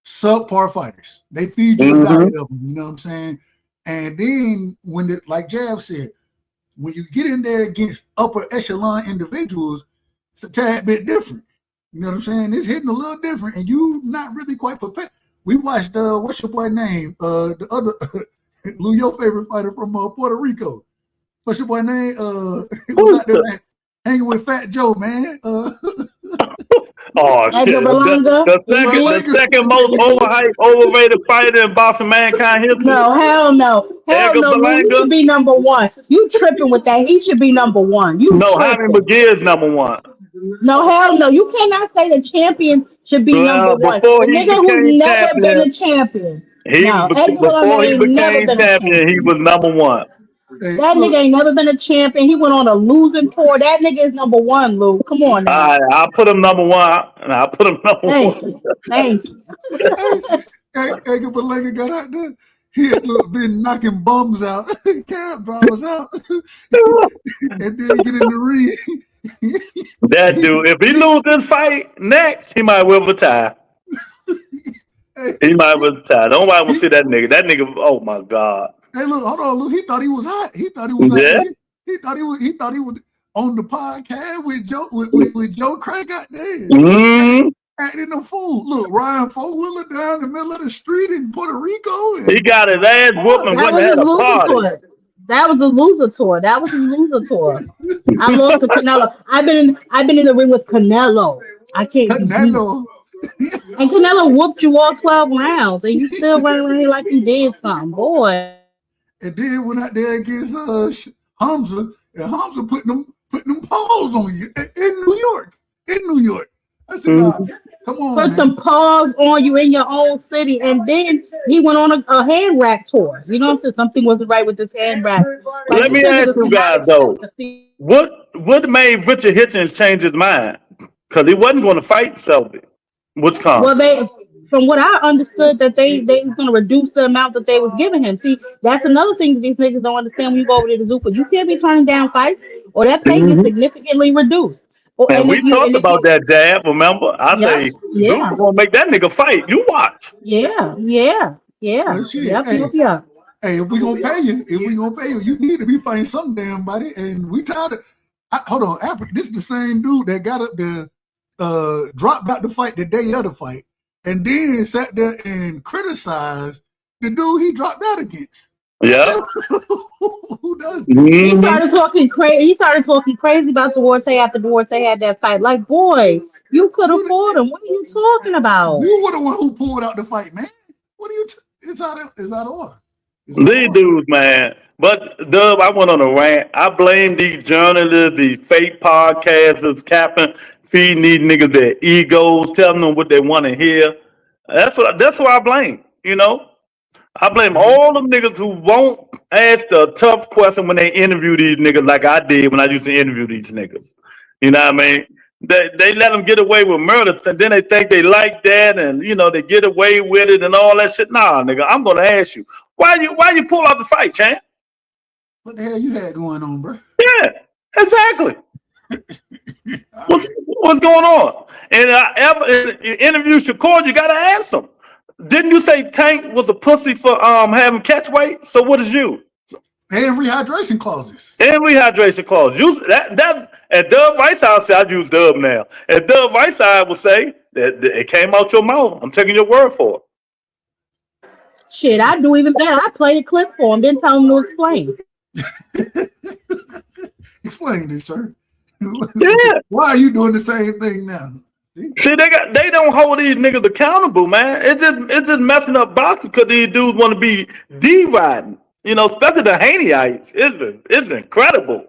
Speaker 6: subpar fighters. They feed you a diet of them. You know what I'm saying? And then when like Jab said, when you get in there against upper echelon individuals, it's a tad bit different. You know what I'm saying? It's hitting a little different, and you not really quite prepared. We watched what's your boy name? The other Lou, your favorite fighter from Puerto Rico. What's your boy name? Was out there hanging with Fat Joe, man.
Speaker 3: Oh shit! The second most overrated fighter in boxing mankind history.
Speaker 7: No, hell no. Lou, he should be number one. You tripping with that? He should be number one.
Speaker 3: Jaime McGee is number one.
Speaker 7: No, hell no. You cannot say the champion should be number one. The nigga who's never been a champion.
Speaker 3: Before he became champion, he was number one.
Speaker 7: That nigga ain't never been a champion. He went on a losing tour. That nigga is number one, Lou. Come on now.
Speaker 3: I'll put him number one. And I'll put him number one.
Speaker 7: Thanks.
Speaker 6: Edgar Berlanga got out there. He had been knocking bums out, cab drivers out, and then get in the ring.
Speaker 3: That dude, if he lose this fight next, he might well retire. He might retire. Nobody will see that nigga. That nigga, oh my God.
Speaker 6: Hey, look, hold on, Lou. He thought he was hot. He thought he was hot. He thought he was on the podcast with Joe Craig out there. Acting a fool. Look, Ryan Four-Wheeler down the middle of the street in Puerto Rico.
Speaker 3: He got his ass whooped and went and had a party.
Speaker 7: That was a loser tour. I lost to Canelo. I've been in the ring with Canelo. I can't.
Speaker 6: Canelo.
Speaker 7: And Canelo whooped you all 12 rounds, and you still running around like you did something, boy.
Speaker 6: And then went out there against Hamza, and Hamza putting them paws on you in New York. I said, come on,
Speaker 7: put some paws on you in your own city, and then he went on a hand rack tour. You know what I'm saying? Something wasn't right with this hand rack.
Speaker 3: Let me ask you guys though, what made Richard Hitchens change his mind? Because he wasn't going to fight Selby. Which con?
Speaker 7: Well, from what I understood, that they was going to reduce the amount that they was giving him. See, that's another thing that these niggas don't understand when you go over to the Zupa. You can't be turning down fights, or that pay is significally reduced.
Speaker 3: And we talked about that, Jab. Remember, I say Zupa gonna make that nigga fight. You watch.
Speaker 7: Yeah.
Speaker 6: Hey, if we gonna pay you, you need to be fighting some damn body. And we tired of. hold on, Africa. This is the same dude that got up there, dropped out the fight the day of the fight, and then sat there and criticized the dude he dropped out against.
Speaker 3: Yeah.
Speaker 6: Who does?
Speaker 7: He started talking crazy. He started talking crazy about Duarte after Duarte had that fight. Like, boy, you could have fought him. What are you talking about?
Speaker 6: You were the one who pulled out the fight, man. What are you? It's out of order.
Speaker 3: These dudes, man. But Dub, I went on a rant. I blame these journalists, these fake podcasters, capping, feeding these niggas their egos, telling them what they want to hear. That's what I blame. You know, I blame all them niggas who won't ask the tough question when they interview these niggas, like I did when I used to interview these niggas. You know what I mean? They let them get away with murder, and then they think they like that, and you know they get away with it and all that shit. Nah, nigga, I'm gonna ask you why you pull out the fight, champ?
Speaker 6: What the hell you had going on, bro?
Speaker 3: Yeah, exactly. What's going on? And interview Shakur, you gotta ask him. Didn't you say Tank was a pussy for having catch weight? So what is you?
Speaker 6: And rehydration clauses.
Speaker 3: And rehydration clause. Use that at Dub Whiteside, I use Dub now. At Dub Whiteside would say that it came out your mouth. I'm taking your word for it.
Speaker 7: Shit, I do even better. I played a clip for him, then tell him to explain.
Speaker 6: Explain this, sir.
Speaker 3: Yeah.
Speaker 6: Why are you doing the same thing now?
Speaker 3: See, they don't hold these niggas accountable, man. It's just messing up boxing because these dudes want to be D-riding. You know, especially the Haney'ites. It's incredible.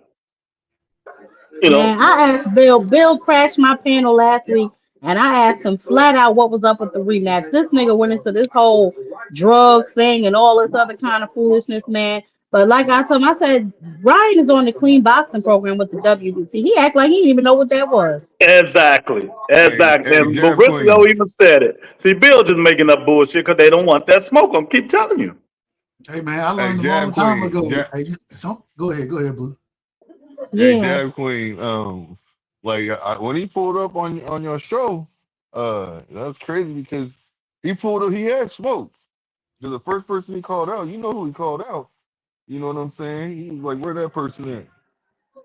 Speaker 3: You know,
Speaker 7: Man, I asked Bill. Bill crashed my panel last week, and I asked him flat out what was up with the rematch. This nigga went into this whole drug thing and all this other kind of foolishness, man. But like I told him, I said, Ryan is on the clean boxing program with the WBC. He act like he didn't even know what that was.
Speaker 3: Exactly.
Speaker 5: Hey,
Speaker 3: And
Speaker 5: Jab
Speaker 3: Mauricio
Speaker 5: Queen.
Speaker 3: even said it. See, Bill just making up bullshit because they don't want that smoke. I'm keep telling you.
Speaker 6: Hey man, I learned
Speaker 5: Hey,
Speaker 6: a long
Speaker 5: Jab
Speaker 6: time
Speaker 5: Queen.
Speaker 6: ago.
Speaker 5: Jab,
Speaker 6: Hey, go ahead, Blue.
Speaker 5: hey,
Speaker 7: Yeah.
Speaker 5: Jab Queen. Like when he pulled up on your show, that was crazy because he pulled up. He had smoke. Because the first person he called out, you know who he called out. You know what I'm saying? He was like, "Where that person at?"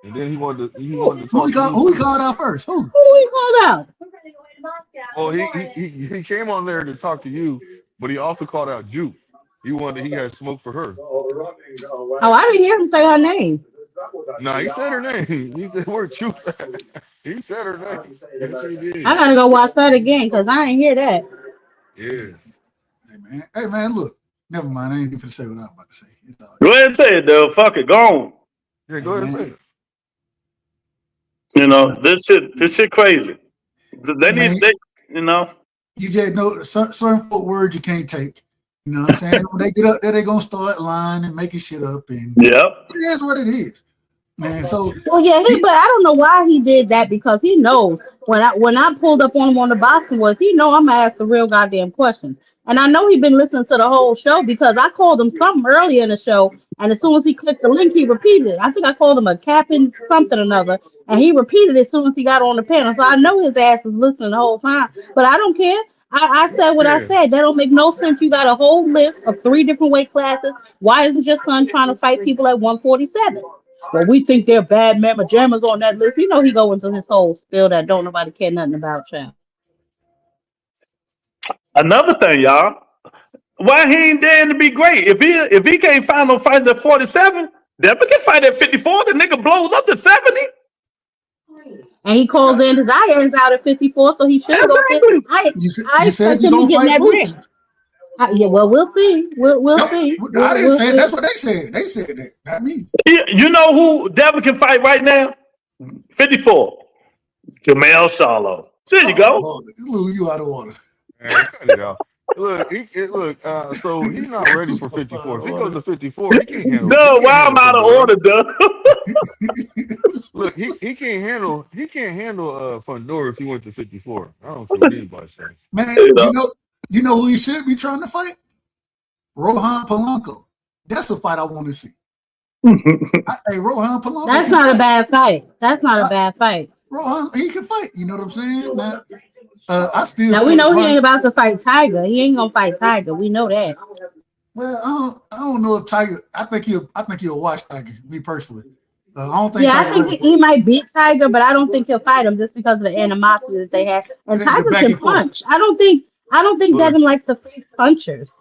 Speaker 5: And then he wanted to
Speaker 6: Who he
Speaker 5: talk to
Speaker 6: got?
Speaker 5: you
Speaker 6: Who he
Speaker 5: too.
Speaker 6: called out first? Who?
Speaker 7: Who he called out?
Speaker 5: Well, he came on there to talk to you, but he also called out Juke. He had smoke for her.
Speaker 7: Oh, I didn't hear him say her name.
Speaker 5: Nah, he said her name. He said, "Where Juke?" He said her name. Yes, he
Speaker 7: I
Speaker 5: did.
Speaker 7: gotta go watch that again because I ain't hear that.
Speaker 5: Yeah.
Speaker 6: Hey man, look. Never mind. I ain't even say what I was about to say. It's all
Speaker 3: Go
Speaker 6: right.
Speaker 3: ahead and say it, though. Fuck it. Go on.
Speaker 5: Yeah,
Speaker 6: Hey
Speaker 5: go ahead and say
Speaker 6: man,
Speaker 5: it.
Speaker 3: You know, this shit crazy. They
Speaker 6: hey
Speaker 3: need,
Speaker 6: man,
Speaker 3: you know.
Speaker 6: you just know certain words you can't take. You know what I'm saying? When they get up there, they gonna start lying and making shit up, and
Speaker 3: Yep.
Speaker 6: it is what it is, man. So
Speaker 7: Well, yeah, but I don't know why he did that because he knows when I pulled up on him on the boxing was he know I'm gonna ask the real goddamn questions, and I know he been listening to the whole show because I called him something earlier in the show, and as soon as he clicked the link, he repeated it. I think I called him a capping something or another, and he repeated it as soon as he got on the panel. So I know his ass is listening the whole time, but I don't care. I said what I
Speaker 5: Yeah.
Speaker 7: said. That don't make no sense. You got a whole list of 3 different weight classes. Why isn't your son trying to fight people at 147? Well, we think they're bad mamma jammers on that list. You know he go into his whole spill that don't nobody care nothing about, child.
Speaker 3: Another thing, y'all. Why he ain't daring to be great? If he can't find no fights at 47, Devin can fight at 54. The nigga blows up to 70.
Speaker 7: And he calls in his irons out at 54, so he should go to.
Speaker 3: Exactly.
Speaker 7: I
Speaker 6: you said
Speaker 7: expect
Speaker 6: you
Speaker 7: him to
Speaker 6: gonna
Speaker 7: get in
Speaker 6: fight
Speaker 7: that
Speaker 6: Boots.
Speaker 7: ring. Yeah, well, we'll see. We'll
Speaker 6: No,
Speaker 7: see.
Speaker 6: I didn't
Speaker 7: We'll
Speaker 6: say it.
Speaker 7: see.
Speaker 6: That's what they said. They said that, not me.
Speaker 3: You know who Devin can fight right now? 54. Jamel Solo. There you
Speaker 6: Oh
Speaker 3: go.
Speaker 6: Lord, Lou, you out of order.
Speaker 5: Man, cut it out. Look, so he's not ready for 54. If he goes to 54, he can't handle. He
Speaker 3: No,
Speaker 5: can't
Speaker 3: why I'm
Speaker 5: handle
Speaker 3: out of
Speaker 5: Fundora.
Speaker 3: order, duh.
Speaker 5: Look, he can't handle. He can't handle Fundora if he went to 54. I don't care what anybody says.
Speaker 6: Man,
Speaker 3: You
Speaker 6: you know who he should be trying to fight? Rohan Polanco. That's a fight I want to see. Hey, Rohan Polanco.
Speaker 7: That's
Speaker 6: can
Speaker 7: not a
Speaker 6: fight.
Speaker 7: bad fight. That's not a bad fight.
Speaker 6: Rohan, he can fight. You know what I'm saying? Now, I still
Speaker 7: Now we
Speaker 6: say
Speaker 7: know he
Speaker 6: one.
Speaker 7: ain't about to fight Tiger. He ain't gonna fight Tiger. We know that.
Speaker 6: Well, I don't know if Tiger. I think he'll watch Tiger. Me personally, I don't think
Speaker 7: Yeah, I
Speaker 6: Tiger
Speaker 7: think
Speaker 6: ready for
Speaker 7: he might beat Tiger, but I don't think he'll fight him just because of the animosity that they have. And
Speaker 6: the
Speaker 7: Tiger
Speaker 6: back
Speaker 7: can
Speaker 6: and forth.
Speaker 7: punch. I don't think
Speaker 5: Look,
Speaker 7: Devin likes to face punchers.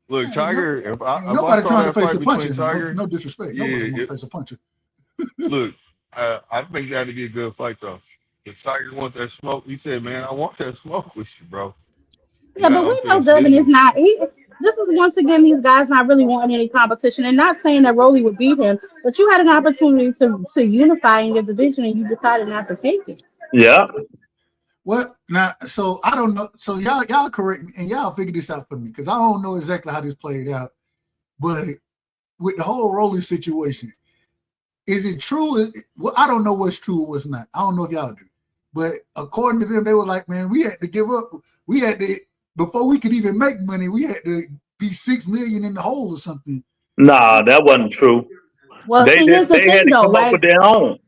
Speaker 5: look,
Speaker 6: Ain't, no,
Speaker 5: Tiger.
Speaker 6: ain't
Speaker 5: If I
Speaker 6: nobody
Speaker 5: saw
Speaker 6: trying to
Speaker 5: that
Speaker 6: face
Speaker 5: fight
Speaker 6: a puncher.
Speaker 5: between
Speaker 6: No,
Speaker 5: Tiger,
Speaker 6: no disrespect. Nobody want
Speaker 5: yeah,
Speaker 6: to face a puncher.
Speaker 5: look, I think that'd be a good fight though. If Tiger wants that smoke, he said, "Man, I want that smoke with you, bro." You
Speaker 7: Yeah,
Speaker 5: got
Speaker 7: but we know
Speaker 5: unfinished
Speaker 7: Devin is
Speaker 5: business.
Speaker 7: not. This is once again these guys not really wanting any competition, and not saying that Rolly would beat him, but you had an opportunity to unify in your division, and you decided not to take it.
Speaker 3: Yeah.
Speaker 6: What now? So I don't know. So y'all correct me and y'all figure this out for me because I don't know exactly how this played out. But with the whole Rolly situation, is it true? Well, I don't know what's true or what's not. I don't know if y'all do. But according to them, they were like, man, we had to give up. We had to before we could even make money. We had to be 6 million in the hole or something.
Speaker 3: Nah, that wasn't true.
Speaker 7: Well,
Speaker 3: They
Speaker 7: see,
Speaker 3: did.
Speaker 7: here's the
Speaker 3: They had
Speaker 7: thing,
Speaker 3: to
Speaker 7: though,
Speaker 3: come up
Speaker 7: right?
Speaker 3: with their own.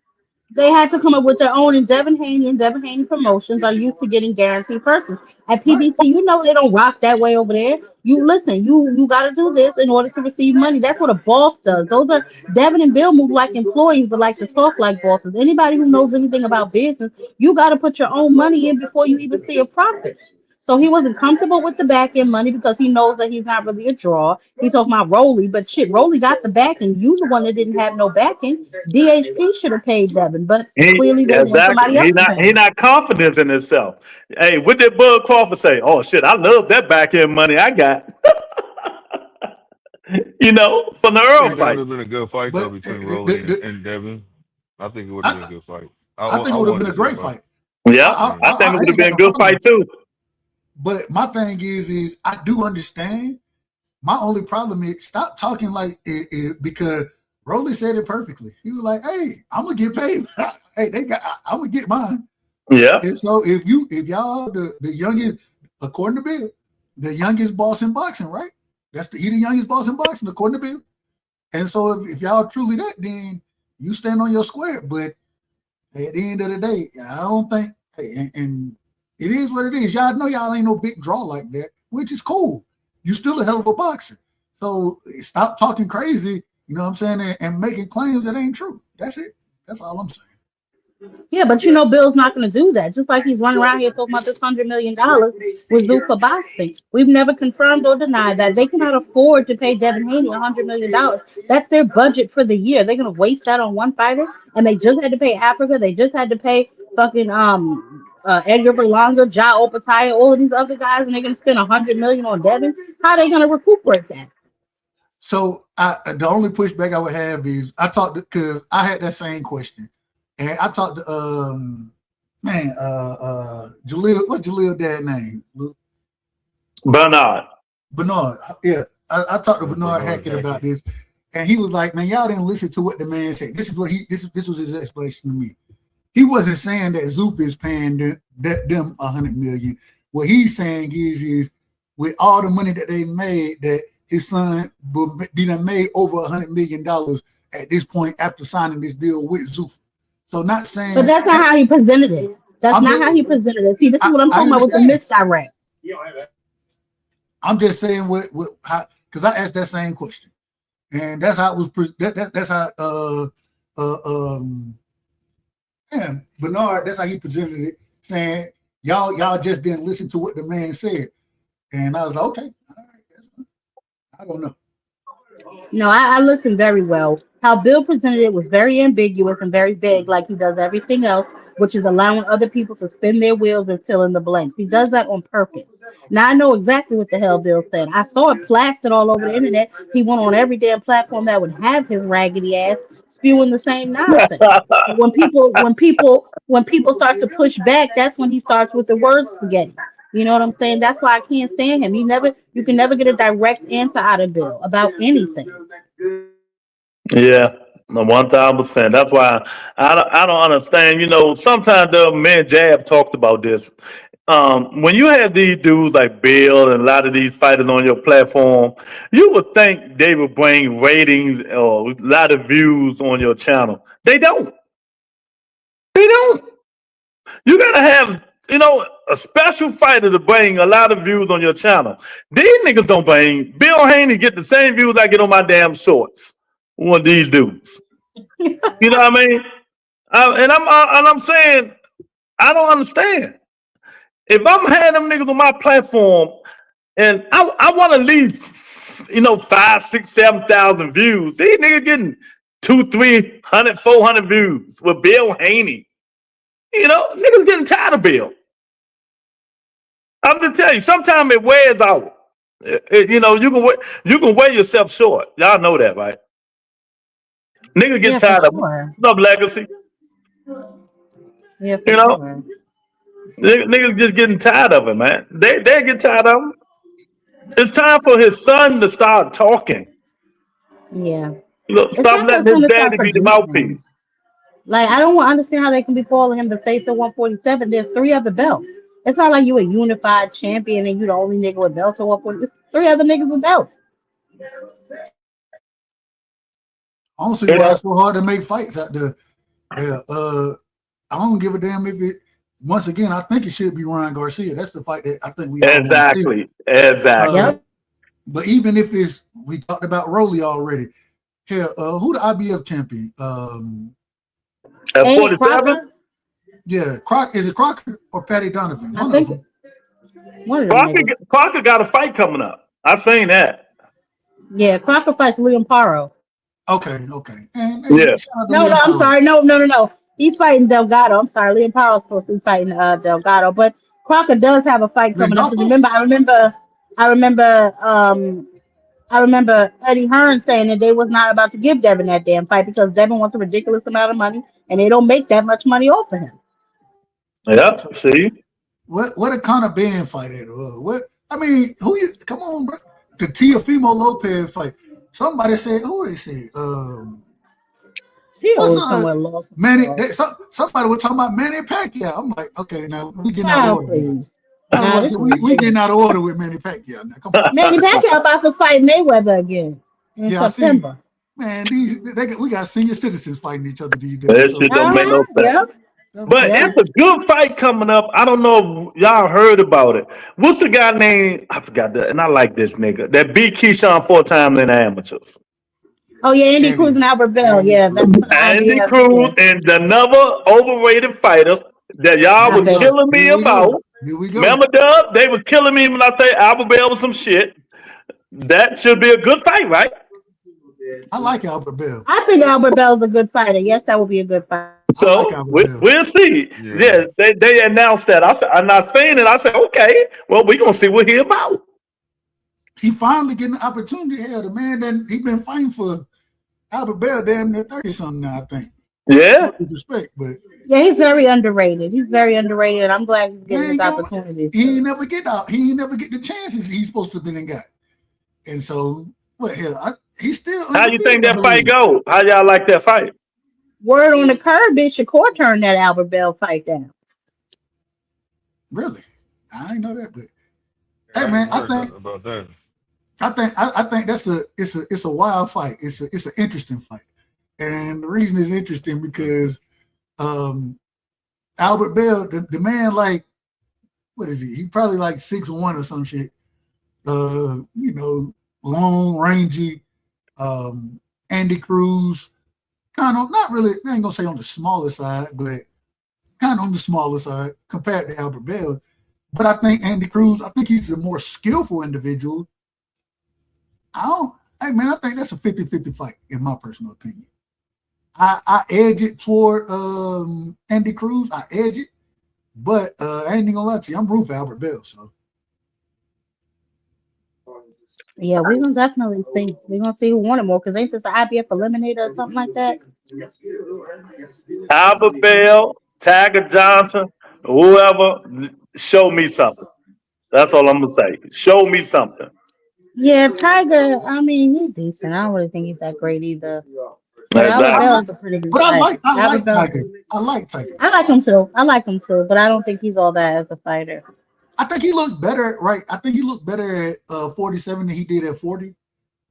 Speaker 7: They had to come up with their own, and Devin Haney Promotions are used to getting guaranteed purses. At
Speaker 6: Right.
Speaker 7: PBC, you know they don't rock that way over there. You listen, you got to do this in order to receive money. That's what a boss does. Those are Devin and Bill move like employees, but like to talk like bosses. Anybody who knows anything about business, you got to put your own money in before you even see a profit. So he wasn't comfortable with the back end money because he knows that he's not really a draw. He's talking about Rolly, but shit, Rolly got the back end. You the one that didn't have no backing. DHP should have paid Devin, but
Speaker 3: He
Speaker 7: clearly they want
Speaker 3: exactly.
Speaker 7: somebody else to pay
Speaker 3: He
Speaker 7: him.
Speaker 3: not confident in himself. Hey, what did Bud Crawford say? Oh shit, I love that back end money I got. From the
Speaker 5: I
Speaker 3: Earl
Speaker 5: think that would
Speaker 3: fight.
Speaker 5: have been a good fight though
Speaker 6: But
Speaker 5: between Rolly and Devin. I think it would have been a
Speaker 6: I,
Speaker 5: good fight.
Speaker 6: I think it
Speaker 5: I
Speaker 6: would have
Speaker 5: wanted
Speaker 6: been
Speaker 5: to
Speaker 6: a
Speaker 5: see the
Speaker 6: great
Speaker 5: fight.
Speaker 6: fight.
Speaker 3: Yeah, I
Speaker 5: Yeah.
Speaker 3: think it
Speaker 6: I
Speaker 3: would have
Speaker 6: ain't got
Speaker 3: been a
Speaker 6: no
Speaker 3: good
Speaker 6: problem
Speaker 3: fight
Speaker 6: with it.
Speaker 3: too.
Speaker 6: But my thing is I do understand. My only problem is stop talking like it because Rolly said it perfectly. He was like, "Hey, I'm gonna get paid. Hey, I'm gonna get mine."
Speaker 3: Yeah,
Speaker 6: And so if y'all the youngest, according to Bill, the youngest boss in boxing, right? He the youngest boss in boxing, according to Bill. And so if y'all truly that, then you stand on your square. But at the end of the day, I don't think, and it is what it is. Y'all know y'all ain't no big draw like that, which is cool. You still a hell of a boxer. So stop talking crazy, you know what I'm saying, and making claims that ain't true. That's it. That's all I'm saying.
Speaker 7: Yeah, but Bill's not going to do that. Just like he's running around here talking about this $100 million with Zuka boxing. We've never confirmed or denied that they cannot afford to pay Devin Haney $100 million. That's their budget for the year. They're going to waste that on one fighter, and they just had to pay Africa. They just had to pay fucking Edgar Berlanga, Ja Opataya, all of these other guys, and they're going to spend $100 million on Devin. How are they going to recuperate that?
Speaker 6: So the only pushback I would have is I talked because I had that same question. And I talked to Jaleel. What's Jaleel dad name? Luke?
Speaker 3: Bernard.
Speaker 6: Bernard. Yeah. I talked to Bernard
Speaker 5: Bernard
Speaker 6: Hackett about
Speaker 5: Hackett.
Speaker 6: this. And he was like, man, y'all didn't listen to what the man said. This was his explanation to me. He wasn't saying that Zuf is paying them $100 million. What he's saying is with all the money that they made, that his son will be done made over $100 million at this point after signing this deal with Zuf. So not saying
Speaker 7: But that's not
Speaker 6: that,
Speaker 7: how he presented it. That's
Speaker 6: I'm
Speaker 7: not
Speaker 6: just
Speaker 7: how he presented it. See, this is what I'm
Speaker 6: I
Speaker 7: talking about with the
Speaker 6: understand.
Speaker 7: misdirect.
Speaker 6: I'm just saying what how because I asked that same question, and that's how it was. That's how Bernard. That's how he presented it, saying y'all just didn't listen to what the man said, and I was like, okay, all right, that's fine. I don't know.
Speaker 7: No, I listened very well. How Bill presented it was very ambiguous and very vague, like he does everything else, which is allowing other people to spin their wheels and fill in the blanks. He does that on purpose. Now I know exactly what the hell Bill said. I saw it plastered all over the internet. He went on every damn platform that would have his raggedy ass spewing the same nonsense. But when people start to push back, that's when he starts with the word spaghetti. You know what I'm saying? That's why I can't stand him. You can never get a direct answer out of Bill about anything.
Speaker 3: Yeah, 1,000%. That's why I don't understand. Sometimes the man Jab talked about this. When you have these dudes like Bill and a lot of these fighters on your platform, you would think they would bring ratings or a lot of views on your channel. They don't. They don't. You gotta have, a special fighter to bring a lot of views on your channel. These niggas don't bring. Bill Haney get the same views I get on my damn shorts. One of these dudes. You know what I mean? And I'm saying I don't understand. If I'm having them niggas on my platform, and I want to leave, 5, 6, 7,000 views. These niggas getting 200, 300, 400 views with Bill Haney. Niggas getting tired of Bill. I'm just telling you, sometimes it wears out. You can wear yourself short. Y'all know that, right? Niggas get
Speaker 7: Yeah, for
Speaker 3: tired of
Speaker 7: sure.
Speaker 3: legacy.
Speaker 7: Yeah, for
Speaker 3: You know,
Speaker 7: sure.
Speaker 3: niggas just getting tired of it, man. They get tired of him. It's time for his son to start talking.
Speaker 7: Yeah. It's
Speaker 3: Stop
Speaker 7: time for
Speaker 3: letting
Speaker 7: his son
Speaker 3: his
Speaker 7: to start
Speaker 3: daddy be the
Speaker 7: producing.
Speaker 3: mouthpiece.
Speaker 7: Like, I don't understand how they can be calling him the face of 147. There's three other belts. It's not like you a unified champion and you the only nigga with belts at 140. There's three other niggas with belts.
Speaker 6: I don't see why
Speaker 3: Yeah,
Speaker 6: it's so hard to make fights out there. Yeah, I don't give a damn if it. Once again, I think it should be Ryan Garcia. That's the fight that I think we all want to see.
Speaker 3: exactly.
Speaker 6: Uh,
Speaker 7: Yep.
Speaker 6: but even if it's, we talked about Rolly already. Here, who the IBF champion?
Speaker 3: At
Speaker 7: Ain't it
Speaker 3: 47,
Speaker 7: Crocker?
Speaker 6: Yeah, Is it Crocker or Patty Donovan?
Speaker 7: I
Speaker 6: One of
Speaker 7: think
Speaker 6: them.
Speaker 7: one of them
Speaker 3: Crocker,
Speaker 7: niggas.
Speaker 3: Crocker got a fight coming up. I've seen that.
Speaker 7: Yeah, Crocker fights Liam Paro.
Speaker 6: Okay. And hey,
Speaker 3: Yeah,
Speaker 6: shout out to
Speaker 7: No,
Speaker 6: Liam
Speaker 7: I'm
Speaker 6: Paro.
Speaker 7: sorry. No. He's fighting Delgado. I'm sorry. Liam Paro's supposed to be fighting Delgado, but Crocker does have a fight coming up. Because
Speaker 6: Randolfo?
Speaker 7: I remember Eddie Hearn saying that they was not about to give Devin that damn fight because Devin wants a ridiculous amount of money and they don't make that much money off of him.
Speaker 3: yeah. See,
Speaker 6: What a Conor Ben fight at? What I mean, who you? Come on, bro. The Teofimo Lopez fight. Somebody said, who they say?
Speaker 7: He
Speaker 6: What's
Speaker 7: always somewhere lost.
Speaker 6: Manny? Somebody was talking about Manny Pacquiao. I'm like, okay, now we getting out of
Speaker 7: Child,
Speaker 6: order now.
Speaker 7: please.
Speaker 6: I was
Speaker 7: Nah,
Speaker 6: about to
Speaker 7: this
Speaker 6: say,
Speaker 7: is
Speaker 6: we
Speaker 7: ridiculous.
Speaker 6: getting out of order with Manny Pacquiao now. Come on.
Speaker 7: Manny Pacquiao about to fight Mayweather again in
Speaker 6: Yeah, I see.
Speaker 7: September.
Speaker 6: Man, we got senior citizens fighting each other these days.
Speaker 3: that
Speaker 6: So
Speaker 3: shit don't make no sense.
Speaker 7: Yep.
Speaker 3: But
Speaker 7: Yep.
Speaker 3: it's a good fight coming up. I don't know if y'all heard about it. What's the guy named? I forgot that. And I like this nigga that beat Keyshawn 4 times in the amateurs.
Speaker 7: Oh yeah, Andy Cruz
Speaker 5: Andy,
Speaker 7: and Albert Bell.
Speaker 5: Andy
Speaker 7: Yeah, that's
Speaker 5: Cruz.
Speaker 7: the
Speaker 3: Andy
Speaker 7: IBF.
Speaker 3: Cruz
Speaker 7: Yeah,
Speaker 3: and another overrated fighter that y'all
Speaker 7: I
Speaker 3: was
Speaker 7: bet.
Speaker 3: killing me
Speaker 6: here we go.
Speaker 3: about.
Speaker 6: Here we go.
Speaker 3: Remember, Dub? They was killing me when I say Albert Bell was some shit. That should be a good fight, right?
Speaker 6: I like Albert Bell.
Speaker 7: I think Albert Bell's a good fighter. Yes, that would be a good fight.
Speaker 6: I like
Speaker 3: So
Speaker 6: Albert Bell.
Speaker 3: we'll see.
Speaker 5: Yeah.
Speaker 3: Yeah, they announced that. I'm not saying it. I said, okay, well, we're going to see what he about.
Speaker 6: He finally getting the opportunity here. The man that he been fighting for Albert Bell damn near 30 something now, I think.
Speaker 3: Yeah.
Speaker 6: No disrespect, but
Speaker 7: Yeah, he's very underrated. He's very underrated, and I'm glad he's
Speaker 6: he
Speaker 7: getting his
Speaker 6: ain't, gonna,
Speaker 7: opportunities.
Speaker 6: he ain't never get out. He ain't never get the chances he's supposed to have been and got. And so, what hell? He's still
Speaker 3: How you think
Speaker 6: undefeated, I
Speaker 3: that fight
Speaker 6: believe.
Speaker 3: go? How y'all like that fight?
Speaker 7: Word on the curb is Shakur turned that Albert Bell fight down.
Speaker 6: Really? I didn't know that, but
Speaker 5: I
Speaker 6: hey man,
Speaker 5: ain't heard nothing about that.
Speaker 6: I think that's it's a wild fight. It's an interesting fight. And the reason it's interesting because Albert Bell, the man, like, what is he? He probably like 6'1" or some shit. Long, rangy, Andy Cruz, kind of not really, I ain't gonna say on the smaller side, but kind of on the smaller side compared to Albert Bell. But I think Andy Cruz, I think he's a more skillful individual. I think that's a 50-50 fight, in my personal opinion. I edge it toward Andy Cruz. I edge it, but I ain't gonna lie to you. I'm rooting for Albert Bell. So
Speaker 7: Yeah, we're gonna definitely see. We're gonna see who won it more because ain't this an IBF eliminator or something like that?
Speaker 3: Albert Bell, Tiger Johnson, whoever, show me something. That's all I'm going to say. Show me something.
Speaker 7: Yeah, Tiger. I mean, he's decent. I don't really think he's that great either. But Albert
Speaker 6: I
Speaker 3: Exactly.
Speaker 7: Bell
Speaker 6: like,
Speaker 7: is a pretty good
Speaker 6: but
Speaker 7: fighter.
Speaker 6: I
Speaker 7: Albert
Speaker 6: like
Speaker 7: Bell.
Speaker 6: Tiger. I like Tiger.
Speaker 7: I like him too. But I don't think he's all that as a fighter.
Speaker 6: I think he looked better, right? I think he looked better at 47 than he did at 40.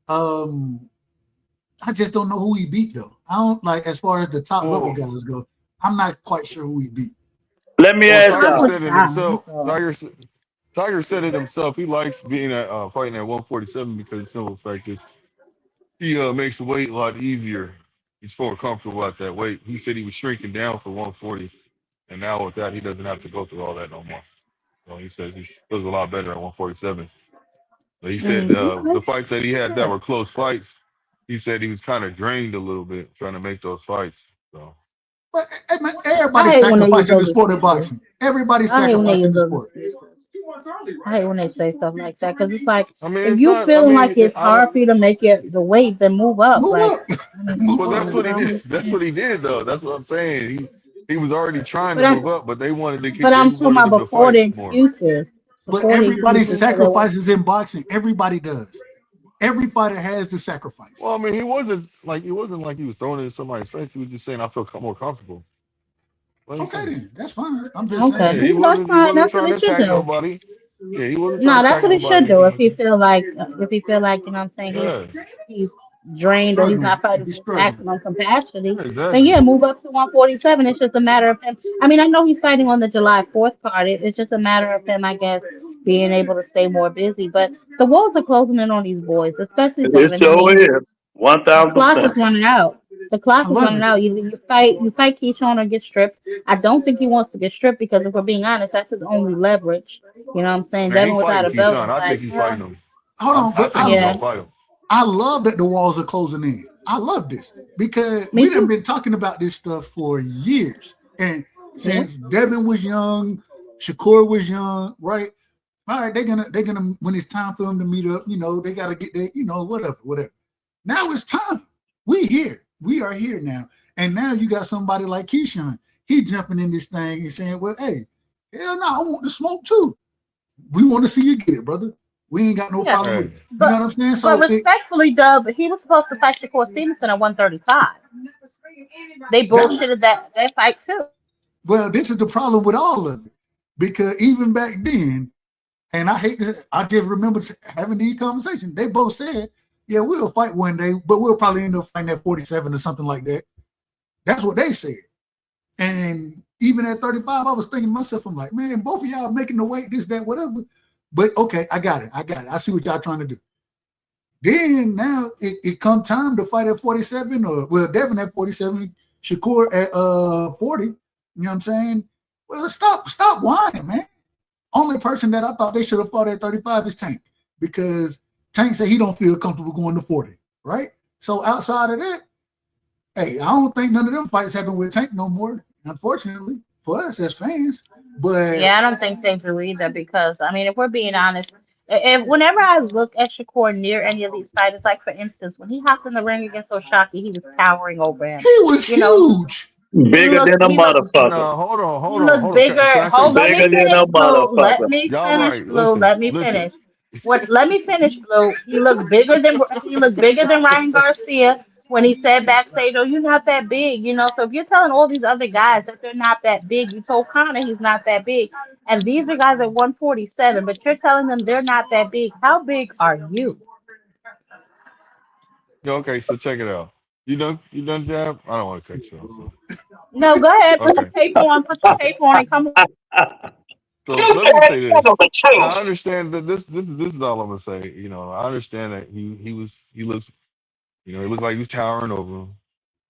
Speaker 6: I just don't know who he beat though. I don't like as far as the top level guys go. I'm not quite sure who he beat.
Speaker 3: Let me
Speaker 5: Well,
Speaker 3: ask
Speaker 5: Tiger
Speaker 3: y'all.
Speaker 5: said it himself. Tiger said it himself. He likes being at fighting at 147 because the simple fact is he makes the weight a lot easier. He's more comfortable at that weight. He said he was shrinking down for 140, and now with that, he doesn't have to go through all that no more. So he says he feels a lot better at 147. But he said the fights that he had that were close fights, he said he was kind of drained a little bit trying to make those fights. So
Speaker 6: But hey, man,
Speaker 7: I
Speaker 6: everybody's
Speaker 7: hate when they use
Speaker 6: sacrificing the
Speaker 7: those
Speaker 6: sport of boxing.
Speaker 7: excuses.
Speaker 6: Everybody's
Speaker 7: I hate when they
Speaker 6: sacrificing
Speaker 7: use
Speaker 6: the
Speaker 7: those
Speaker 6: sport.
Speaker 7: excuses. I hate when they say stuff like that because it's like
Speaker 5: I mean,
Speaker 7: if
Speaker 5: it's
Speaker 7: you
Speaker 5: not. I
Speaker 7: feeling like
Speaker 5: mean,
Speaker 7: it's
Speaker 5: I don't.
Speaker 7: hard for you to make it the weight, then move up.
Speaker 6: Move
Speaker 7: Like
Speaker 6: up.
Speaker 7: I mean,
Speaker 6: Move
Speaker 5: Well,
Speaker 6: up.
Speaker 5: that's what
Speaker 7: I
Speaker 5: he
Speaker 7: don't
Speaker 5: did. That's
Speaker 7: understand.
Speaker 5: what he did, though. That's what I'm saying. He was already trying
Speaker 7: But
Speaker 5: to move
Speaker 7: I'm
Speaker 5: up, but they wanted to
Speaker 7: but
Speaker 5: keep. They
Speaker 7: I'm talking
Speaker 5: wanted
Speaker 7: about
Speaker 5: him to
Speaker 7: before
Speaker 5: fight
Speaker 7: the
Speaker 5: more.
Speaker 7: excuses.
Speaker 6: But
Speaker 7: Before the
Speaker 6: everybody
Speaker 7: excuses, so they won't.
Speaker 6: sacrifices in boxing. Everybody does. Every fighter has to sacrifice.
Speaker 5: Well, I mean, he wasn't like he was throwing it in somebody's face. He was just saying, "I feel more comfortable." What he
Speaker 6: Okay,
Speaker 5: saying?
Speaker 6: then that's fine. I'm just
Speaker 7: Okay,
Speaker 5: Yeah,
Speaker 6: saying.
Speaker 7: that's
Speaker 5: he
Speaker 7: fine.
Speaker 5: wasn't
Speaker 7: That's what
Speaker 5: trying
Speaker 7: they
Speaker 5: to
Speaker 7: should
Speaker 5: attack
Speaker 7: do.
Speaker 5: nobody. Yeah, he wasn't trying
Speaker 7: No,
Speaker 5: to
Speaker 7: that's
Speaker 5: attack
Speaker 7: what he should
Speaker 5: nobody.
Speaker 7: do.
Speaker 5: You know what I'm saying?
Speaker 7: If he feel like, you know what I'm saying,
Speaker 5: Yeah,
Speaker 7: he's drained or he's
Speaker 6: Struggling.
Speaker 7: not fighting to
Speaker 6: He's
Speaker 7: his
Speaker 6: struggling.
Speaker 7: maximum capacity,
Speaker 5: yeah,
Speaker 7: then
Speaker 5: exactly.
Speaker 7: yeah, move up to 147. It's just a matter of him. I mean, I know he's fighting on the July 4th card. It's just a matter of him, I guess, being able to stay more busy. But the walls are closing in on these boys, especially
Speaker 3: It
Speaker 7: Devin. I
Speaker 3: sure
Speaker 7: mean,
Speaker 3: is.
Speaker 7: the clock is
Speaker 3: 1000%.
Speaker 7: running out. The
Speaker 6: I
Speaker 7: clock is
Speaker 6: love
Speaker 7: running
Speaker 6: it.
Speaker 7: out. Either you fight Keyshawn or get stripped. I don't think he wants to get stripped because if we're being honest, that's his only leverage. You know what I'm saying?
Speaker 5: Man, he
Speaker 7: Devin without
Speaker 5: fighting
Speaker 7: a belt
Speaker 5: Keyshawn.
Speaker 7: is
Speaker 5: I think
Speaker 7: like,
Speaker 5: he's fighting him.
Speaker 6: Hold on,
Speaker 5: I
Speaker 6: but
Speaker 5: think he's gonna
Speaker 7: yeah,
Speaker 5: fight him.
Speaker 6: I love that the walls are closing in. I love this because
Speaker 7: me
Speaker 6: we done
Speaker 7: too.
Speaker 6: been talking about this stuff for years. And
Speaker 7: Yeah.
Speaker 6: since Devin was young, Shakur was young, right? All right, they're gonna when it's time for them to meet up, they gotta get their, whatever. Now it's time. We here. We are here now. And now you got somebody like Keyshawn. He jumping in this thing and saying, well, hey, hell no, I want the smoke too. We want to see you get it, brother. We ain't got no
Speaker 7: Yeah.
Speaker 6: problem with
Speaker 5: Hey,
Speaker 6: it. You know
Speaker 7: But
Speaker 6: what I'm saying?
Speaker 7: but
Speaker 6: So
Speaker 7: respectfully, Dub, he was supposed to fight Shakur Stevenson at 135. They
Speaker 6: that
Speaker 7: bullshitted that fight too.
Speaker 6: well, this is the problem with all of it. Because even back then, and I just remember having these conversations. They both said, yeah, we'll fight one day, but we'll probably end up fighting at 47 or something like that. That's what they said. And even at 35, I was thinking to myself, I'm like, man, both of y'all making the weight, this, that, whatever. But okay, I got it. I see what y'all trying to do. Then now it come time to fight at 47, or well, Devin at 47, Shakur at 40. You know what I'm saying? Well, stop whining, man. Only person that I thought they should have fought at 35 is Tank, because Tank said he don't feel comfortable going to 40, right? So outside of that, hey, I don't think none of them fights happen with Tank no more, unfortunately, for us as fans. But
Speaker 7: Yeah, I don't think they do either because I mean, if we're being honest, whenever I look at Shakur near any of these fighters, like for instance, when he hopped in the ring against Oshaki, he was towering over him.
Speaker 6: he was
Speaker 7: You know,
Speaker 6: huge.
Speaker 3: Bigger than a
Speaker 7: he looked
Speaker 3: motherfucker.
Speaker 5: no,
Speaker 7: he looked
Speaker 5: Can
Speaker 7: bigger.
Speaker 5: I say
Speaker 7: Hold, let
Speaker 5: this?
Speaker 7: me
Speaker 3: Bigger than
Speaker 7: finish,
Speaker 3: a
Speaker 7: Blue. Let
Speaker 3: motherfucker.
Speaker 7: me
Speaker 5: Y'all
Speaker 7: finish,
Speaker 5: right.
Speaker 7: Blue.
Speaker 5: Listen,
Speaker 7: Let me
Speaker 5: listen.
Speaker 7: finish. What? Let me finish, Blue. He looked bigger than Ryan Garcia when he said backstage, "Oh, you're not that big." You know, so if you're telling all these other guys that they're not that big, you told Connor he's not that big, and these are guys at 147, but you're telling them they're not that big. How big are you?
Speaker 5: Yeah, okay, so check it out. You done jab? I don't want to cut you off. So.
Speaker 7: No, go ahead. Put your
Speaker 5: Okay,
Speaker 7: tape on. Put your tape on and come on.
Speaker 5: so let me say this. Now I understand that this is all I'm gonna say. I understand that he looks he looked like he was towering over him,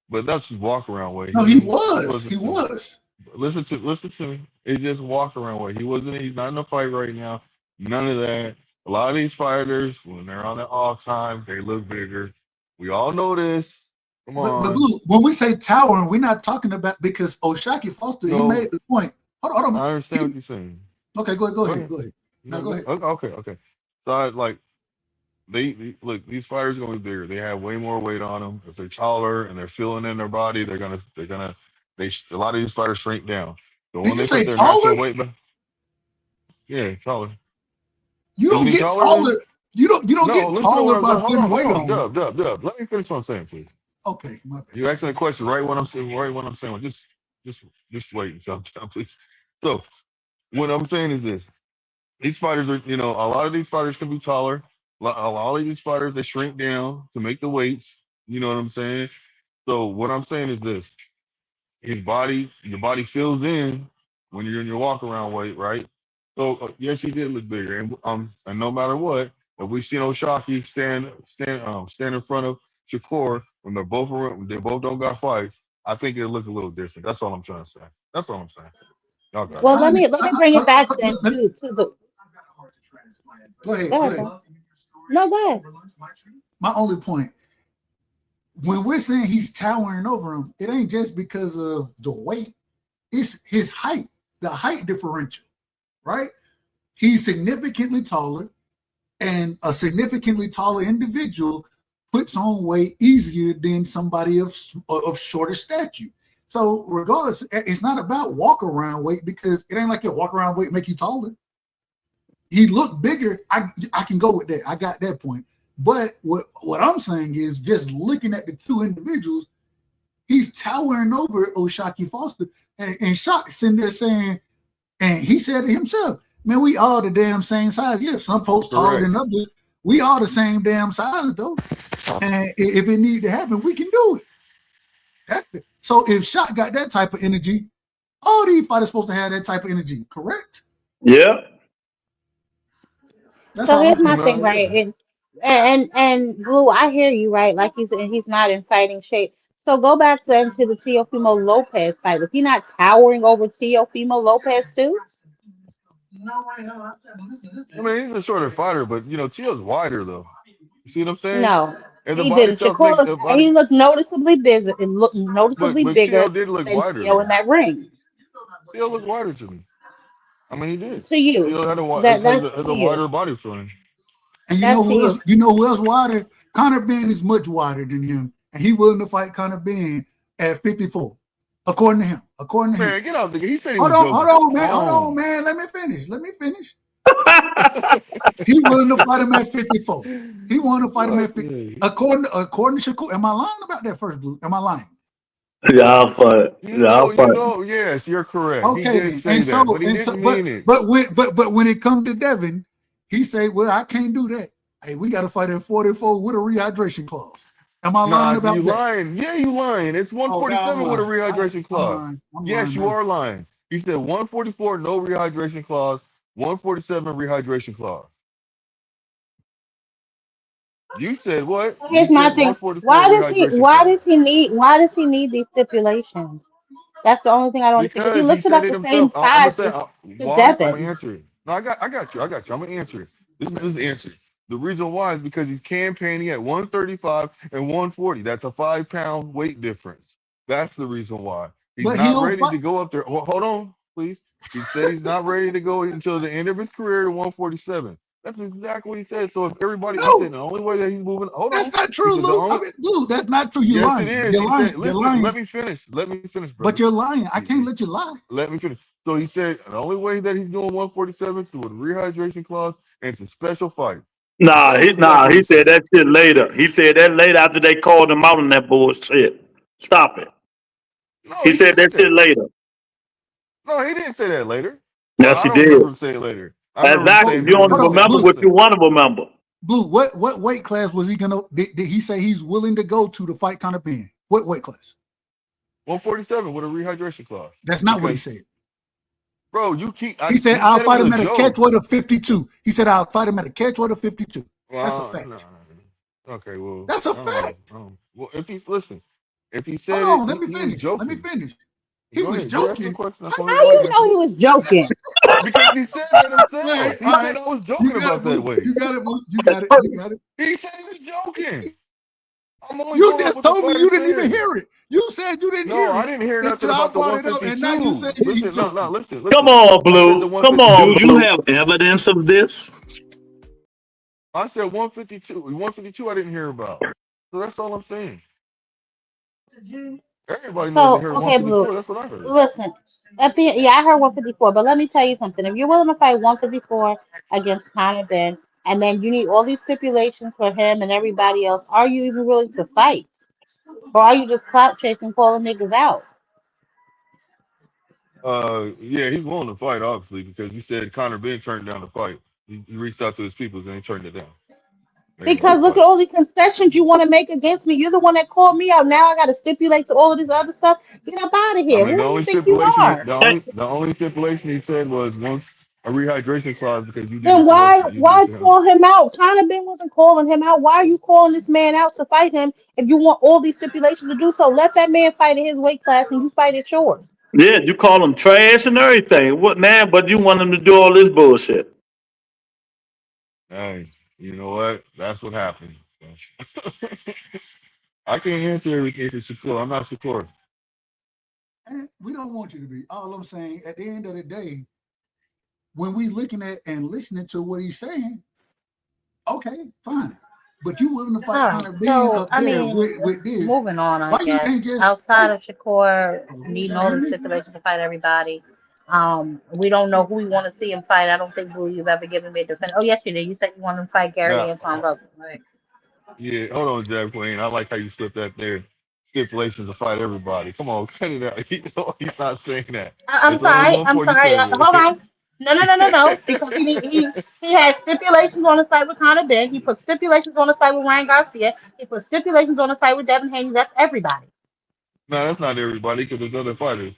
Speaker 5: but that's his walk around way.
Speaker 6: No, he
Speaker 5: Wasn't.
Speaker 6: he was.
Speaker 5: Listen to me. It's just walk around way. He's not in a fight right now. None of that. A lot of these fighters, when they're on their off time, they look bigger. We all know this. Come
Speaker 6: But
Speaker 5: on.
Speaker 6: Blue, when we say towering, we're not talking about, because Oshaki Foster, he made
Speaker 5: No,
Speaker 6: the point. Hold on.
Speaker 5: I understand
Speaker 6: He,
Speaker 5: what you're saying.
Speaker 6: okay, go
Speaker 5: Go
Speaker 6: ahead,
Speaker 5: ahead.
Speaker 6: go ahead. No,
Speaker 5: No,
Speaker 6: go
Speaker 5: go.
Speaker 6: ahead.
Speaker 5: Okay. So like look, these fighters are gonna be bigger. They have way more weight on them. If they're taller and they're feeling in their body, a lot of these fighters shrink down. So
Speaker 6: Did
Speaker 5: when
Speaker 6: you
Speaker 5: they put
Speaker 6: say
Speaker 5: their
Speaker 6: taller?
Speaker 5: natural weight back, yeah, taller.
Speaker 6: You
Speaker 5: Isn't
Speaker 6: don't
Speaker 5: he
Speaker 6: get
Speaker 5: taller than?
Speaker 6: taller. You don't
Speaker 5: No,
Speaker 6: get
Speaker 5: listen to
Speaker 6: taller
Speaker 5: what I'm
Speaker 6: by
Speaker 5: saying.
Speaker 6: putting weight
Speaker 5: Hold on,
Speaker 6: on.
Speaker 5: Dub. Let me finish what I'm saying, please.
Speaker 6: Okay, my bad.
Speaker 5: You asking a question right when I'm saying just just wait and sometime, please. So what I'm saying is this: these fighters are, a lot of these fighters can be taller. A lot of these fighters they shrink down to make the weights. You know what I'm saying? So what I'm saying is this: your body fills in when you're in your walk around weight, right? So yes, he did look bigger, and no matter what, if we seen Oshaki stand in front of Shakur, when they both don't got fights, I think it look a little different. That's all I'm trying to say. That's all I'm saying. Y'all got it.
Speaker 7: Well,
Speaker 6: I
Speaker 7: let me
Speaker 6: understand.
Speaker 7: bring it back then to the.
Speaker 6: Go ahead.
Speaker 7: Go
Speaker 6: Go
Speaker 7: ahead,
Speaker 6: ahead.
Speaker 7: bro. No, go ahead.
Speaker 6: My only point, when we're saying he's towering over him, it ain't just because of the weight, it's his height, the height differential, right? He's significantly taller, and a significantly taller individual puts on weight easier than somebody of shorter stature. So regardless, it's not about walk around weight, because it ain't like your walk around weight make you taller. He looked bigger. I can go with that. I got that point. But what I'm saying is, just looking at the two individuals, he's towering over O'Shaquie Foster, and Shock sitting there saying, and he said it himself, man, we all the damn same size. Yeah, some folks taller than others. We all the same damn size though. And if it need to happen, we can do it. So if Shock got that type of energy, all these fighters supposed to have that type of energy, correct?
Speaker 3: Yeah.
Speaker 6: That's
Speaker 7: So
Speaker 6: all I'm
Speaker 7: here's my
Speaker 6: saying.
Speaker 7: thing, right? And Blue, I hear you, right? Like he's not in fighting shape. So go back to the Teofimo Lopez fight. Was he not towering over Teofimo Lopez too?
Speaker 5: I mean, he's a shorter fighter, but Teal's wider though. You see what I'm saying?
Speaker 7: No,
Speaker 5: And the
Speaker 7: he
Speaker 5: body
Speaker 7: didn't.
Speaker 5: stuff makes
Speaker 7: Shakur
Speaker 5: the
Speaker 7: he
Speaker 5: body,
Speaker 7: looked noticeably busy. It looked noticeably
Speaker 5: but
Speaker 7: bigger
Speaker 5: Teal did look
Speaker 7: than
Speaker 5: wider
Speaker 7: Tio in
Speaker 5: though.
Speaker 7: that ring.
Speaker 5: Teal looked wider to me. I mean, he did.
Speaker 7: To you,
Speaker 5: Teal had a
Speaker 7: that's
Speaker 5: has
Speaker 7: to
Speaker 5: a
Speaker 7: you.
Speaker 5: wider body frame.
Speaker 6: And you know
Speaker 7: That's to
Speaker 6: who else?
Speaker 7: you.
Speaker 6: You know who else wider? Conor Ben is much wider than him, and he willing to fight Conor Ben at 54, according to him. According to him.
Speaker 5: Man, get out the. He said he
Speaker 6: Hold
Speaker 5: was
Speaker 6: on,
Speaker 5: joking.
Speaker 6: hold on, man.
Speaker 5: Come
Speaker 6: Hold on,
Speaker 5: on.
Speaker 6: man. Let me finish. He willing to fight him at 54. He wanted to fight him at 50. According to Shakur. Am I lying about that, first, Blue? Am I lying?
Speaker 3: Y'all fight. Y'all fight.
Speaker 5: Yes, you're correct. He
Speaker 6: Okay
Speaker 5: did
Speaker 6: then.
Speaker 5: say that, but he didn't mean it.
Speaker 6: But when it comes to Devin, he say, well, I can't do that. Hey, we got to fight at 44 with a rehydration clause. Am I lying
Speaker 5: Nah,
Speaker 6: about
Speaker 5: you
Speaker 6: that?
Speaker 5: lying. Yeah, you lying. It's
Speaker 6: Oh, now I'm
Speaker 5: 147 with a
Speaker 6: lying.
Speaker 5: rehydration
Speaker 6: I'm
Speaker 5: clause.
Speaker 6: lying. I'm
Speaker 5: Yes,
Speaker 6: lying,
Speaker 5: you
Speaker 6: man.
Speaker 5: are lying. He said 144, no rehydration clause. 147 rehydration clause. You said what?
Speaker 7: So
Speaker 5: You
Speaker 7: here's my
Speaker 5: said
Speaker 7: thing.
Speaker 5: 144 rehydration clause.
Speaker 7: Why does he need these stipulations? That's the only thing I don't understand. Because he
Speaker 5: Because he
Speaker 7: looks
Speaker 5: said
Speaker 7: about
Speaker 5: it
Speaker 7: the same
Speaker 5: himself. I'm gonna
Speaker 7: size
Speaker 5: say
Speaker 7: to
Speaker 5: why. I'm gonna
Speaker 7: Devin.
Speaker 5: answer it. No, I got you. I'm gonna answer it. This is his answer. The reason why is because he's campaigning at 135 and 140. That's a 5 pound weight difference. That's the reason why he's
Speaker 6: But he
Speaker 5: not
Speaker 6: don't
Speaker 5: ready
Speaker 6: fight.
Speaker 5: to go up there. Well, hold on, please. He said he's not ready to go until the end of his career to 147. That's exactly what he said. So if everybody, he said
Speaker 6: No,
Speaker 5: the only way that he's moving. Hold
Speaker 6: that's
Speaker 5: on.
Speaker 6: not
Speaker 5: He
Speaker 6: true,
Speaker 5: said the
Speaker 6: Lou. I
Speaker 5: only.
Speaker 6: mean, Lou, that's not true. You're
Speaker 5: Yes, it
Speaker 6: lying.
Speaker 5: is.
Speaker 6: You're
Speaker 5: He
Speaker 6: lying.
Speaker 5: said,
Speaker 6: You're
Speaker 5: listen, let
Speaker 6: lying.
Speaker 5: me finish. Let me finish,
Speaker 6: But
Speaker 5: brother.
Speaker 6: you're lying. I
Speaker 5: He,
Speaker 6: can't
Speaker 5: he,
Speaker 6: let you lie.
Speaker 5: let me finish. So he said the only way that he's going 147 is with a rehydration clause and it's a special fight.
Speaker 3: Nah,
Speaker 5: That's
Speaker 3: he
Speaker 5: exactly
Speaker 3: nah.
Speaker 5: what
Speaker 3: He
Speaker 5: he
Speaker 3: said
Speaker 5: said.
Speaker 3: that shit later. He said that later after they called him out on that bullshit. Stop it.
Speaker 5: No,
Speaker 3: He
Speaker 5: he
Speaker 3: said
Speaker 5: said
Speaker 3: that shit
Speaker 5: that.
Speaker 3: later.
Speaker 5: No, he didn't say that later.
Speaker 3: Yes,
Speaker 5: I
Speaker 3: he
Speaker 5: don't
Speaker 3: did.
Speaker 5: remember him saying later. I remember him
Speaker 3: Exactly.
Speaker 5: saying
Speaker 3: You
Speaker 5: during
Speaker 3: only
Speaker 6: Hold
Speaker 5: the
Speaker 6: on,
Speaker 5: same
Speaker 3: remember
Speaker 6: Blue.
Speaker 3: what you
Speaker 5: process.
Speaker 3: want to remember.
Speaker 6: Blue, what weight class was he gonna? Did he say he's willing to go to fight Conor Ben? What weight class?
Speaker 5: 147 with a rehydration clause.
Speaker 6: That's not what he
Speaker 5: Because,
Speaker 6: said.
Speaker 5: bro,
Speaker 6: He said,
Speaker 5: he
Speaker 6: I'll
Speaker 5: said it
Speaker 6: fight
Speaker 5: was a
Speaker 6: him at a
Speaker 5: joke.
Speaker 6: catchweight of 52. He said, I'll fight him at a catchweight of 52. That's a
Speaker 5: Well, no.
Speaker 6: fact.
Speaker 5: Okay, well,
Speaker 6: That's a
Speaker 5: I don't know.
Speaker 6: fact.
Speaker 5: Well, if he
Speaker 6: Hold
Speaker 5: said it,
Speaker 6: on, let me
Speaker 5: he was
Speaker 6: finish. Let me
Speaker 5: joking.
Speaker 6: finish. He
Speaker 5: Go
Speaker 6: was
Speaker 5: ahead. You asked me a
Speaker 6: joking.
Speaker 5: question. That's the
Speaker 7: How
Speaker 5: only reason I
Speaker 7: you know
Speaker 5: answered.
Speaker 7: he was joking?
Speaker 5: Because he said that
Speaker 6: All right,
Speaker 5: himself. He
Speaker 6: all
Speaker 5: said
Speaker 6: right.
Speaker 5: I was
Speaker 6: You
Speaker 5: joking
Speaker 6: got it,
Speaker 5: about that
Speaker 6: Blue.
Speaker 5: way.
Speaker 6: You got it, Blue. You got it. You got it.
Speaker 5: He said he was joking. I'm only
Speaker 6: You
Speaker 5: going off
Speaker 6: just
Speaker 5: what the
Speaker 6: told me
Speaker 5: fighter
Speaker 6: you didn't even
Speaker 5: said.
Speaker 6: hear it. You said you didn't
Speaker 5: No,
Speaker 6: hear
Speaker 5: I
Speaker 6: it
Speaker 5: didn't hear nothing
Speaker 6: until I
Speaker 5: about the
Speaker 6: brought it up, and now you
Speaker 5: 152.
Speaker 6: said he's
Speaker 5: Listen, no,
Speaker 6: joking.
Speaker 5: listen,
Speaker 3: Come
Speaker 5: listen.
Speaker 3: on,
Speaker 5: I said the
Speaker 3: Blue. Come
Speaker 5: 150.
Speaker 3: on,
Speaker 10: Do you
Speaker 3: Blue.
Speaker 10: have evidence of this?
Speaker 5: I said 152. 152 I didn't hear about. So that's all I'm saying. Everybody knows they
Speaker 7: So,
Speaker 5: heard
Speaker 7: okay, Blue.
Speaker 5: 154. That's what I heard.
Speaker 7: Listen, yeah, I heard 154, but let me tell you something. If you're willing to fight 154 against Conor Ben, and then you need all these stipulations for him and everybody else, are you even willing to fight? Or are you just clout chasing, calling niggas out?
Speaker 5: Yeah, he's willing to fight, obviously, because you said Conor Ben turned down the fight. He reached out to his people and he turned it down. They didn't want
Speaker 7: Because
Speaker 5: to
Speaker 7: look at
Speaker 5: fight.
Speaker 7: all the concessions you want to make against me. You're the one that called me out. Now I got to stipulate to all of this other stuff. Get up out of
Speaker 5: I
Speaker 7: here.
Speaker 5: mean,
Speaker 7: Who do you think you are?
Speaker 5: the only stipulation he said was one a rehydration clause because you
Speaker 7: Then
Speaker 5: didn't promote it. You did it
Speaker 7: why
Speaker 5: to him.
Speaker 7: call him out? Conor Ben wasn't calling him out. Why are you calling this man out to fight him if you want all these stipulations to do so? Let that man fight in his weight class and you fight at yours.
Speaker 3: Yeah, you call them trash and everything. What now? But you want them to do all this bullshit.
Speaker 5: Hey, you know what? That's what happened. So. I can't answer everything for Shakur. I'm not Shakur.
Speaker 6: And we don't want you to be. All I'm saying, at the end of the day, when we looking at and listening to what he's saying, okay, fine. But you willing to
Speaker 7: All
Speaker 6: fight
Speaker 7: right.
Speaker 6: Conor Ben
Speaker 7: So
Speaker 6: up
Speaker 7: I
Speaker 6: there
Speaker 7: mean,
Speaker 6: with this?
Speaker 7: moving on, I
Speaker 6: Why you
Speaker 7: guess.
Speaker 6: can't just
Speaker 7: Outside
Speaker 6: fight?
Speaker 7: of Shakur
Speaker 6: Oh,
Speaker 7: needing
Speaker 6: y'all
Speaker 7: all
Speaker 6: hear
Speaker 7: the
Speaker 6: me?
Speaker 7: stipulations to fight everybody. We don't know who we want to see him fight. I don't think Blue you've ever given me a defense. Oh yes, you did. You said you wanted to fight Gary
Speaker 5: Now,
Speaker 7: Anton Wilson, right?
Speaker 5: yeah, hold on, Jack Queen. I like how you slipped that there. Stipulations to fight everybody. Come on, cut it out. He's not saying that.
Speaker 7: I'm
Speaker 5: It's only
Speaker 7: sorry. I'm sorry. Hold
Speaker 5: 147.
Speaker 7: on. No. Because he had stipulations on his fight with Conor Ben. He put stipulations on his fight with Ryan Garcia. He put stipulations on his fight with Devin Haney. That's everybody.
Speaker 5: No, that's not everybody because there's other fighters.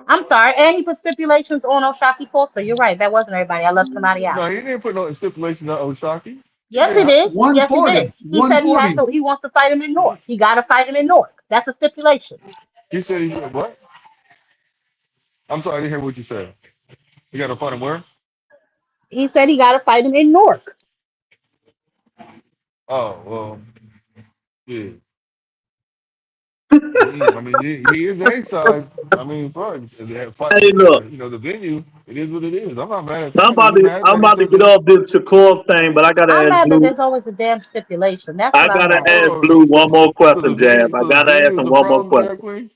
Speaker 7: I'm sorry. And he put stipulations on Oshaki Foster. You're right. That wasn't everybody. I left somebody out.
Speaker 5: No, he didn't put no stipulation on Oshaki.
Speaker 7: Yes, he
Speaker 6: Yeah,
Speaker 7: did. Yes, he did.
Speaker 6: 140,
Speaker 7: He said he has
Speaker 6: 140.
Speaker 7: to. He wants to fight him in North. He got to fight him in North. That's a stipulation.
Speaker 5: He said he what? I'm sorry, I didn't hear what you said. You got to fight him where?
Speaker 7: He said he got to fight him in North.
Speaker 5: Oh, well, yeah. I mean, he is A side. I mean, fuck, that fight,
Speaker 3: Hey, look,
Speaker 5: the venue. It is what it is. I'm not mad at Tank.
Speaker 3: I'm
Speaker 5: I'm mad
Speaker 3: I'm
Speaker 5: that he
Speaker 3: about to
Speaker 5: took
Speaker 3: get
Speaker 5: a.
Speaker 3: off this Shakur thing, but I gotta
Speaker 7: I'm
Speaker 3: ask
Speaker 7: mad that
Speaker 3: Blue.
Speaker 7: there's always a damn stipulation. That's
Speaker 3: I
Speaker 7: what I'm
Speaker 3: gotta
Speaker 7: mad
Speaker 3: ask
Speaker 7: at.
Speaker 5: Oh,
Speaker 3: Blue one more
Speaker 5: so the
Speaker 3: question, Jab.
Speaker 5: venue,
Speaker 3: I
Speaker 5: so the
Speaker 3: gotta ask
Speaker 5: venue is
Speaker 3: him
Speaker 5: a
Speaker 3: one more
Speaker 5: problem, Jack
Speaker 3: question.
Speaker 5: Queen.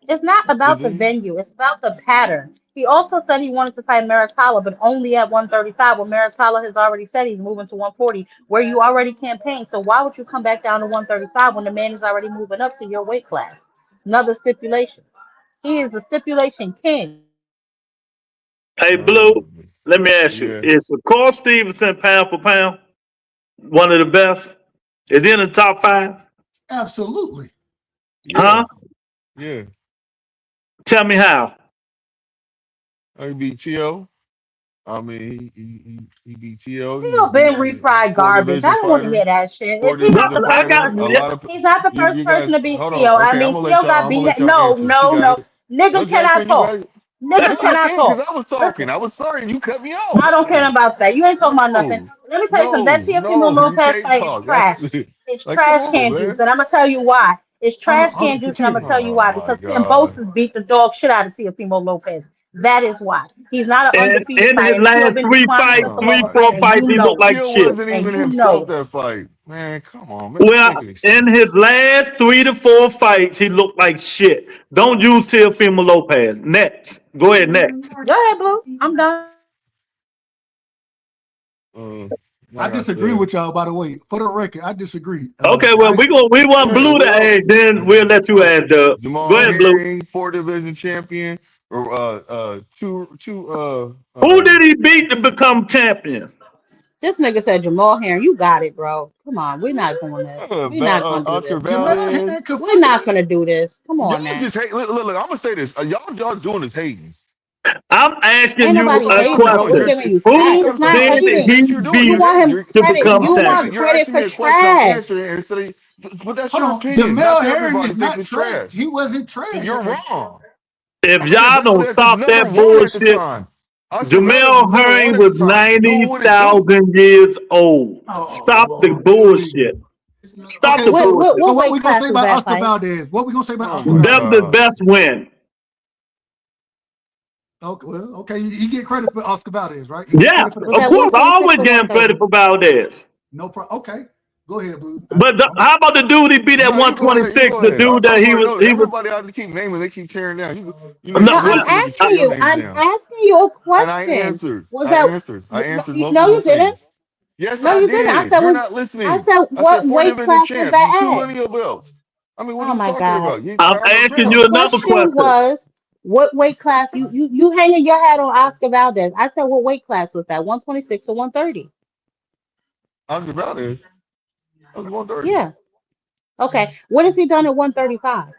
Speaker 7: It's not
Speaker 5: The
Speaker 7: about the
Speaker 5: venue.
Speaker 7: venue. It's about the pattern. He also said he wanted to fight Maritala, but only at 135. Well, Maritala has already said he's moving to 140, where you already campaigned. So why would you come back down to 135 when the man is already moving up to your weight class? Another stipulation. He is the stipulation king.
Speaker 3: Hey, Blue,
Speaker 5: Um,
Speaker 3: let me ask you:
Speaker 5: yeah,
Speaker 3: is Shakur Stevenson pound for pound one of the best? Is he in the top five?
Speaker 6: Absolutely.
Speaker 5: yeah,
Speaker 3: Huh?
Speaker 5: yeah.
Speaker 3: Tell me how.
Speaker 5: I beat T.O. I mean, he beat T.O.
Speaker 7: He'll been refried
Speaker 5: Four
Speaker 7: garbage. I
Speaker 5: division
Speaker 7: don't want to hear
Speaker 5: fighter.
Speaker 7: that shit.
Speaker 5: Four
Speaker 7: Is he not
Speaker 5: division
Speaker 7: the
Speaker 3: I
Speaker 7: first
Speaker 3: got
Speaker 5: fighter.
Speaker 7: person?
Speaker 5: A lot of
Speaker 7: He's not the first
Speaker 5: you
Speaker 7: person
Speaker 5: guys.
Speaker 7: to beat
Speaker 5: Hold on.
Speaker 7: Tio. I
Speaker 5: Okay,
Speaker 7: mean, Tio got
Speaker 5: I'm gonna
Speaker 7: beat.
Speaker 5: let y'all
Speaker 7: No,
Speaker 5: answer. You
Speaker 7: no,
Speaker 5: got
Speaker 7: no.
Speaker 5: it. No,
Speaker 7: Nigga
Speaker 5: Jack
Speaker 7: cannot
Speaker 5: Queen, you
Speaker 7: talk.
Speaker 5: got it.
Speaker 7: Nigga
Speaker 5: Yes, I
Speaker 7: cannot
Speaker 5: can because
Speaker 7: talk.
Speaker 5: I was talking.
Speaker 7: Listen,
Speaker 5: I was sorry, and you cut me
Speaker 7: I
Speaker 5: off.
Speaker 7: don't care
Speaker 5: Damn.
Speaker 7: about that. You ain't talking about nothing.
Speaker 5: No,
Speaker 7: Let me tell you something. That Teofimo
Speaker 5: no, you
Speaker 7: Lopez
Speaker 5: can't
Speaker 7: fight is
Speaker 5: talk. That's
Speaker 7: trash. It's
Speaker 5: like, come
Speaker 7: trash
Speaker 5: on,
Speaker 7: can juice,
Speaker 5: man.
Speaker 7: and I'm gonna tell you why. It's trash
Speaker 6: Hold on,
Speaker 7: can juice, and I'm gonna
Speaker 6: Shakira.
Speaker 7: tell you
Speaker 5: Oh
Speaker 7: why.
Speaker 5: my
Speaker 7: Because
Speaker 5: God.
Speaker 7: Kambosos beat the dog shit out of Teofimo Lopez. That is why. He's not an
Speaker 3: and
Speaker 7: undefeated
Speaker 3: in his
Speaker 7: fighter, and Tio
Speaker 3: last
Speaker 7: been
Speaker 3: three
Speaker 7: declining
Speaker 3: fights,
Speaker 7: since the
Speaker 5: Oh
Speaker 3: three,
Speaker 7: Logan
Speaker 5: my.
Speaker 7: fight,
Speaker 3: four
Speaker 7: and
Speaker 3: fights,
Speaker 7: you
Speaker 3: he looked
Speaker 7: know it.
Speaker 3: like
Speaker 5: Till
Speaker 3: shit.
Speaker 5: wasn't
Speaker 7: And
Speaker 5: even
Speaker 7: you know
Speaker 5: himself
Speaker 7: it.
Speaker 5: that fight. Man, come on, man. Quit
Speaker 3: Well,
Speaker 5: making
Speaker 3: in
Speaker 5: excuses.
Speaker 3: his last 3 to 4 fights, he looked like shit. Don't use Teofimo Lopez. Next. Go ahead, next.
Speaker 7: Go ahead, Blue. I'm done.
Speaker 5: Uh,
Speaker 6: I
Speaker 5: like I
Speaker 6: disagree
Speaker 5: said,
Speaker 6: with y'all, by the way. For the record, I disagree.
Speaker 3: Okay, well, we want
Speaker 5: yeah,
Speaker 3: Blue to
Speaker 5: well,
Speaker 3: add, then we'll let you add, Dub. Go
Speaker 5: Jamal
Speaker 3: ahead, Blue.
Speaker 5: Herring, four division champion, or two
Speaker 3: Who did he beat to become champion?
Speaker 7: This nigga said Jamal Herring. You got it, bro. Come on. We're not doing this. We're not gonna do
Speaker 5: Oscar
Speaker 7: this.
Speaker 6: Jamel
Speaker 5: Valdez.
Speaker 6: Herring could
Speaker 7: We're
Speaker 6: fight.
Speaker 7: not gonna do this. Come
Speaker 5: Y'all
Speaker 7: on now.
Speaker 5: just hate. Look, I'm gonna say this. Y'all doing is hating.
Speaker 3: I'm asking
Speaker 7: Ain't
Speaker 3: you
Speaker 7: nobody
Speaker 5: That's all
Speaker 3: a
Speaker 5: y'all
Speaker 7: hating, bro.
Speaker 5: doing.
Speaker 7: We're
Speaker 3: question.
Speaker 7: giving you
Speaker 3: Who
Speaker 7: facts. It's
Speaker 5: I'm
Speaker 7: not
Speaker 3: did
Speaker 5: saying
Speaker 7: hating.
Speaker 3: he
Speaker 5: yes, you're doing.
Speaker 7: You
Speaker 3: beat
Speaker 5: You're
Speaker 7: want
Speaker 5: hating.
Speaker 7: him
Speaker 3: to
Speaker 7: credit.
Speaker 3: become
Speaker 7: You want
Speaker 3: champion?
Speaker 5: You're
Speaker 7: credit
Speaker 5: asking
Speaker 7: for
Speaker 5: me a question. I'm
Speaker 7: trash.
Speaker 5: answering it instead of. But that's
Speaker 6: Hold
Speaker 5: your
Speaker 6: on.
Speaker 5: opinion. Not
Speaker 6: Jamel Herring
Speaker 5: everybody
Speaker 6: is
Speaker 5: thinks
Speaker 6: not
Speaker 5: it's
Speaker 6: trash.
Speaker 5: trash.
Speaker 6: He wasn't trash
Speaker 5: You're
Speaker 6: at that.
Speaker 5: wrong.
Speaker 3: If
Speaker 5: Oscar
Speaker 3: y'all don't
Speaker 5: Valdez was
Speaker 3: stop
Speaker 5: number
Speaker 3: that
Speaker 5: one at the
Speaker 3: bullshit,
Speaker 5: time. Oscar Valdez was
Speaker 3: Jamel
Speaker 5: number one
Speaker 3: Herring
Speaker 5: at the
Speaker 3: was
Speaker 5: time. Doing what it do.
Speaker 3: 90,000 years old.
Speaker 6: Oh
Speaker 3: Stop the
Speaker 6: Lord, here we
Speaker 3: bullshit.
Speaker 6: go.
Speaker 3: Stop
Speaker 6: Okay,
Speaker 3: the
Speaker 7: What
Speaker 6: so
Speaker 7: what
Speaker 3: bullshit.
Speaker 6: so
Speaker 7: what
Speaker 6: what
Speaker 7: weight
Speaker 6: we gonna
Speaker 7: class
Speaker 6: say
Speaker 7: was
Speaker 6: about
Speaker 7: that
Speaker 6: Oscar
Speaker 7: fight?
Speaker 6: Valdez? What we gonna say about
Speaker 5: Oh
Speaker 6: Oscar
Speaker 5: my
Speaker 3: That's
Speaker 6: Valdez?
Speaker 3: the
Speaker 5: God.
Speaker 3: best win.
Speaker 6: Okay, well, okay, he get credit for Oscar Valdez, right? He get credit
Speaker 3: Yes,
Speaker 6: for
Speaker 7: Was
Speaker 6: that.
Speaker 3: of
Speaker 7: that
Speaker 3: course. I
Speaker 7: 126
Speaker 3: always
Speaker 7: or
Speaker 3: give him credit
Speaker 7: 130?
Speaker 3: for Valdez.
Speaker 6: No problem. Okay, go ahead, Blue.
Speaker 3: But how about the dude he beat at
Speaker 5: No, you go ahead. You
Speaker 3: 126?
Speaker 5: go
Speaker 3: The
Speaker 5: ahead.
Speaker 3: dude that
Speaker 5: I'm
Speaker 3: he
Speaker 5: already
Speaker 3: was,
Speaker 5: know
Speaker 3: he was.
Speaker 5: everybody out to keep naming. They keep tearing down.
Speaker 3: No,
Speaker 7: No,
Speaker 5: You
Speaker 7: I'm
Speaker 3: well,
Speaker 5: just need to
Speaker 7: asking
Speaker 5: keep your
Speaker 7: you.
Speaker 5: names
Speaker 7: I'm
Speaker 5: down.
Speaker 7: asking you a
Speaker 5: And I
Speaker 7: question.
Speaker 5: answered.
Speaker 7: Was
Speaker 5: I
Speaker 7: that
Speaker 5: answered. I answered
Speaker 7: no?
Speaker 5: multiple
Speaker 7: You didn't.
Speaker 5: things. Yes,
Speaker 7: No,
Speaker 5: I
Speaker 7: you didn't. I
Speaker 5: did.
Speaker 7: said
Speaker 5: You're
Speaker 7: was.
Speaker 5: not
Speaker 7: I
Speaker 5: listening.
Speaker 7: said
Speaker 5: I said
Speaker 7: what
Speaker 5: four
Speaker 7: weight
Speaker 5: division
Speaker 7: class was
Speaker 5: champs with two
Speaker 7: that at?
Speaker 5: lineal belts. I mean, what are
Speaker 7: Oh
Speaker 5: you
Speaker 7: my
Speaker 5: talking
Speaker 7: God.
Speaker 5: about? You
Speaker 3: I'm
Speaker 5: pound for
Speaker 3: asking
Speaker 7: The
Speaker 3: you
Speaker 5: pound.
Speaker 3: another
Speaker 7: question
Speaker 3: question.
Speaker 7: was what weight class you hanging your hat on Oscar Valdez. I said what weight class was that? 126 or 130?
Speaker 5: Oscar Valdez. I was 130.
Speaker 7: Yeah. Okay. What has he done at 135?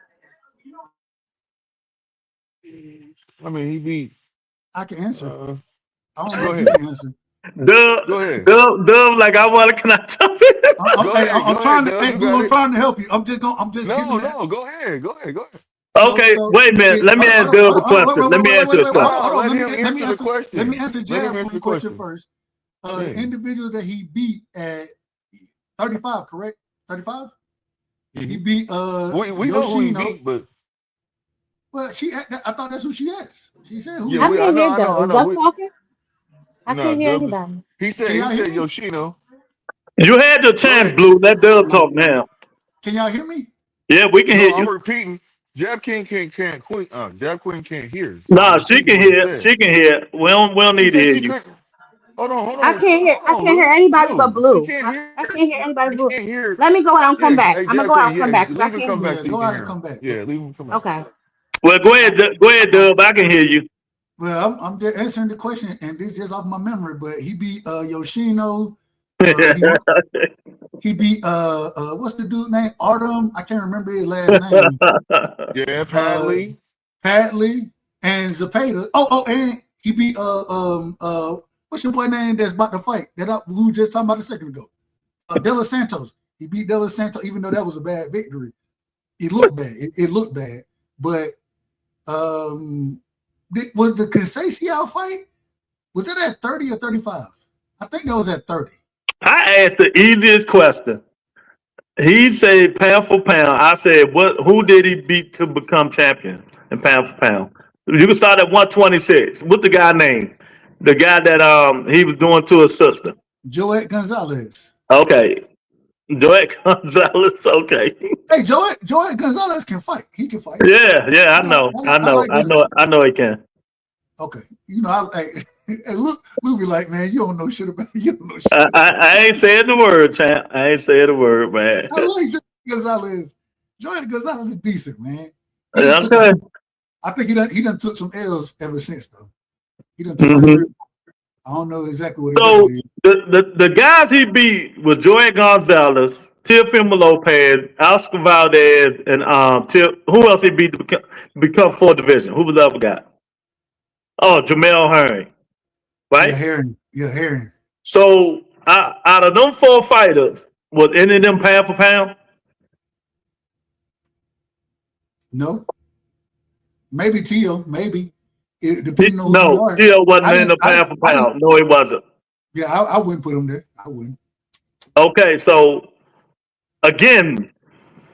Speaker 5: I mean, he beat.
Speaker 6: I can answer. I don't know
Speaker 5: Go
Speaker 6: if you
Speaker 5: ahead.
Speaker 6: can answer.
Speaker 5: Go ahead.
Speaker 3: Dub, like I want to. Can I tell you?
Speaker 6: I'm trying to. Hey, Blue, I'm trying to help you. I'm just giving that.
Speaker 5: No, go ahead. Go ahead.
Speaker 3: Okay, wait a minute. Let me ask Dub a question. Let me ask you a question.
Speaker 6: Hold on.
Speaker 5: Let him answer the question.
Speaker 6: Let me answer
Speaker 5: Let
Speaker 6: Jab
Speaker 5: him answer the
Speaker 6: question
Speaker 5: question.
Speaker 6: first. The individual that he beat at 35, correct? 35. He beat
Speaker 5: we know who he beat, but
Speaker 6: well, I thought that's who she asked. She said who.
Speaker 7: I can't hear Doug. Is Doug talking? I
Speaker 5: No,
Speaker 7: can't hear
Speaker 5: Dub is-
Speaker 7: anybody.
Speaker 5: he said Yoshino.
Speaker 3: You had your chance, Blue. Let Dub talk now.
Speaker 6: Can y'all hear me?
Speaker 3: Yeah, we can hear
Speaker 5: I'm
Speaker 3: you.
Speaker 5: repeating. Jab King can't Queen. Jab Queen can't hear. So
Speaker 3: Nah, she can hear. She can hear. We don't need to hear you.
Speaker 5: Hold on.
Speaker 7: I can't hear anybody but Blue.
Speaker 5: He can't hear.
Speaker 7: I can't hear anybody but
Speaker 5: He
Speaker 7: Blue.
Speaker 5: can't hear.
Speaker 7: Let me go out and come back.
Speaker 5: Hey,
Speaker 7: I'm gonna
Speaker 5: Jab
Speaker 7: go out
Speaker 5: King,
Speaker 7: and come back because I
Speaker 5: leave and
Speaker 7: can't
Speaker 5: come
Speaker 7: hear.
Speaker 5: back so you
Speaker 6: go
Speaker 5: can
Speaker 6: out
Speaker 5: hear
Speaker 6: and
Speaker 5: him.
Speaker 6: come back.
Speaker 5: Yeah, leave and come back.
Speaker 7: Okay.
Speaker 3: Well, go ahead, Dub. I can hear you.
Speaker 6: Well, I'm just answering the question, and this is just off my memory. But he beat Yoshino. He beat what's the dude name? Artem. I can't remember his last name.
Speaker 5: Yeah, Padley.
Speaker 6: Padley and Zapata. And he beat what's your boy name that's about to fight? We were just talking about a second ago. De Los Santos. He beat De Los Santos, even though that was a bad victory. It looked bad. It looked bad. But was the Conceição fight? Was it at 30 or 35? I think that was at 30.
Speaker 3: I asked the easiest question. He said pound for pound. I said, who did he beat to become champion in pound for pound? You can start at 126. What's the guy name? The guy that he was doing to his sister.
Speaker 6: Joet Gonzalez.
Speaker 3: Okay. Joet Gonzalez, okay.
Speaker 6: Hey, Joet Gonzalez can fight. He can fight.
Speaker 3: Yeah, I know he can.
Speaker 6: Okay. Luke be like, man, you don't know shit about it. You don't know shit.
Speaker 3: I ain't saying the word, champ. I ain't saying the word, man.
Speaker 6: I like Joet Gonzalez. Joet Gonzalez is decent, man.
Speaker 3: Okay.
Speaker 6: I think he done took some L's ever since, though. He done took I don't know exactly what
Speaker 3: so the guys he beat was Joey Gonzalez, Teofimo Lopez, Oscar Valdez, and who else he beat to become fourth division? Who was the other guy? Oh, Jamel Herring. Right?
Speaker 6: Yeah, Herring.
Speaker 3: So out of them four fighters, was any of them pound for pound?
Speaker 6: No. Maybe Tio, maybe. It depending on who you are.
Speaker 3: Tio wasn't in the pound for pound. No, he wasn't.
Speaker 6: Yeah, I wouldn't put him there. I wouldn't.
Speaker 3: Okay, so again,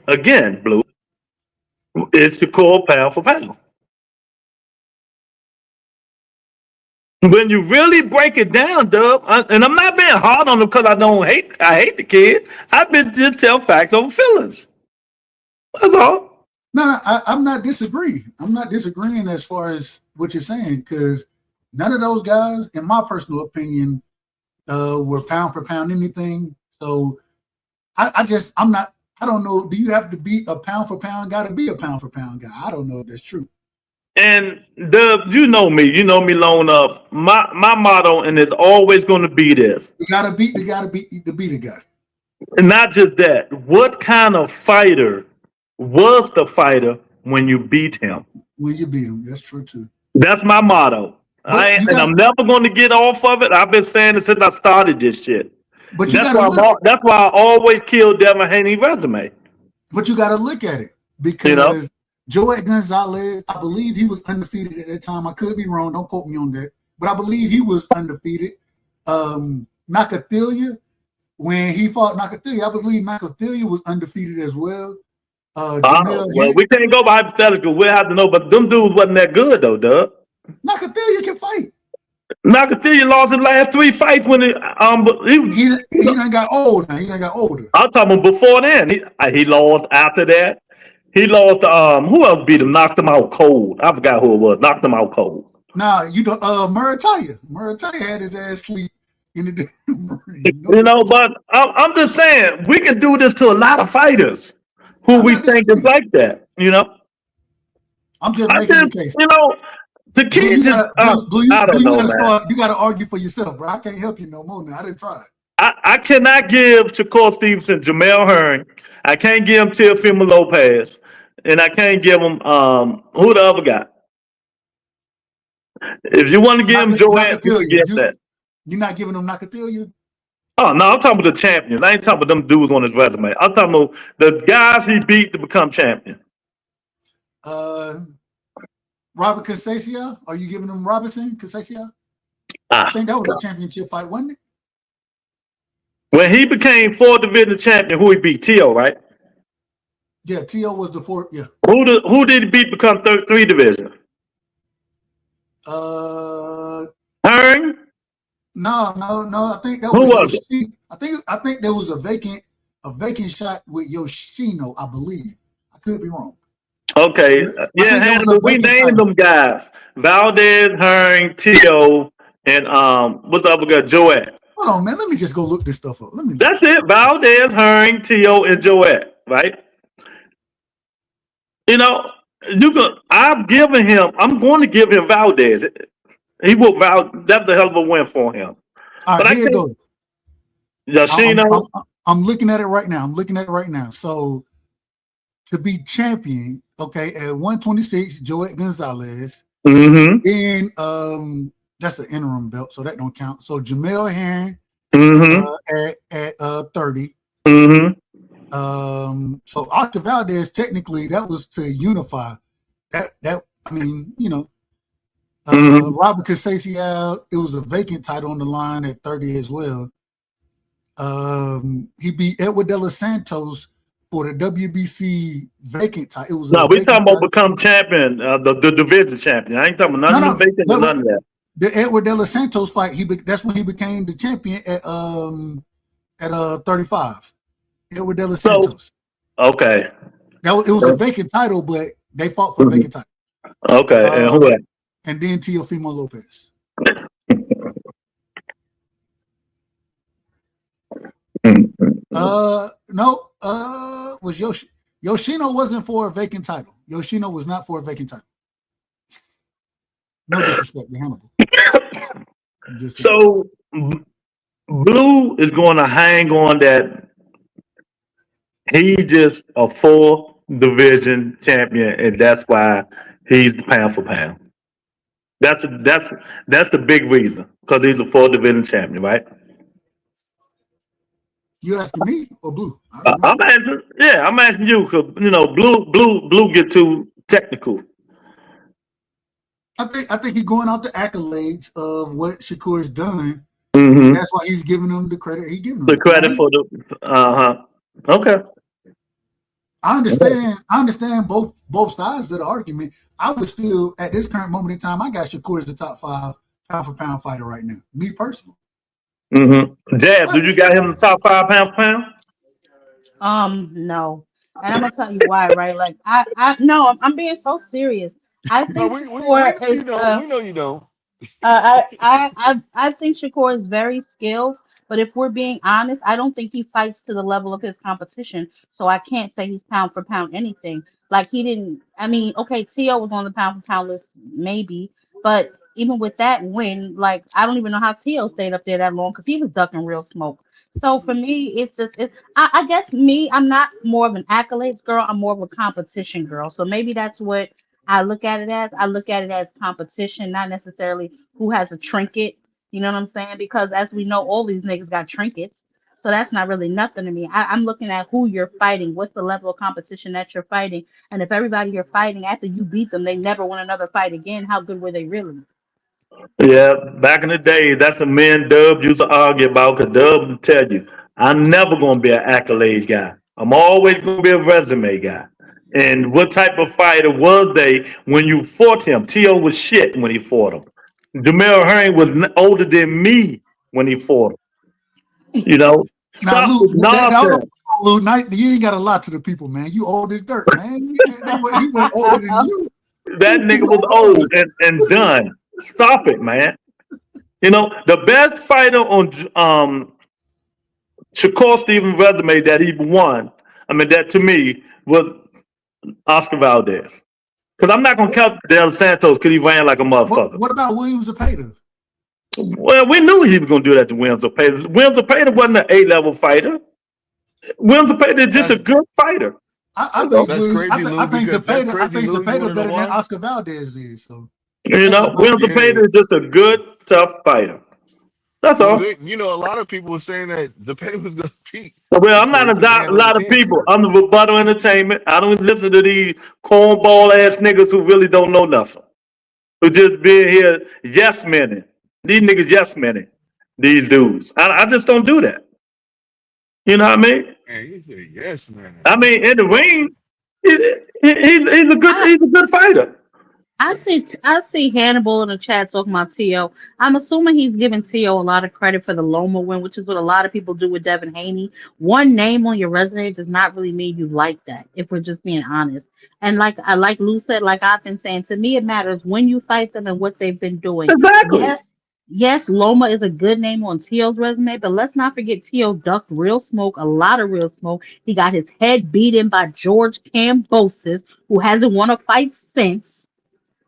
Speaker 3: Blue, it's the core pound for pound. When you really break it down, Dub, and I'm not being hard on him because I hate the kid. I've been just tell facts over feelings. That's all.
Speaker 6: No, I'm not disagreeing. I'm not disagreeing as far as what you're saying, because none of those guys, in my personal opinion, were pound for pound anything. So I don't know. Do you have to be a pound for pound guy to be a pound for pound guy? I don't know if that's true.
Speaker 3: And Dub, you know me long enough. My motto, and it's always going to be this:
Speaker 6: you gotta beat the guy.
Speaker 3: And not just that. What kind of fighter was the fighter when you beat him?
Speaker 6: When you beat him, that's true too.
Speaker 3: That's my motto. I'm never going to get off of it. I've been saying it since I started this shit.
Speaker 6: But
Speaker 3: that's why I always kill Devin Haney's resume.
Speaker 6: But you got to look at it because Joet Gonzalez, I believe he was undefeated at that time. I could be wrong. Don't quote me on that. But I believe he was undefeated. Nakathilia, when he fought Nakathilia, I believe Nakathilia was undefeated as well.
Speaker 3: Well, we can't go by hypothetical. We'll have to know. But them dudes wasn't that good, though, Doug.
Speaker 6: Nakathilia can fight.
Speaker 3: Nakathilia lost his last 3 fights when he
Speaker 6: done got old now. He done got older.
Speaker 3: I'm talking about before then. He lost after that. He lost who else beat him? Knocked him out cold. I forgot who it was. Knocked him out cold.
Speaker 6: Nah, Murataya. Murataya had his ass sleep in the day.
Speaker 3: But I'm just saying we can do this to a lot of fighters who we think is like that.
Speaker 6: I'm just making the case.
Speaker 3: The kids
Speaker 6: you got to argue for yourself, bro. I can't help you no more now. I didn't try it.
Speaker 3: I cannot give Shakur Stevenson Jamel Herring. I can't give him Teofimo Lopez. And I can't give him who the other guy? If you want to give him Joanne, you can get
Speaker 6: Nakatilia.
Speaker 3: that.
Speaker 6: You're not giving him Nakatilia?
Speaker 3: Oh no, I'm talking about the champions. I ain't talking about them dudes on his resume. I'm talking about the guys he beat to become champion.
Speaker 6: Robert Casasio? Are you giving him Robertson Casasio?
Speaker 3: Ah.
Speaker 6: I think that was a championship fight, wasn't it?
Speaker 3: When he became 4th division champion, who he beat? T.O., right?
Speaker 6: Yeah, T.O. was the 4th. Yeah.
Speaker 3: Who did he beat become 3 division? Hearn?
Speaker 6: No. I think that
Speaker 3: Who
Speaker 6: was
Speaker 3: was
Speaker 6: Yoshino. I think there was a vacant shot with Yoshino, I believe. I could be wrong.
Speaker 3: Okay. Yeah, Hannibal, we named them guys. Valdez, Hearn, T.O., and what's the other guy? Joette.
Speaker 6: Hold on, man. Let me just go look this stuff up.
Speaker 3: That's it. Valdez, Hearn, T.O., and Joette, right? You know, I'm going to give him Valdez. He will that's a hell of a win for him.
Speaker 6: All right, here it goes.
Speaker 3: Yoshino.
Speaker 6: I'm looking at it right now. So to be champion, okay, at 126, Joette Gonzalez.
Speaker 3: Mm-hmm.
Speaker 6: And that's an interim belt, so that don't count. So Jamel Herring at 30.
Speaker 3: Mm-hmm.
Speaker 6: So Oscar Valdez, technically, that was to unify. That I mean, you know, Robert Casasio, it was a vacant title on the line at 30 as well. He beat Edward De Los Santos for the WBC vacant title. It was
Speaker 3: we're talking about become champion, the division champion. I ain't talking about none of vacant or none of that.
Speaker 6: The Edward De Los Santos fight, that's when he became the champion at 35. Edward De Los Santos.
Speaker 3: Okay.
Speaker 6: It was a vacant title, but they fought for a vacant title.
Speaker 3: Okay, and who that?
Speaker 6: And then Teofimo Lopez. Was Yoshino wasn't for a vacant title. Yoshino was not for a vacant title. No disrespect to Hannibal.
Speaker 3: So Blue is going to hang on that he just a 4th division champion, and that's why he's the pound for pound. That's the big reason, because he's a 4th division champion, right?
Speaker 6: You asking me or Blue?
Speaker 3: I'm asking you, because Blue get too technical.
Speaker 6: I think he's going off the accolades of what Shakur's done.
Speaker 3: Mm-hmm.
Speaker 6: That's why he's giving him the credit. He's giving him
Speaker 3: the credit for the Okay.
Speaker 6: I understand both sides of the argument. I would still, at this current moment in time, I got Shakur as the top 5 pound for pound fighter right now. Me personally.
Speaker 3: Mm-hmm. Jazz, do you got him in the top 5 pound for pound?
Speaker 7: No. And I'm gonna tell you why, right? Like I'm being so serious. I think Shakur is
Speaker 5: we know you don't.
Speaker 7: I think Shakur is very skilled, but if we're being honest, I don't think he fights to the level of his competition. So I can't say he's pound for pound anything. Like he didn't. I mean, okay, T.O. was on the pound for pound list, maybe, but even with that win, like I don't even know how T.O. stayed up there that long because he was ducking real smoke. So for me, it's just I guess I'm not more of an accolades girl. I'm more of a competition girl. So maybe that's what I look at it as. I look at it as competition, not necessarily who has a trinket. You know what I'm saying? Because as we know, all these niggas got trinkets. So that's not really nothing to me. I'm looking at who you're fighting. What's the level of competition that you're fighting? And if everybody you're fighting, after you beat them, they never win another fight again, how good were they really?
Speaker 3: Yeah, back in the day, that's a man Dub used to argue about, because Dub would tell you, I'm never going to be an accolade guy. I'm always going to be a resume guy. And what type of fighter was they when you fought him? T.O. was shit when he fought him. Jamel Herring was older than me when he fought him. You know?
Speaker 6: Now, Luke, you ain't got a lot to the people, man. You old as dirt, man. He went older than you.
Speaker 3: That nigga was old and done. Stop it, man. You know, the best fighter on Shakur Stevens' resume that he won, that to me was Oscar Valdez. Because I'm not going to count De Los Santos because he ran like a motherfucker.
Speaker 6: What about Williams Zepeda?
Speaker 3: Well, we knew he was going to do that to Williams Zepeda. Williams Zepeda wasn't an A-level fighter. Williams Zepeda is just a good fighter.
Speaker 6: I think Zepeda better than Oscar Valdez is. So
Speaker 3: You
Speaker 6: That's a
Speaker 3: know,
Speaker 6: both.
Speaker 3: William Zepeda
Speaker 5: Yeah.
Speaker 3: is just a good, tough fighter. That's
Speaker 5: Well,
Speaker 3: all.
Speaker 5: they, you know, a lot of people were saying that Zepeda was going to beat
Speaker 3: Well, I'm not
Speaker 5: Shakur
Speaker 3: a,
Speaker 5: because he had
Speaker 3: a
Speaker 5: all the
Speaker 3: lot of
Speaker 5: camp.
Speaker 3: people. I'm the rebuttal entertainment. I don't listen to these cornball ass niggas who really don't know nothing. Who just being here yes men. These niggas yes men. These dudes. I just don't do that. You know what I mean?
Speaker 5: Man, he said yes, man.
Speaker 3: I mean, in the
Speaker 5: Wow.
Speaker 3: ring,
Speaker 7: I
Speaker 3: he's a good fighter.
Speaker 7: I see Hannibal in the chat talking about T.O. I'm assuming he's giving T.O. a lot of credit for the Loma win, which is what a lot of people do with Devin Haney. One name on your resume does not really mean you like that, if we're just being honest. And like Lou said, like I've been saying, to me it matters when you fight them and what they've been doing.
Speaker 3: Exactly.
Speaker 7: Yes, Loma is a good name on T.O.'s resume, but let's not forget T.O. ducked real smoke, a lot of real smoke. He got his head beat in by George Kambosos, who hasn't won a fight since.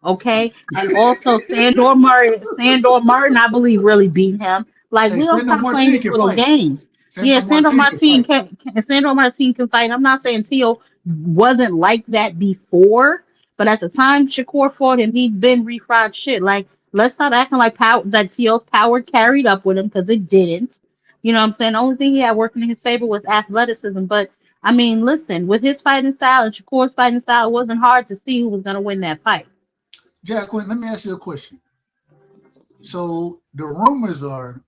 Speaker 7: Okay, and also Sandor Martin, I believe, really beat him. Like
Speaker 6: Hey,
Speaker 7: we don't
Speaker 6: Sandor
Speaker 7: stop playing
Speaker 6: Martin
Speaker 7: these
Speaker 6: can
Speaker 7: little
Speaker 6: fight.
Speaker 7: games. Yeah,
Speaker 6: Sandor Martin can fight.
Speaker 7: Sandor Martin can fight. I'm not saying Tio wasn't like that before, but at the time Shakur fought him, he'd been refried shit. Like let's stop acting like that Tio's power carried up with him because it didn't. You know what I'm saying? The only thing he had working in his favor was athleticism. But I mean, listen, with his fighting style and Shakur's fighting style, it wasn't hard to see who was gonna win that fight.
Speaker 6: Jack Quinn, let me ask you a question. So the rumors are,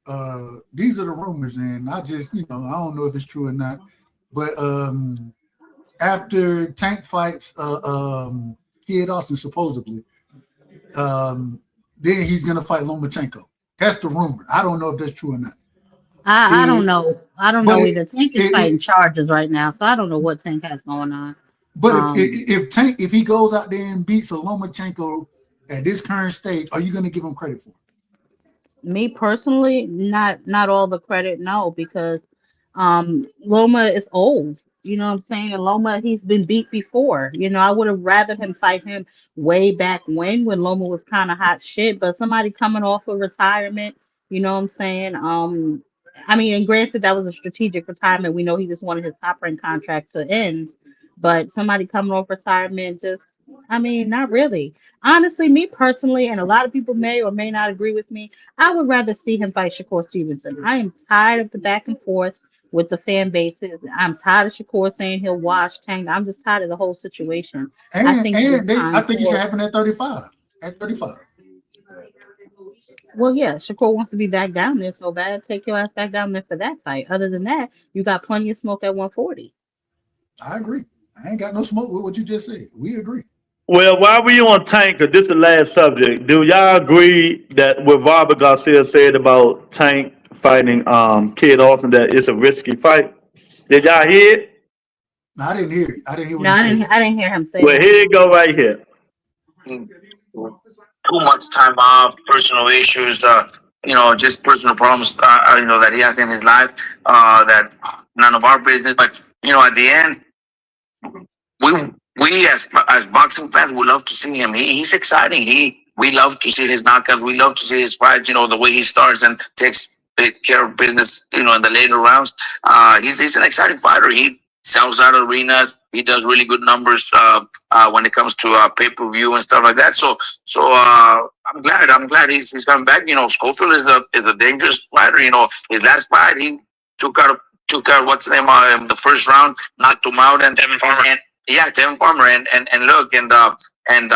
Speaker 6: these are the rumors, and I just, I don't know if it's true or not, but after Tank fights Kid Austin, supposedly, then he's gonna fight Lomachenko. That's the rumor. I don't know if that's true or not.
Speaker 7: I don't know. I don't
Speaker 6: But
Speaker 7: know
Speaker 6: it,
Speaker 7: either. Tank is
Speaker 6: it,
Speaker 7: fighting charges right now, so I don't know what Tank has going on.
Speaker 6: but
Speaker 7: Um,
Speaker 6: if Tank, if he goes out there and beats a Lomachenko at this current stage, are you gonna give him credit for it?
Speaker 7: Me personally, not all the credit, no, because Loma is old. You know what I'm saying? And Loma, he's been beat before. You know, I would have rather him fight him way back when Loma was kind of hot shit. But somebody coming off of retirement, you know what I'm saying? I mean, and granted that was a strategic retirement. We know he just wanted his top rank contract to end. But somebody coming off retirement, just I mean, not really. Honestly, me personally, and a lot of people may or may not agree with me. I would rather see him fight Shakur Stevenson. I am tired of the back and forth with the fan bases. I'm tired of Shakur saying he'll wash Tank. I'm just tired of the whole situation. I think it is
Speaker 6: I
Speaker 7: time
Speaker 6: think it should
Speaker 7: for.
Speaker 6: happen at 35. At 35.
Speaker 7: Well, yeah, Shakur wants to be back down there so bad. Take your ass back down there for that fight. Other than that, you got plenty of smoke at 140.
Speaker 6: I agree. I ain't got no smoke with what you just said. We agree.
Speaker 3: Well, while we on Tank, cause this is the last subject, do y'all agree that what Robert Garcia said about Tank fighting Kid Austin that it's a risky fight? Did y'all hear it?
Speaker 6: No, I didn't hear it. I didn't hear what
Speaker 7: No,
Speaker 6: he
Speaker 7: I
Speaker 6: said.
Speaker 7: didn't. I didn't hear him say
Speaker 3: Well,
Speaker 7: that.
Speaker 3: here you go right here.
Speaker 11: Too much time off, personal issues, just personal problems, that he has in his life, that none of our business. But, at the end, we we as boxing fans, we love to see him. He's exciting. We love to see his knockouts. We love to see his fights. The way he starts and takes care of business. In the later rounds. He's an exciting fighter. He sells out arenas. He does really good numbers when it comes to pay-per-view and stuff like that. So I'm glad. He's coming back. Schofield is a dangerous fighter. His last fight he took out what's the name the first round, knocked him out, and Devin Farmer. Yeah, Devin Farmer, and look, and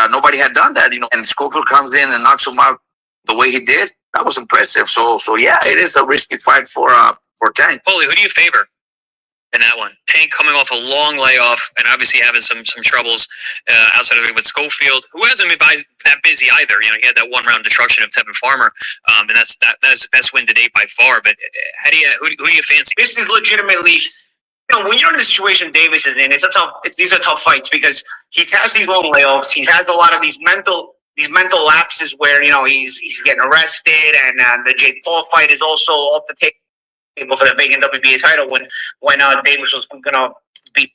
Speaker 11: nobody had done that, and Schofield comes in and knocks him out the way he did. That was impressive. So yeah, it is a risky fight for Tank.
Speaker 12: Foley, who do you favor in that one? Tank coming off a long layoff and obviously having some troubles outside of it with Schofield, who hasn't been that busy either. He had that 1 round destruction of Tevin Farmer, and that's the best win to date by far. But who do you fancy?
Speaker 11: This is legitimately. When you're in the situation Davis is in, these are tough fights because he has these long layoffs. He has a lot of these mental lapses where, he's getting arrested, and the Jake Paul fight is also off the table for the vacant WBA title when Davis was going to beat.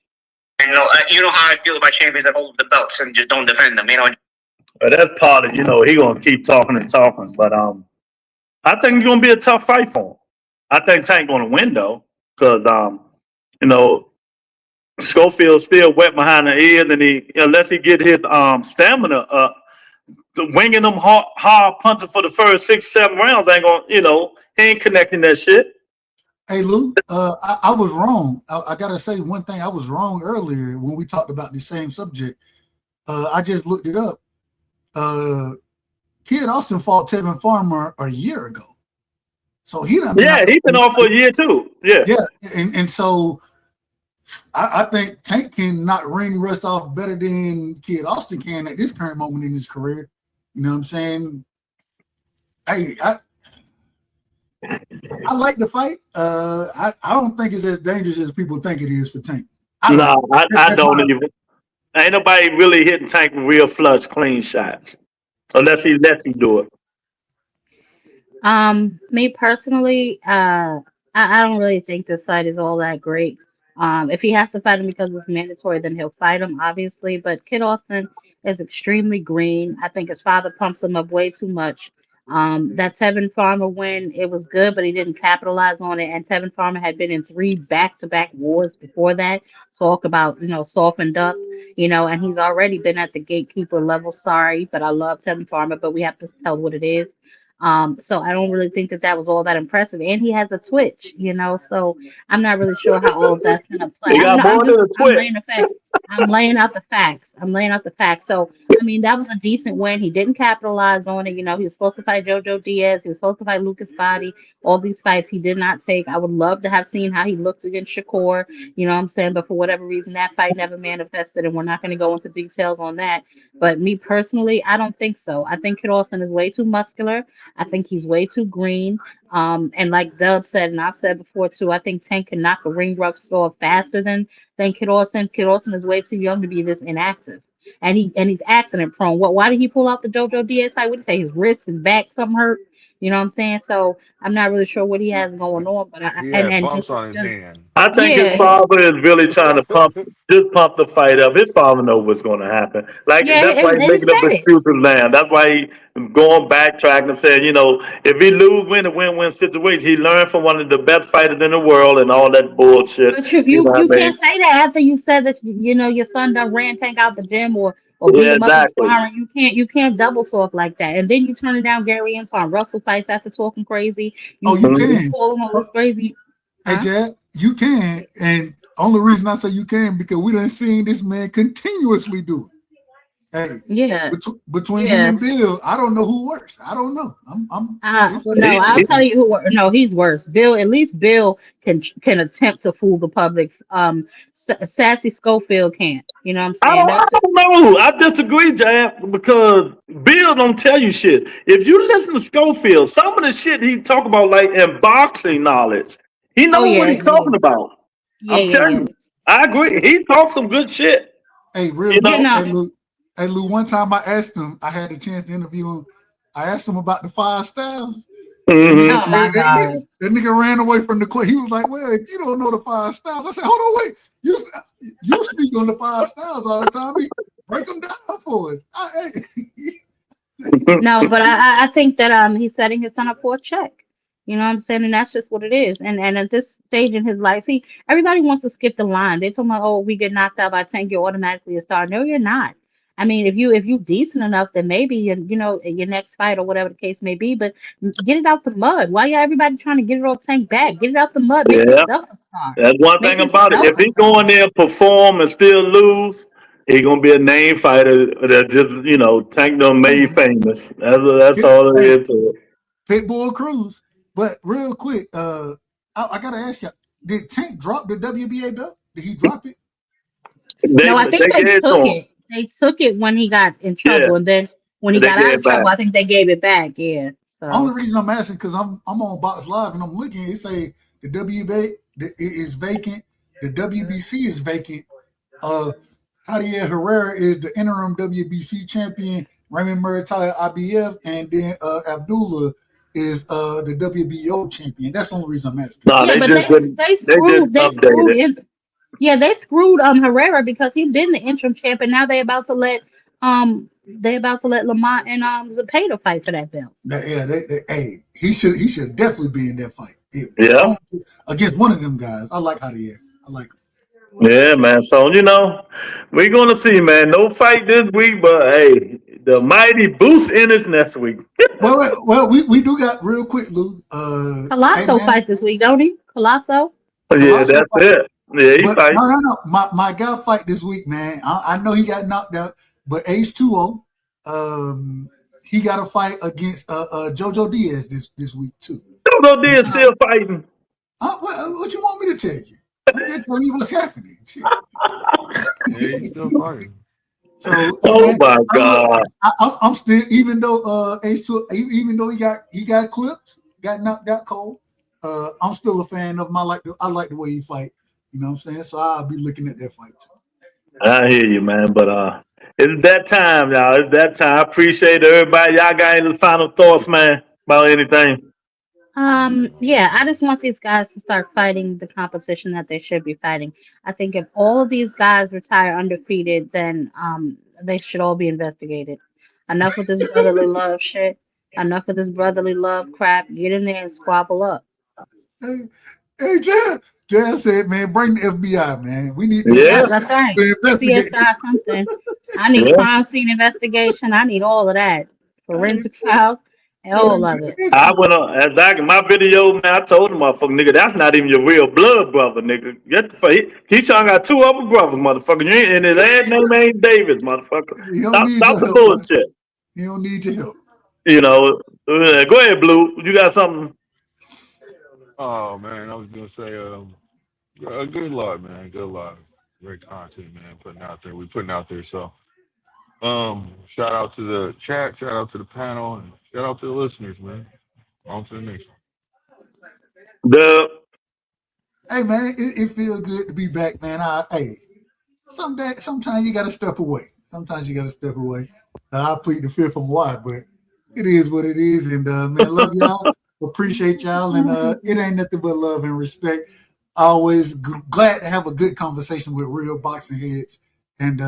Speaker 11: You know how I feel about champions that hold the belts and just don't defend them.
Speaker 3: But that's part of, he gonna keep talking and talking. But I think it's gonna be a tough fight for him. I think Tank gonna win though, because Schofield's still wet behind the ears, and unless he get his stamina up, winging them hard punching for the first 6, 7 rounds ain't gonna, he ain't connecting that shit.
Speaker 6: Hey Lou, I was wrong. I gotta say one thing. I was wrong earlier when we talked about the same subject. I just looked it up. Kid Austin fought Tevin Farmer a year ago, so he done.
Speaker 3: Yeah, he's been off for a year too. Yeah,
Speaker 6: and so I think Tank can knock ring rust off better than Kid Austin can at this current moment in his career. You know what I'm saying? Hey, I like the fight. I don't think it's as dangerous as people think it is for Tank.
Speaker 3: I don't even. Ain't nobody really hitting Tank with real flush, clean shots, unless he lets you do it.
Speaker 7: Me personally, I don't really think this fight is all that great. If he has to fight him because it's mandatory, then he'll fight him, obviously. But Kid Austin is extremely green. I think his father pumps him up way too much. That Tevin Farmer win, it was good, but he didn't capitalize on it. And Tevin Farmer had been in 3 back-to-back wars before that. Talk about, softened up, and he's already been at the gatekeeper level. Sorry, but I love Tevin Farmer, but we have to tell what it is. So I don't really think that was all that impressive. And he has a twitch, so I'm not really sure how all of that's going to play. I'm laying out the facts. I'm laying out the facts. So, I mean, that was a decent win. He didn't capitalize on it. He was supposed to fight JoJo Diaz. He was supposed to fight Lucas Body. All these fights he did not take. I would love to have seen how he looked against Shakur, you know what I'm saying? But for whatever reason, that fight never manifested, and we're not going to go into details on that. But me personally, I don't think so. I think Kid Austin is way too muscular. I think he's way too green. And like Dub said, and I've said before too, I think Tank can knock a ring rust off faster than Kid Austin. Kid Austin is way too young to be this inactive. And he's accident prone. Why did he pull out the JoJo Diaz fight? What did he say? His wrist, his back, something hurt. You know what I'm saying? So I'm not really sure what he has going on, but
Speaker 5: he had bumps on his hand.
Speaker 3: I think his father is really trying to pump the fight up. His father knows what's going to happen. That's why he's making up excuses now. That's why he going backtracking and saying, if he lose, win a win-win situation, he learned from one of the best fighters in the world and all that bullshit.
Speaker 7: But you can't say that after you said that your son done ran Tank out the gym or beat him up in sparring. You can't double talk like that. And then you turn it down Gary Antoine Russell fights after talking crazy.
Speaker 6: You can.
Speaker 7: Call him all this crazy.
Speaker 6: Hey, Jad, you can. And only reason I say you can because we done seen this man continuously do it. Hey,
Speaker 7: yeah.
Speaker 6: Between him and Bill, I don't know who worse. I don't know.
Speaker 7: I'll tell you who. No, he's worse. Bill. At least Bill can attempt to fool the public. Sassy Schofield can't. You know what I'm saying?
Speaker 3: I don't know. I disagree, Jam, because Bill don't tell you shit. If you listen to Schofield, some of the shit he talk about, like in boxing knowledge, he knows what he's talking about. I'm telling you, I agree. He talks some good shit.
Speaker 6: Hey, Hey Lou, one time I asked him, I had a chance to interview him. I asked him about the 5 styles.
Speaker 3: Mm-hmm.
Speaker 7: Oh my God.
Speaker 6: That nigga ran away from the court. He was like, well, if you don't know the 5 styles. I said, hold on, wait. You speak on the 5 styles all the time. Break them down for us.
Speaker 7: No, but I think that he's setting his son up for a check. You know what I'm saying? And that's just what it is. And at this stage in his life, everybody wants to skip the line. They talking about, oh, we get knocked out by Tank, you're automatically a star. No, you're not. I mean, if you decent enough, then maybe your next fight or whatever the case may be. But get it out the mud. Why y'all everybody trying to get it off Tank back? Get it out the mud. Make yourself a star.
Speaker 3: That's one thing about it. If he go in there and perform and still lose, he gonna be a name fighter that just Tank done made famous. That's all it is to it.
Speaker 6: Pitbull Cruz. But real quick, I gotta ask you: did Tank drop the WBA belt? Did he drop it?
Speaker 7: No, I think they took it. They took it when he got in trouble, and then when he got out of trouble, I think they gave it back. Yeah. So
Speaker 6: only reason I'm asking because I'm on Box Live and I'm looking. It say the WBA is vacant, the WBC is vacant. Javier Herrera is the interim WBC champion. Raymond Murataya IBF, and then Abdullah is the WBO champion. That's the only reason I'm asking.
Speaker 3: No, they screwed
Speaker 7: him. Yeah, they screwed Herrera because he's been the interim champ, and now they're about to let Lamont and Zepeda fight for that belt.
Speaker 6: Hey, he should definitely be in that fight. Against one of them guys. I like Javier. I like him.
Speaker 3: Yeah, man. So we're gonna see, man. No fight this week, but hey, The mighty Boost Ennis next week.
Speaker 6: Well, we do got real quick, Lou. Hey
Speaker 7: Colosso
Speaker 6: man,
Speaker 7: fight this week, don't he? Colosso.
Speaker 3: Yeah,
Speaker 6: Colossal
Speaker 3: that's
Speaker 6: fight.
Speaker 3: it. Yeah, he
Speaker 6: But
Speaker 3: fight.
Speaker 6: no. My guy fight this week, man. I know he got knocked out, but H2O, he got a fight against JoJo Diaz this week too.
Speaker 3: JoJo Diaz still fighting.
Speaker 6: What you want me to tell you? I'm just telling you what's happening. Shit.
Speaker 5: Yeah, he's still fighting.
Speaker 6: So hey,
Speaker 3: Oh
Speaker 6: man,
Speaker 3: my God!
Speaker 6: I'm still, even though even though he got clipped, got knocked out cold, I'm still a fan of him. I like the way he fight. You know what I'm saying? So I'll be looking at that fight too.
Speaker 3: I hear you, man. But it's that time, y'all. It's that time. I appreciate everybody. Y'all got any final thoughts, man, about anything?
Speaker 7: Yeah, I just want these guys to start fighting the competition that they should be fighting. I think if all of these guys retire undefeated, then they should all be investigated. Enough with this brotherly love shit. Enough with this brotherly love crap. Get in there and squabble up.
Speaker 6: Hey, Jazz said, man, bring the FBI, man. We need
Speaker 3: Yeah,
Speaker 7: Yep, that's right.
Speaker 6: to investigate.
Speaker 7: CSI something. I need
Speaker 3: yeah.
Speaker 7: crime scene investigation. I need all of that.
Speaker 6: Hey,
Speaker 7: Forensic files, and all of it.
Speaker 3: I went on back in my video, man. I told him, motherfucker, nigga, that's not even your real blood brother, nigga. Get the fuck. He trying got two other brothers, motherfucker. You ain't, and his last name ain't Davis, motherfucker.
Speaker 6: He don't
Speaker 3: Stop,
Speaker 6: need
Speaker 3: stop
Speaker 6: your
Speaker 3: the
Speaker 6: help, man.
Speaker 3: bullshit.
Speaker 6: He don't need your help.
Speaker 3: You know. Go ahead, Blue. You got something?
Speaker 5: Oh man, I was gonna say, good luck, man. Good luck. Great content, man. We putting out there. So, shout out to the chat, shout out to the panel, and shout out to the listeners, man. On to the next one.
Speaker 3: The
Speaker 6: Hey, man, it feels good to be back, man. Hey, sometimes you got to step away. Sometimes you got to step away. I plead the fifth on why, but it is what it is. And man, love y'all. Appreciate y'all. And it ain't nothing but love and respect. Always glad to have a good conversation with real boxing heads. And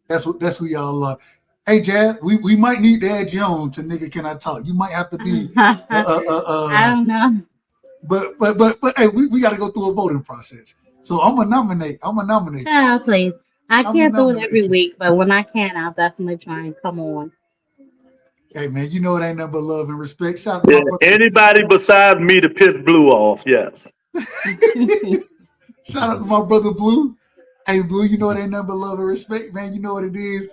Speaker 6: that's who y'all are. Hey, Jazz, we might need to add you on to Nigga Can I Talk. You might have to be
Speaker 7: I don't know.
Speaker 6: but hey, we got to go through a voting process. So I'm gonna nominate. You.
Speaker 7: Yeah, please. I
Speaker 6: I'm gonna
Speaker 7: can't do it
Speaker 6: nominate
Speaker 7: every
Speaker 6: you.
Speaker 7: week, but when I can, I'll definitely try and come on.
Speaker 6: Hey man, you know it ain't nothing but love and respect. Shout out to
Speaker 3: yeah,
Speaker 6: my brother.
Speaker 3: anybody besides me to piss Blue off? Yes.
Speaker 6: Shout out to my brother Blue. Hey Blue, you know it ain't nothing but love and respect, man. You know what it is.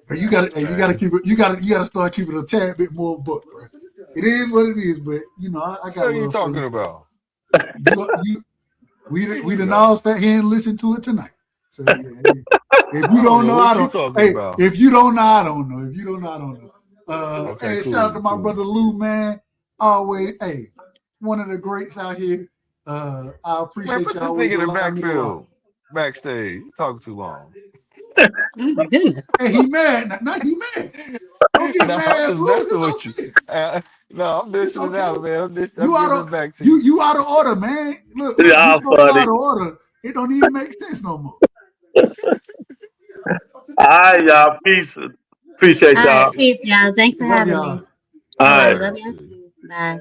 Speaker 6: But you gotta keep it. You gotta start keeping it a tad bit more book, bro. It is what it is, but you know I
Speaker 5: What
Speaker 6: got
Speaker 5: are you
Speaker 6: love for
Speaker 5: talking
Speaker 6: you.
Speaker 5: about?
Speaker 6: We done all sat here and listened to it tonight. So yeah, if you
Speaker 5: I don't
Speaker 6: don't
Speaker 5: know
Speaker 6: know, I
Speaker 5: what you
Speaker 6: don't.
Speaker 5: talking
Speaker 6: Hey,
Speaker 5: about.
Speaker 6: if you don't know, I don't know. If you don't know, I don't know.
Speaker 5: Okay,
Speaker 6: Hey, shout out to my
Speaker 5: cool.
Speaker 6: brother Lou, man. Always, hey, one of the greats out here. I
Speaker 5: Man,
Speaker 6: appreciate
Speaker 5: put
Speaker 6: you
Speaker 5: this
Speaker 6: always
Speaker 5: nigga in the
Speaker 6: allowing me to rock.
Speaker 5: backfield, backstage. You talking too long.
Speaker 7: Oh my goodness.
Speaker 6: Hey, he mad. Now he mad. Don't get
Speaker 5: No, I'm
Speaker 6: mad,
Speaker 5: just
Speaker 6: Blue.
Speaker 5: messing
Speaker 6: It's
Speaker 5: with you.
Speaker 6: okay.
Speaker 5: No, I'm
Speaker 6: It's
Speaker 5: dishing it
Speaker 6: okay.
Speaker 5: out, man.
Speaker 6: You
Speaker 5: I'm
Speaker 6: out
Speaker 5: giving
Speaker 6: of
Speaker 5: it back to you.
Speaker 6: you out of order, man. Look, you
Speaker 3: Y'all
Speaker 6: so
Speaker 3: funny.
Speaker 6: out of order. It don't even make sense no more.
Speaker 3: All right, y'all. Peace. Appreciate
Speaker 7: All
Speaker 3: y'all.
Speaker 7: right, peace, y'all. Thanks for
Speaker 6: Love
Speaker 7: having me.
Speaker 6: y'all.
Speaker 3: All
Speaker 7: All
Speaker 3: right.
Speaker 7: right,
Speaker 5: All
Speaker 7: love
Speaker 5: right,
Speaker 7: y'all.
Speaker 5: see.
Speaker 7: Bye.